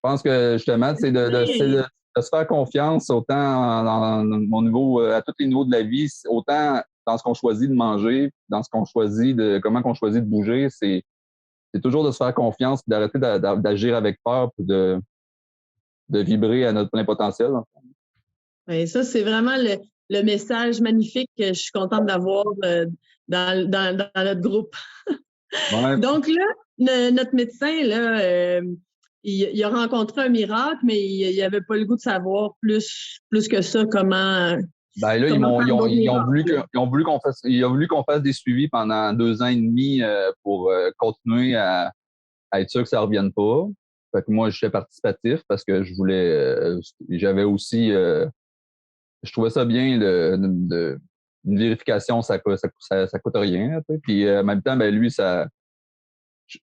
pense que justement, c'est de se faire confiance autant dans mon niveau, à tous les niveaux de la vie, autant dans ce qu'on choisit de manger, dans ce qu'on choisit comment qu'on choisit de bouger. C'est toujours de se faire confiance, d'arrêter d'agir avec peur, puis de vibrer à notre plein potentiel. Et ça, c'est vraiment le message magnifique que je suis contente d'avoir dans notre groupe. Ouais. Donc là, notre médecin, là, il a rencontré un miracle, mais il n'avait pas le goût de savoir plus que ça comment. Ben là, ils ont voulu qu'on fasse des suivis pendant 2 ans et demi pour continuer à être sûr que ça revienne pas. Fait que moi, j'étais participatif parce que je voulais, j'avais aussi, je trouvais ça bien une vérification, ça coûte rien. Puis en même temps, ben lui, ça,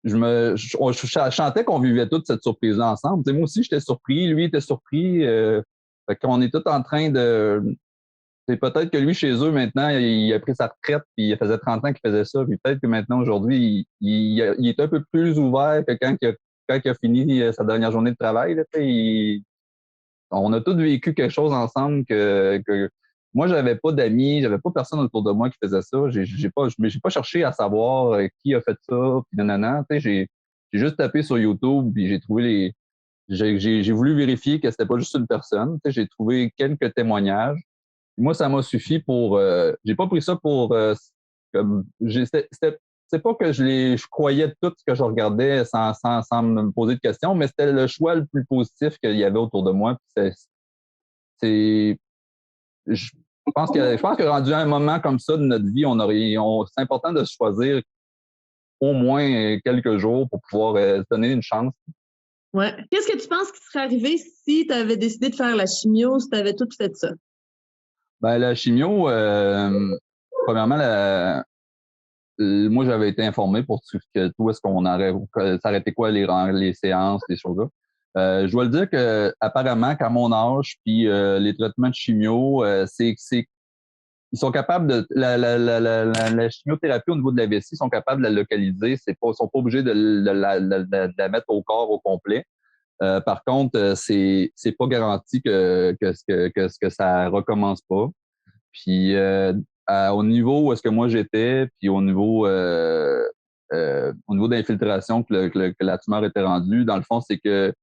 je chantais qu'on vivait toute cette surprise-là ensemble. Moi aussi, j'étais surpris, lui était surpris. Fait qu'on est tous en train de. C'est peut-être que lui, chez eux, maintenant, il a pris sa retraite, puis il faisait 30 ans qu'il faisait ça, puis peut-être que maintenant, aujourd'hui, il est un peu plus ouvert que quand il a fini sa dernière journée de travail. Là, on a tous vécu quelque chose ensemble que moi, j'avais pas d'amis, j'avais pas personne autour de moi qui faisait ça. J'ai pas cherché à savoir qui a fait ça, puis nanana. J'ai juste tapé sur YouTube, puis j'ai trouvé j'ai voulu vérifier que c'était pas juste une personne. J'ai trouvé quelques témoignages. Moi, ça m'a suffi pour. J'ai pas pris ça pour. Comme, c'est pas que je croyais tout ce que je regardais sans me poser de questions, mais c'était le choix le plus positif qu'il y avait autour de moi. Je pense que rendu à un moment comme ça de notre vie, c'est important de choisir au moins quelques jours pour pouvoir se donner une chance. Ouais. Qu'est-ce que tu penses qui serait arrivé si tu avais décidé de faire la chimio, si tu avais tout fait ça? Ben, la chimio, premièrement, moi, j'avais été informé pour que tout est-ce qu'on s'arrêtait quoi les séances, les choses-là. Je dois le dire que apparemment, qu'à mon âge, puis les traitements de chimio, ils sont capables de la chimiothérapie au niveau de la vessie, ils sont capables de la localiser. Ils sont pas obligés de la mettre au corps au complet. Par contre, c'est pas garanti que ça recommence pas. Puis au niveau où est-ce que moi j'étais, puis au niveau d'infiltration que la tumeur était rendue, dans le fond, c'est que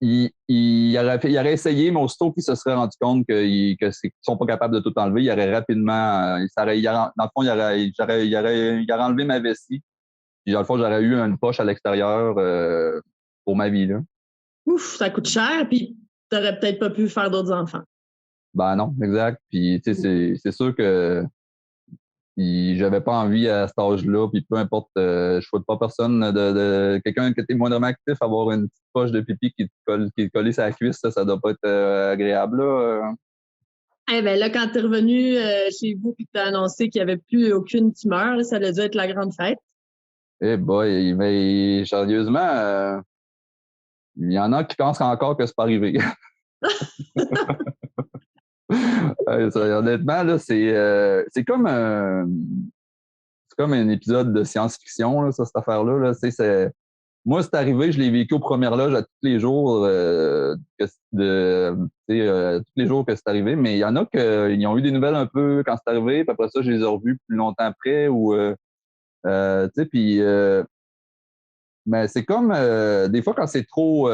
il aurait essayé, mais aussitôt qu'il se serait rendu compte qu'ils sont pas capables de tout enlever, il aurait rapidement, dans le fond, il aurait enlevé ma vessie. Puis dans le fond, j'aurais eu une poche à l'extérieur pour ma vie là. Ouf, ça coûte cher, puis t'aurais peut-être pas pu faire d'autres enfants. Ben non, exact. Puis tu sais, c'est sûr que j'avais pas envie à cet âge-là, puis peu importe, je souhaite pas personne de quelqu'un qui était moindrement actif, avoir une petite poche de pipi qui est collée sur la cuisse, ça doit pas être agréable, là. Eh bien là, quand tu es revenu chez vous et que tu as annoncé qu'il n'y avait plus aucune tumeur, ça a dû être la grande fête. Eh boy, mais sérieusement, il y en a qui pensent encore que c'est pas arrivé. Honnêtement, là, c'est comme un épisode de science-fiction, là, cette affaire-là. Là. Moi, c'est arrivé, je l'ai vécu aux premières loges à tous les jours, tous les jours que c'est arrivé, mais il y en a qui ont eu des nouvelles un peu quand c'est arrivé, puis après ça, je les ai revus plus longtemps après, ou puis mais c'est comme des fois quand c'est trop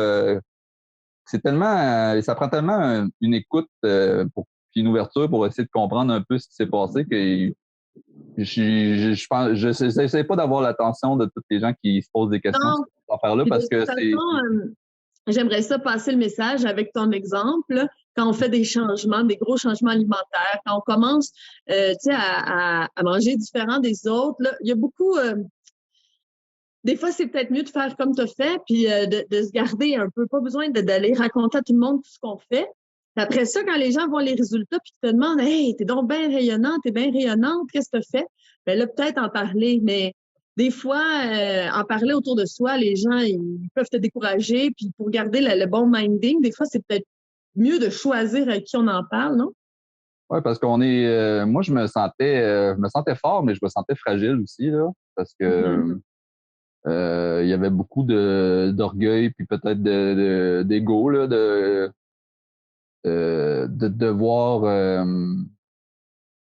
c'est tellement ça prend tellement une écoute puis une ouverture pour essayer de comprendre un peu ce qui s'est passé que je n'essaie pas d'avoir l'attention de tous les gens qui se posent des questions sur cette affaire-là parce que c'est. J'aimerais ça passer le message avec ton exemple. Quand on fait des changements, des gros changements alimentaires, quand on commence à manger différent des autres, là, il y a beaucoup. Des fois, c'est peut-être mieux de faire comme tu as fait, puis de se garder un peu. Pas besoin d'aller raconter à tout le monde tout ce qu'on fait. Après ça, quand les gens voient les résultats puis te demandent « Hey, t'es donc bien rayonnante, t'es bien rayonnante, qu'est-ce que tu fais? » Bien là, peut-être en parler, mais des fois, en parler autour de soi, les gens, ils peuvent te décourager. Puis pour garder le bon minding, des fois, c'est peut-être mieux de choisir à qui on en parle, non? Ouais, parce qu'on est. Moi, je me sentais fort, mais je me sentais fragile aussi, là. Parce Mhm. que il y avait beaucoup d'orgueil, puis peut-être d'ego, là, de devoir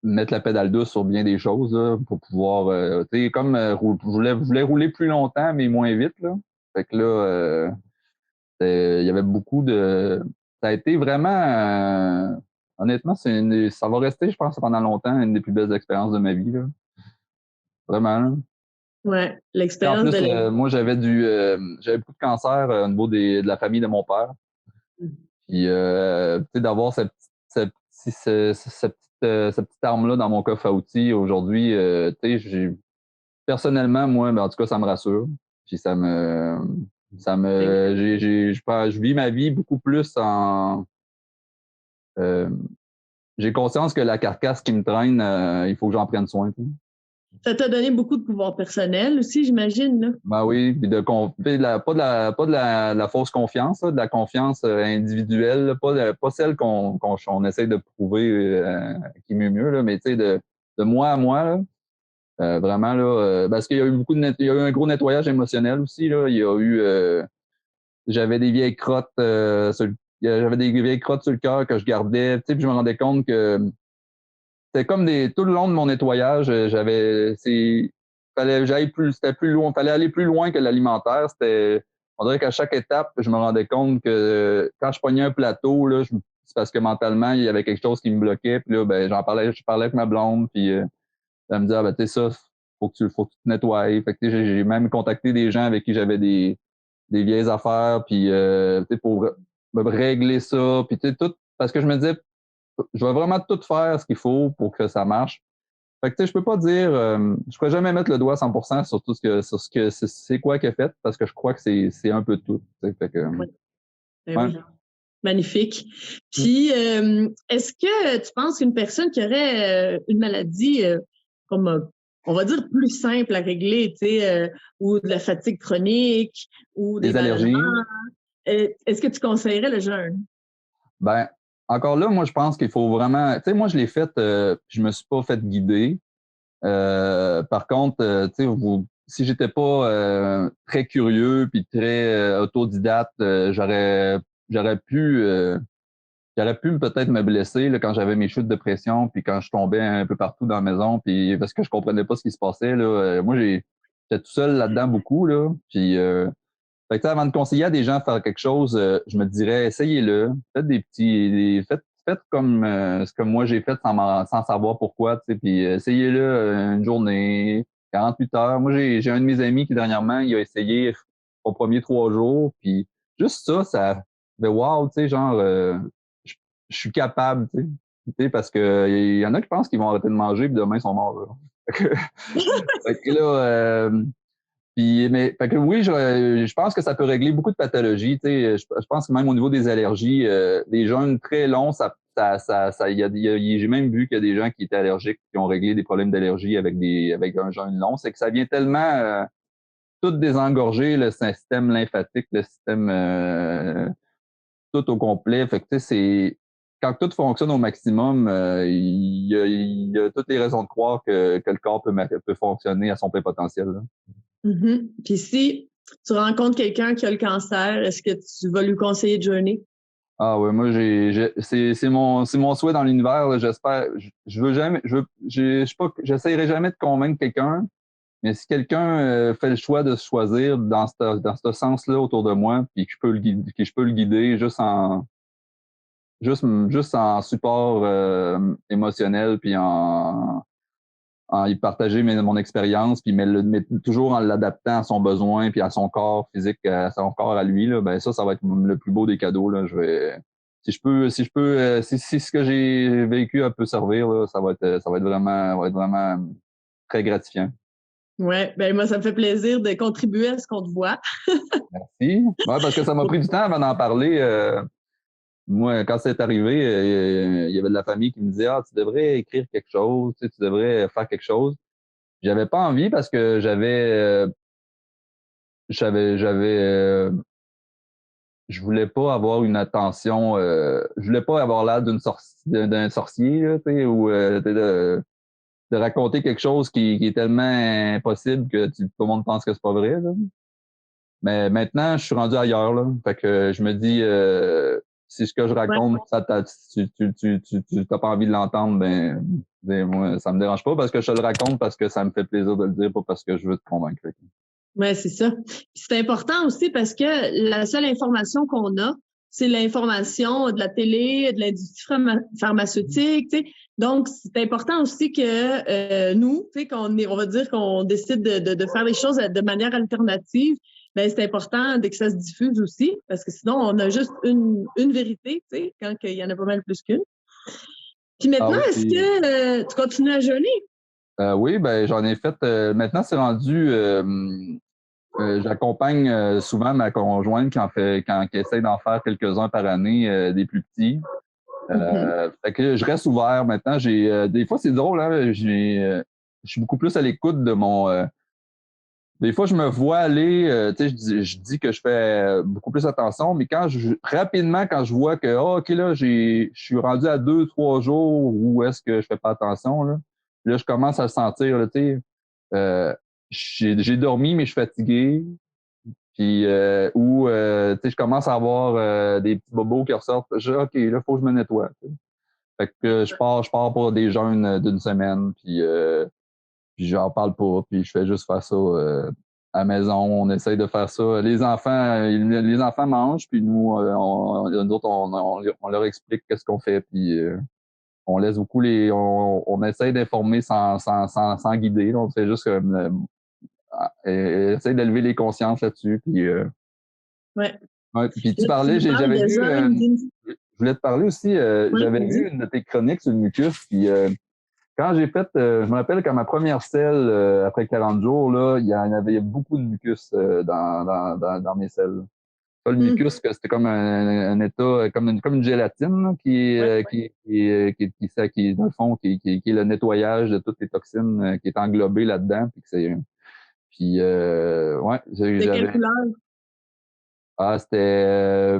mettre la pédale douce sur bien des choses, là, pour pouvoir. Tu sais, comme je voulais rouler plus longtemps, mais moins vite, là. Fait que là, il y avait beaucoup de. Ça a été vraiment. Honnêtement, ça va rester, je pense, pendant longtemps, une des plus belles expériences de ma vie, là. Vraiment, là. Ouais, Et en l'expérience de plus, la moi, j'avais beaucoup de cancer au niveau de la famille de mon père. Puis, tu sais, d'avoir cette petite arme-là dans mon coffre à outils aujourd'hui, tu sais, personnellement, moi, ben, en tout cas, ça me rassure. Puis je vis ma vie beaucoup plus euh, j'ai conscience que la carcasse qui me traîne, il faut que j'en prenne soin. Tu sais. Ça t'a donné beaucoup de pouvoir personnel aussi, j'imagine, là. Ben oui, puis pas de la fausse confiance, là, de la confiance individuelle, là, pas celle qu'on essaie de prouver qui est mieux, là, mais tu sais, de moi à moi, là, vraiment, là, parce qu'il y a eu il y a eu un gros nettoyage émotionnel aussi, là. Il y a eu, j'avais des vieilles crottes, j'avais des vieilles crottes sur le cœur que je gardais, tu sais, puis je me rendais compte que c'était comme tout le long de mon nettoyage, c'était plus loin, fallait aller plus loin que l'alimentaire. On dirait qu'à chaque étape, je me rendais compte que quand je pognais un plateau, là, c'est parce que mentalement, il y avait quelque chose qui me bloquait. Puis là, ben, je parlais avec ma blonde, puis elle me disait, ah, ben, tu sais, ça, faut que tu te nettoies. Fait que, tu sais, j'ai même contacté des gens avec qui j'avais des vieilles affaires, puis, tu sais, pour me régler ça, puis, tu sais, tout, parce que je me disais, je vais vraiment tout faire ce qu'il faut pour que ça marche. Fait que, tu sais, je peux pas dire, je pourrais jamais mettre le doigt à 100% sur tout sur ce que c'est quoi qu'il a fait, parce que je crois que c'est un peu de tout. Tu sais. Fait que, Oui, ben ouais. oui. Magnifique. Puis, est-ce que tu penses qu'une personne qui aurait une maladie comme, on va dire, plus simple à régler, tu sais, ou de la fatigue chronique, ou des Les allergies, ballonnements, est-ce que tu conseillerais le jeûne? ben, encore là, moi, je pense qu'il faut vraiment, tu sais, moi, je l'ai fait, je me suis pas fait guider. Par contre, tu sais, si j'étais pas très curieux puis très autodidacte, j'aurais pu peut-être me blesser là, quand j'avais mes chutes de pression, puis quand je tombais un peu partout dans la maison, puis parce que je comprenais pas ce qui se passait. Là, moi, j'étais tout seul là-dedans beaucoup. Là, puis, fait que, avant de conseiller à des gens de faire quelque chose, je me dirais, essayez-le. Faites comme ce que moi j'ai fait sans savoir pourquoi. Puis essayez-le une journée, 48 heures. Moi, j'ai un de mes amis qui dernièrement, il a essayé aux premiers 3 jours. Puis juste ça fait wow, tu sais, genre, je, je suis capable, tu sais. Tu sais, parce que il y en a qui pensent qu'ils vont arrêter de manger puis demain ils sont morts. Là. Fait que là, puis, mais, fait que oui, je pense que ça peut régler beaucoup de pathologies. Tu sais, je pense que même au niveau des allergies, des jeûnes très longs, j'ai même vu qu'il y a des gens qui étaient allergiques, qui ont réglé des problèmes d'allergie avec un jeûne long. C'est que ça vient tellement tout désengorger le système lymphatique, le système tout au complet. Fait que tu sais, quand tout fonctionne au maximum, il y a toutes les raisons de croire que le corps peut fonctionner à son plein potentiel. Là. Mhm. Puis si tu rencontres quelqu'un qui a le cancer, est-ce que tu vas lui conseiller de jeûner? Ah ouais, moi c'est mon souhait dans l'univers, là, j'espère. Je veux jamais, je sais pas, j'essayerai jamais de convaincre quelqu'un, mais si quelqu'un fait le choix de se choisir dans ce sens-là autour de moi, puis que je peux le guider juste en support émotionnel, puis en y partager mon expérience, puis mais toujours en l'adaptant à son besoin, puis à son corps physique, à son corps à lui, là, ben ça va être le plus beau des cadeaux. Là. Si ce que j'ai vécu peut servir, là, ça va être vraiment très gratifiant. Ouais, ben moi, ça me fait plaisir de contribuer à ce qu'on te voit. Merci. Ouais, parce que ça m'a pris du temps avant d'en parler. Moi, quand c'est arrivé, il y avait de la famille qui me disait, ah, tu devrais écrire quelque chose, tu devrais faire quelque chose. J'avais pas envie parce que j'avais je voulais pas avoir une attention, je voulais pas avoir l'air d'un sorcier, là, tu sais, ou de raconter quelque chose qui est tellement impossible que tout le monde pense que c'est pas vrai, là. Mais maintenant, je suis rendu ailleurs, là. Fait que je me dis, si ce que je raconte, tu t'as pas envie de l'entendre, moi, ça me dérange pas parce que je te le raconte parce que ça me fait plaisir de le dire, pas parce que je veux te convaincre. Ouais, c'est ça. Puis c'est important aussi parce que la seule information qu'on a, c'est l'information de la télé, de l'industrie pharmaceutique, tu sais. Donc, c'est important aussi que nous, tu sais, on va dire qu'on décide de faire les choses de manière alternative. Ben, c'est important dès que ça se diffuse aussi, parce que sinon, on a juste une vérité, tu sais, quand il y en a pas mal plus qu'une. Puis Ah maintenant, oui, est-ce que tu continues à jeûner? oui, ben j'en ai fait. Maintenant, c'est rendu. J'accompagne souvent ma conjointe qui essaie d'en faire quelques-uns par année, des plus petits. Fait que je reste ouvert maintenant. Des fois, c'est drôle, hein, je suis beaucoup plus à l'écoute de mon. Des fois, je me vois aller, tu sais, je dis que je fais beaucoup plus attention, mais rapidement, quand je vois que, OK, là, je suis rendu à 2, 3 jours où est-ce que je fais pas attention, là, je commence à le sentir, là, tu sais. Euh, j'ai dormi, mais je suis fatigué. Puis, tu sais, je commence à avoir des petits bobos qui ressortent. OK, là, faut que je me nettoie. Tu sais. Fait que je pars pour des jeûnes d'une semaine, puis j'en parle pas, puis je fais juste faire ça à la maison. On essaye de faire ça. Les enfants mangent, puis nous autres, on leur explique qu'est-ce qu'on fait, puis on laisse beaucoup on essaye d'informer sans guider. On fait juste essaye d'élever les consciences là-dessus, puis Ouais. ouais, puis tu Là, tu parlais, me parles j'avais de vu, jeûne d'une... je voulais te parler aussi, Oui, j'avais vas-y. vu une de tes chroniques sur le mucus, puis quand j'ai fait, je me rappelle quand ma première selle, après 40 jours, là, il y avait beaucoup de mucus dans mes selles. Pas le mucus, que c'était comme un état, comme une gélatine là, Ouais. dans le fond, qui est le nettoyage de toutes les toxines qui est englobé là-dedans, ouais, De quelle j'avais, couleur? ah, c'était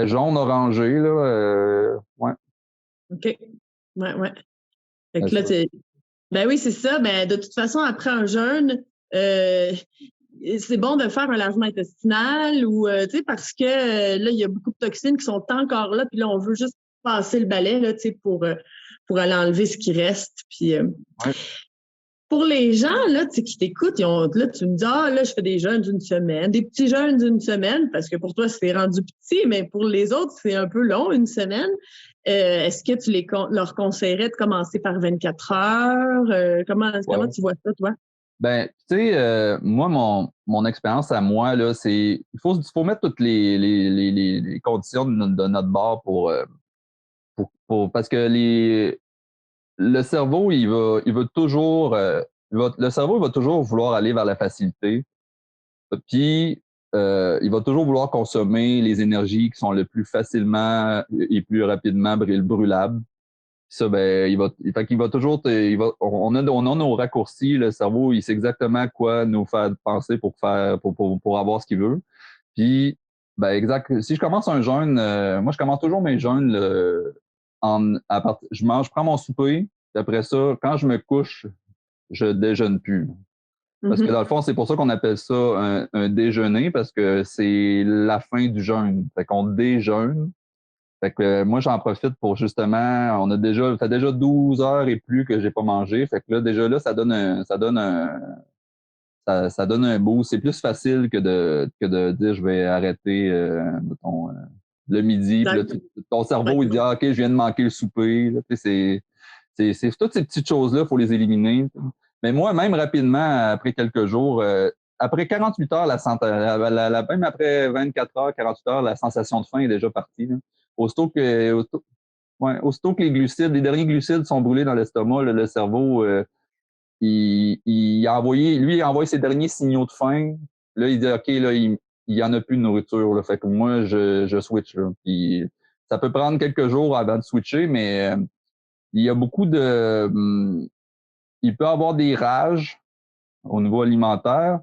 jaune orangé, là. Ouais. OK. Ouais, ouais. Fait Ben, que là, ben oui, c'est ça. Ben, de toute façon, après un jeûne, c'est bon de faire un lavement intestinal ou, tu sais, parce que là, il y a beaucoup de toxines qui sont encore là, puis là, on veut juste passer le balai, là, tu sais, pour aller enlever ce qui reste. Puis, ouais. pour les gens, là, tu sais, qui t'écoutent, là, tu me dis, ah, là, je fais des jeûnes d'une semaine, des petits jeûnes d'une semaine, parce que pour toi, c'est rendu petit, mais pour les autres, c'est un peu long, une semaine. Est-ce que tu leur conseillerais de commencer par 24 heures? Comment Ouais. tu vois ça, toi? Ben, tu sais, moi, mon expérience à moi, là, il faut mettre toutes les conditions de notre bord parce que le cerveau, il va toujours, le cerveau, il va toujours vouloir aller vers la facilité. Puis, il va toujours vouloir consommer les énergies qui sont le plus facilement et plus rapidement brûlables. Ça, ben, fait qu'il va toujours, on a nos raccourcis, le cerveau, il sait exactement quoi nous faire penser pour avoir ce qu'il veut. Puis, ben, exact. Si je commence un jeûne, moi, je commence toujours mes jeûnes, je prends mon souper, puis après ça, quand je me couche, je déjeune plus. Parce que dans le fond, c'est pour ça qu'on appelle ça un déjeuner, parce que c'est la fin du jeûne. Fait qu'on déjeune. Fait que moi, j'en profite pour justement, ça fait déjà 12 heures et plus que j'ai pas mangé. Fait que là, déjà là, ça donne un boost. C'est plus facile que de dire je vais arrêter, mettons, le midi. Puis là, ton cerveau, Ouais. il dit, ah, OK, je viens de manquer le souper. Là, tu sais, c'est toutes ces petites choses-là, il faut les éliminer. Mais moi, même rapidement, après quelques jours, après 48 heures, même après 24 heures, 48 heures, la sensation de faim est déjà partie. Là. Aussitôt que les derniers glucides sont brûlés dans l'estomac, le cerveau, il a envoyé ses derniers signaux de faim. Là, il dit, OK, là, il y en a plus de nourriture. Là. Fait que moi, je switch. Là. Puis, ça peut prendre quelques jours avant de switcher, mais il y a beaucoup il peut avoir des rages au niveau alimentaire.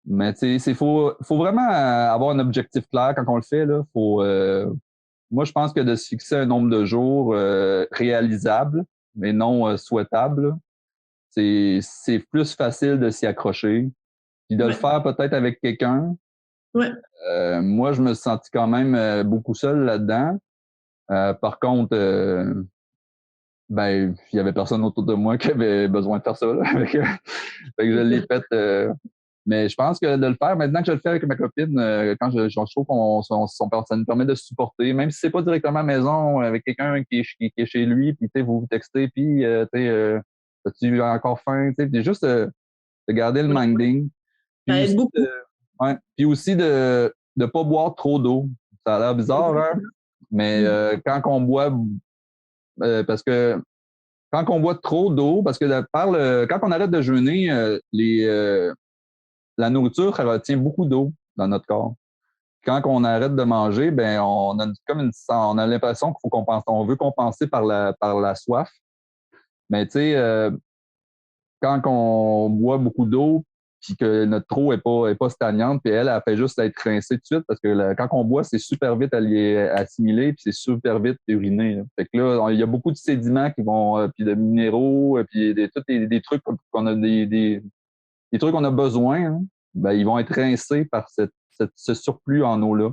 Mais tu sais, faut vraiment avoir un objectif clair quand on le fait, là. Moi, je pense que de se fixer un nombre de jours réalisable, mais non souhaitable, c'est plus facile de s'y accrocher. Puis de le faire peut-être avec quelqu'un. Ouais. Moi, je me suis senti quand même beaucoup seul là-dedans. Par contre, ben, il y avait personne autour de moi qui avait besoin de faire ça, là. Fait que je l'ai fait. Mais je pense que de le faire, maintenant que je le fais avec ma copine, quand je trouve ça nous permet de se supporter, même si c'est pas directement à la maison, avec quelqu'un qui est chez lui, puis vous vous textez, puis as-tu encore faim, tu sais, juste de garder le minding. Ça aide beaucoup. Puis aussi de ne pas boire trop d'eau. Ça a l'air bizarre, hein? Mais quand on boit, parce que quand on boit trop d'eau, parce que quand on arrête de jeûner, la nourriture, elle retient beaucoup d'eau dans notre corps. Quand on arrête de manger, ben on a l'impression qu'il faut on veut compenser par la soif. Mais tu sais, quand on boit beaucoup d'eau, puis que notre eau est pas stagnante, puis elle fait juste être rincée tout de suite, parce que quand on boit, c'est super vite assimilé, puis c'est super vite uriné. Là. Fait que là, il y a beaucoup de sédiments qui vont, puis de minéraux, puis tous des trucs qu'on a des trucs qu'on a besoin, hein, ben, ils vont être rincés par ce surplus en eau-là.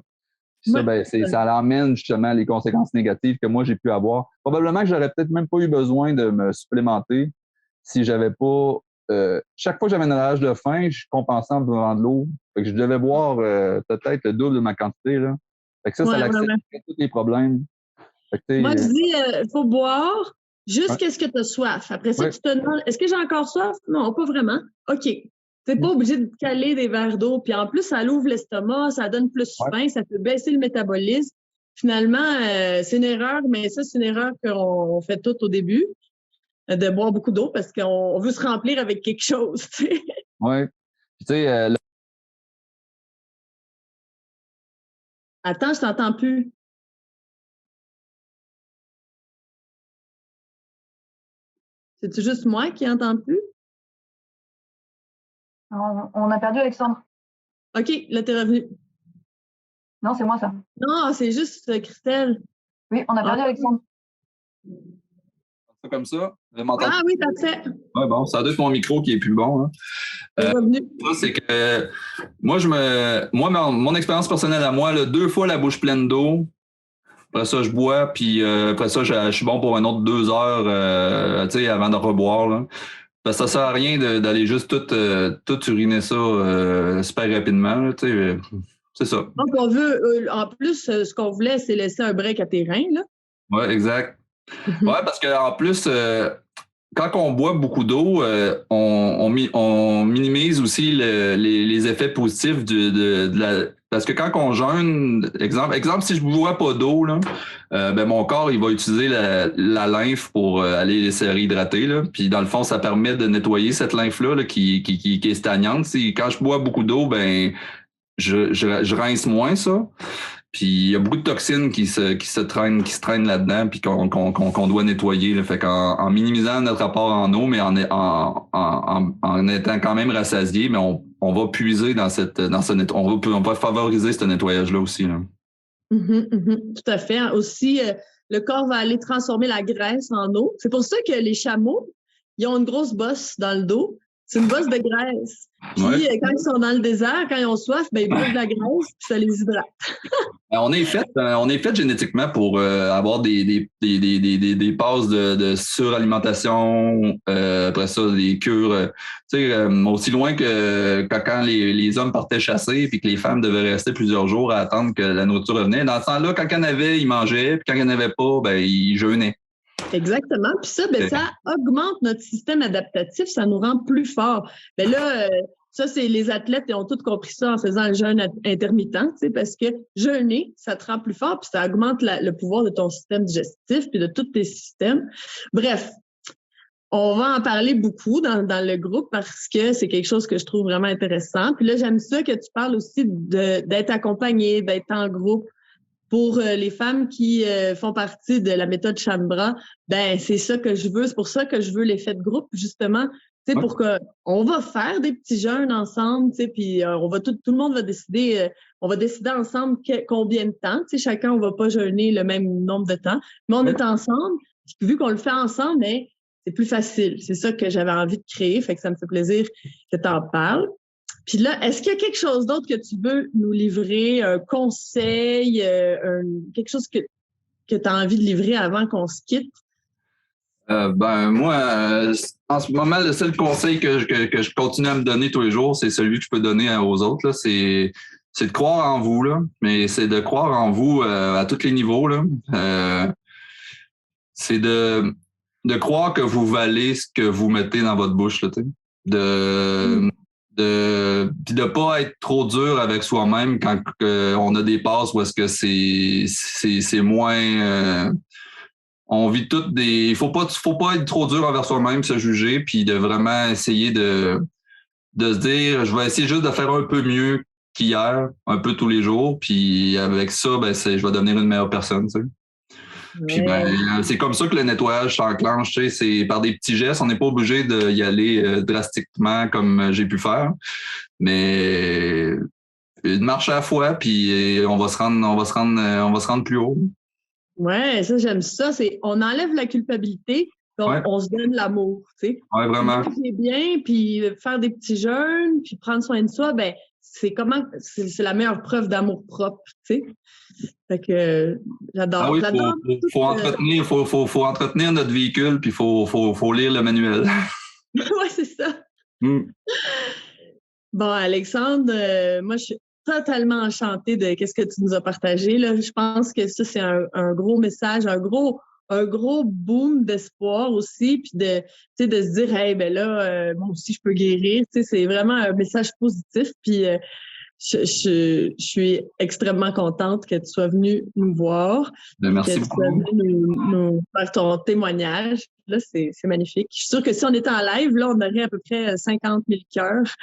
Puis ça, ben, ça l'emmène justement les conséquences négatives que moi j'ai pu avoir. Probablement que j'aurais peut-être même pas eu besoin de me supplémenter si j'avais pas. Chaque fois que j'avais une rage de faim, je compensais en buvant de l'eau. Fait que je devais boire peut-être le double de ma quantité. Là. Fait que ça accélère tous les problèmes. Fait que, moi, je dis, il faut boire jusqu'à ce que tu as soif. Après ça, tu te demandes, est-ce que j'ai encore soif? Non, pas vraiment. OK. Tu n'es pas obligé de caler des verres d'eau. Puis en plus, ça l'ouvre l'estomac, ça donne plus faim, ça peut baisser le métabolisme. Finalement, c'est une erreur, mais ça, c'est une erreur qu'on fait tout au début, de boire beaucoup d'eau parce qu'on veut se remplir avec quelque chose. Oui. Puis tu sais, attends, je t'entends plus. C'est-tu juste moi qui n'entends plus? On a perdu Alexandre. OK, là, t'es revenu. Non, c'est moi, ça. Non, c'est juste Christelle. Oui, on a perdu Alexandre. Comme ça. Ah oui, t'as fait. Ouais, bon, ça doit être mon micro qui est plus bon. Hein. C'est que moi, mon expérience personnelle à moi, là, 2 fois la bouche pleine d'eau. Après ça, je bois, puis après ça, je suis bon pour un autre 2 heures avant de reboire. Là. Parce que ça sert à rien d'aller juste tout uriner ça super rapidement. C'est ça. Donc, on veut, en plus, ce qu'on voulait, c'est laisser un break à tes reins. Là. Oui, exact. Oui, parce qu'en plus, quand on boit beaucoup d'eau, on minimise aussi les effets positifs de la... Parce que quand on jeûne, exemple, si je ne bois pas d'eau, là, ben mon corps il va utiliser la lymphe pour aller les réhydrater. Là. Puis dans le fond, ça permet de nettoyer cette lymphe-là là, qui est stagnante. Quand je bois beaucoup d'eau, ben je rince moins ça. Puis il y a beaucoup de toxines qui se traînent là-dedans puis qu'on doit nettoyer. Là. Fait qu'en minimisant notre apport en eau, mais en étant quand même rassasié, mais on va puiser dans on va favoriser ce nettoyage-là aussi. Là. Tout à fait. Aussi, le corps va aller transformer la graisse en eau. C'est pour ça que les chameaux, ils ont une grosse bosse dans le dos. C'est une bosse de graisse. Puis, quand ils sont dans le désert, quand ils ont soif, ben, ils brûlent de la graisse, puis ça les hydrate. On est fait génétiquement pour avoir des passes de suralimentation, après ça, des cures. Aussi loin que quand les hommes partaient chasser puis que les femmes devaient rester plusieurs jours à attendre que la nourriture revenait. Dans ce temps-là, quand il y en avait, ils mangeaient, puis quand il n'y en avait pas, ben, ils jeûnaient. Exactement. Puis ça, ben, ça augmente notre système adaptatif, ça nous rend plus forts. Ben là, ça, c'est les athlètes qui ont tous compris ça en faisant le jeûne intermittent, parce que jeûner, ça te rend plus fort, puis ça augmente le pouvoir de ton système digestif, puis de tous tes systèmes. Bref, on va en parler beaucoup dans le groupe parce que c'est quelque chose que je trouve vraiment intéressant. Puis là, j'aime ça que tu parles aussi d'être accompagné, d'être en groupe. Pour les femmes qui font partie de la méthode Shambra, ben c'est ça que je veux. C'est pour ça que je veux l'effet de groupe, justement. sais, Ouais. pour on va faire des petits jeûnes ensemble, tu sais, puis tout le monde va décider, on va décider ensemble combien de temps, tu sais, chacun, on va pas jeûner le même nombre de temps, mais on est ensemble, puis vu qu'on le fait ensemble, mais c'est plus facile. C'est ça que j'avais envie de créer, fait que ça me fait plaisir que tu en parles. Puis là, est-ce qu'il y a quelque chose d'autre que tu veux nous livrer, un conseil, quelque chose que tu as envie de livrer avant qu'on se quitte? Moi, en ce moment, le seul conseil que je continue à me donner tous les jours, c'est celui que je peux donner aux autres, là, c'est de croire en vous, là, mais c'est de croire en vous à tous les niveaux, là. C'est de croire que vous valez ce que vous mettez dans votre bouche, là, tu sais. Puis de pas être trop dur avec soi-même quand on a des passes où est-ce que c'est moins on vit toutes des faut pas être trop dur envers soi-même, se juger, puis de vraiment essayer de se dire je vais essayer juste de faire un peu mieux qu'hier, un peu tous les jours, puis avec ça je vais devenir une meilleure personne, tu sais. Puis c'est comme ça que le nettoyage s'enclenche, tu sais, c'est par des petits gestes, on n'est pas obligé d'y aller drastiquement comme j'ai pu faire, mais une marche à la fois, puis on va se rendre plus haut. Ouais, ça, j'aime ça. On enlève la culpabilité, puis on se donne l'amour, tu sais. Ouais, vraiment. Manger bien, puis faire des petits jeûnes, puis prendre soin de soi, c'est la meilleure preuve d'amour propre, tu sais. Fait que j'adore. Ah oui, j'adore faut entretenir notre véhicule, puis faut lire le manuel. Ouais, c'est ça. Bon, Alexandre, moi, je suis totalement enchantée de ce que tu nous as partagé. Là. Je pense que ça, c'est un gros message, un gros boom d'espoir aussi, puis de se dire, hey, moi aussi, je peux guérir. C'est vraiment un message positif. Puis je suis extrêmement contente que tu sois venu nous voir. Merci que beaucoup. tu sois venu nous faire ton témoignage. Là, c'est magnifique. Je suis sûre que si on était en live, là, on aurait à peu près 50 000 cœurs.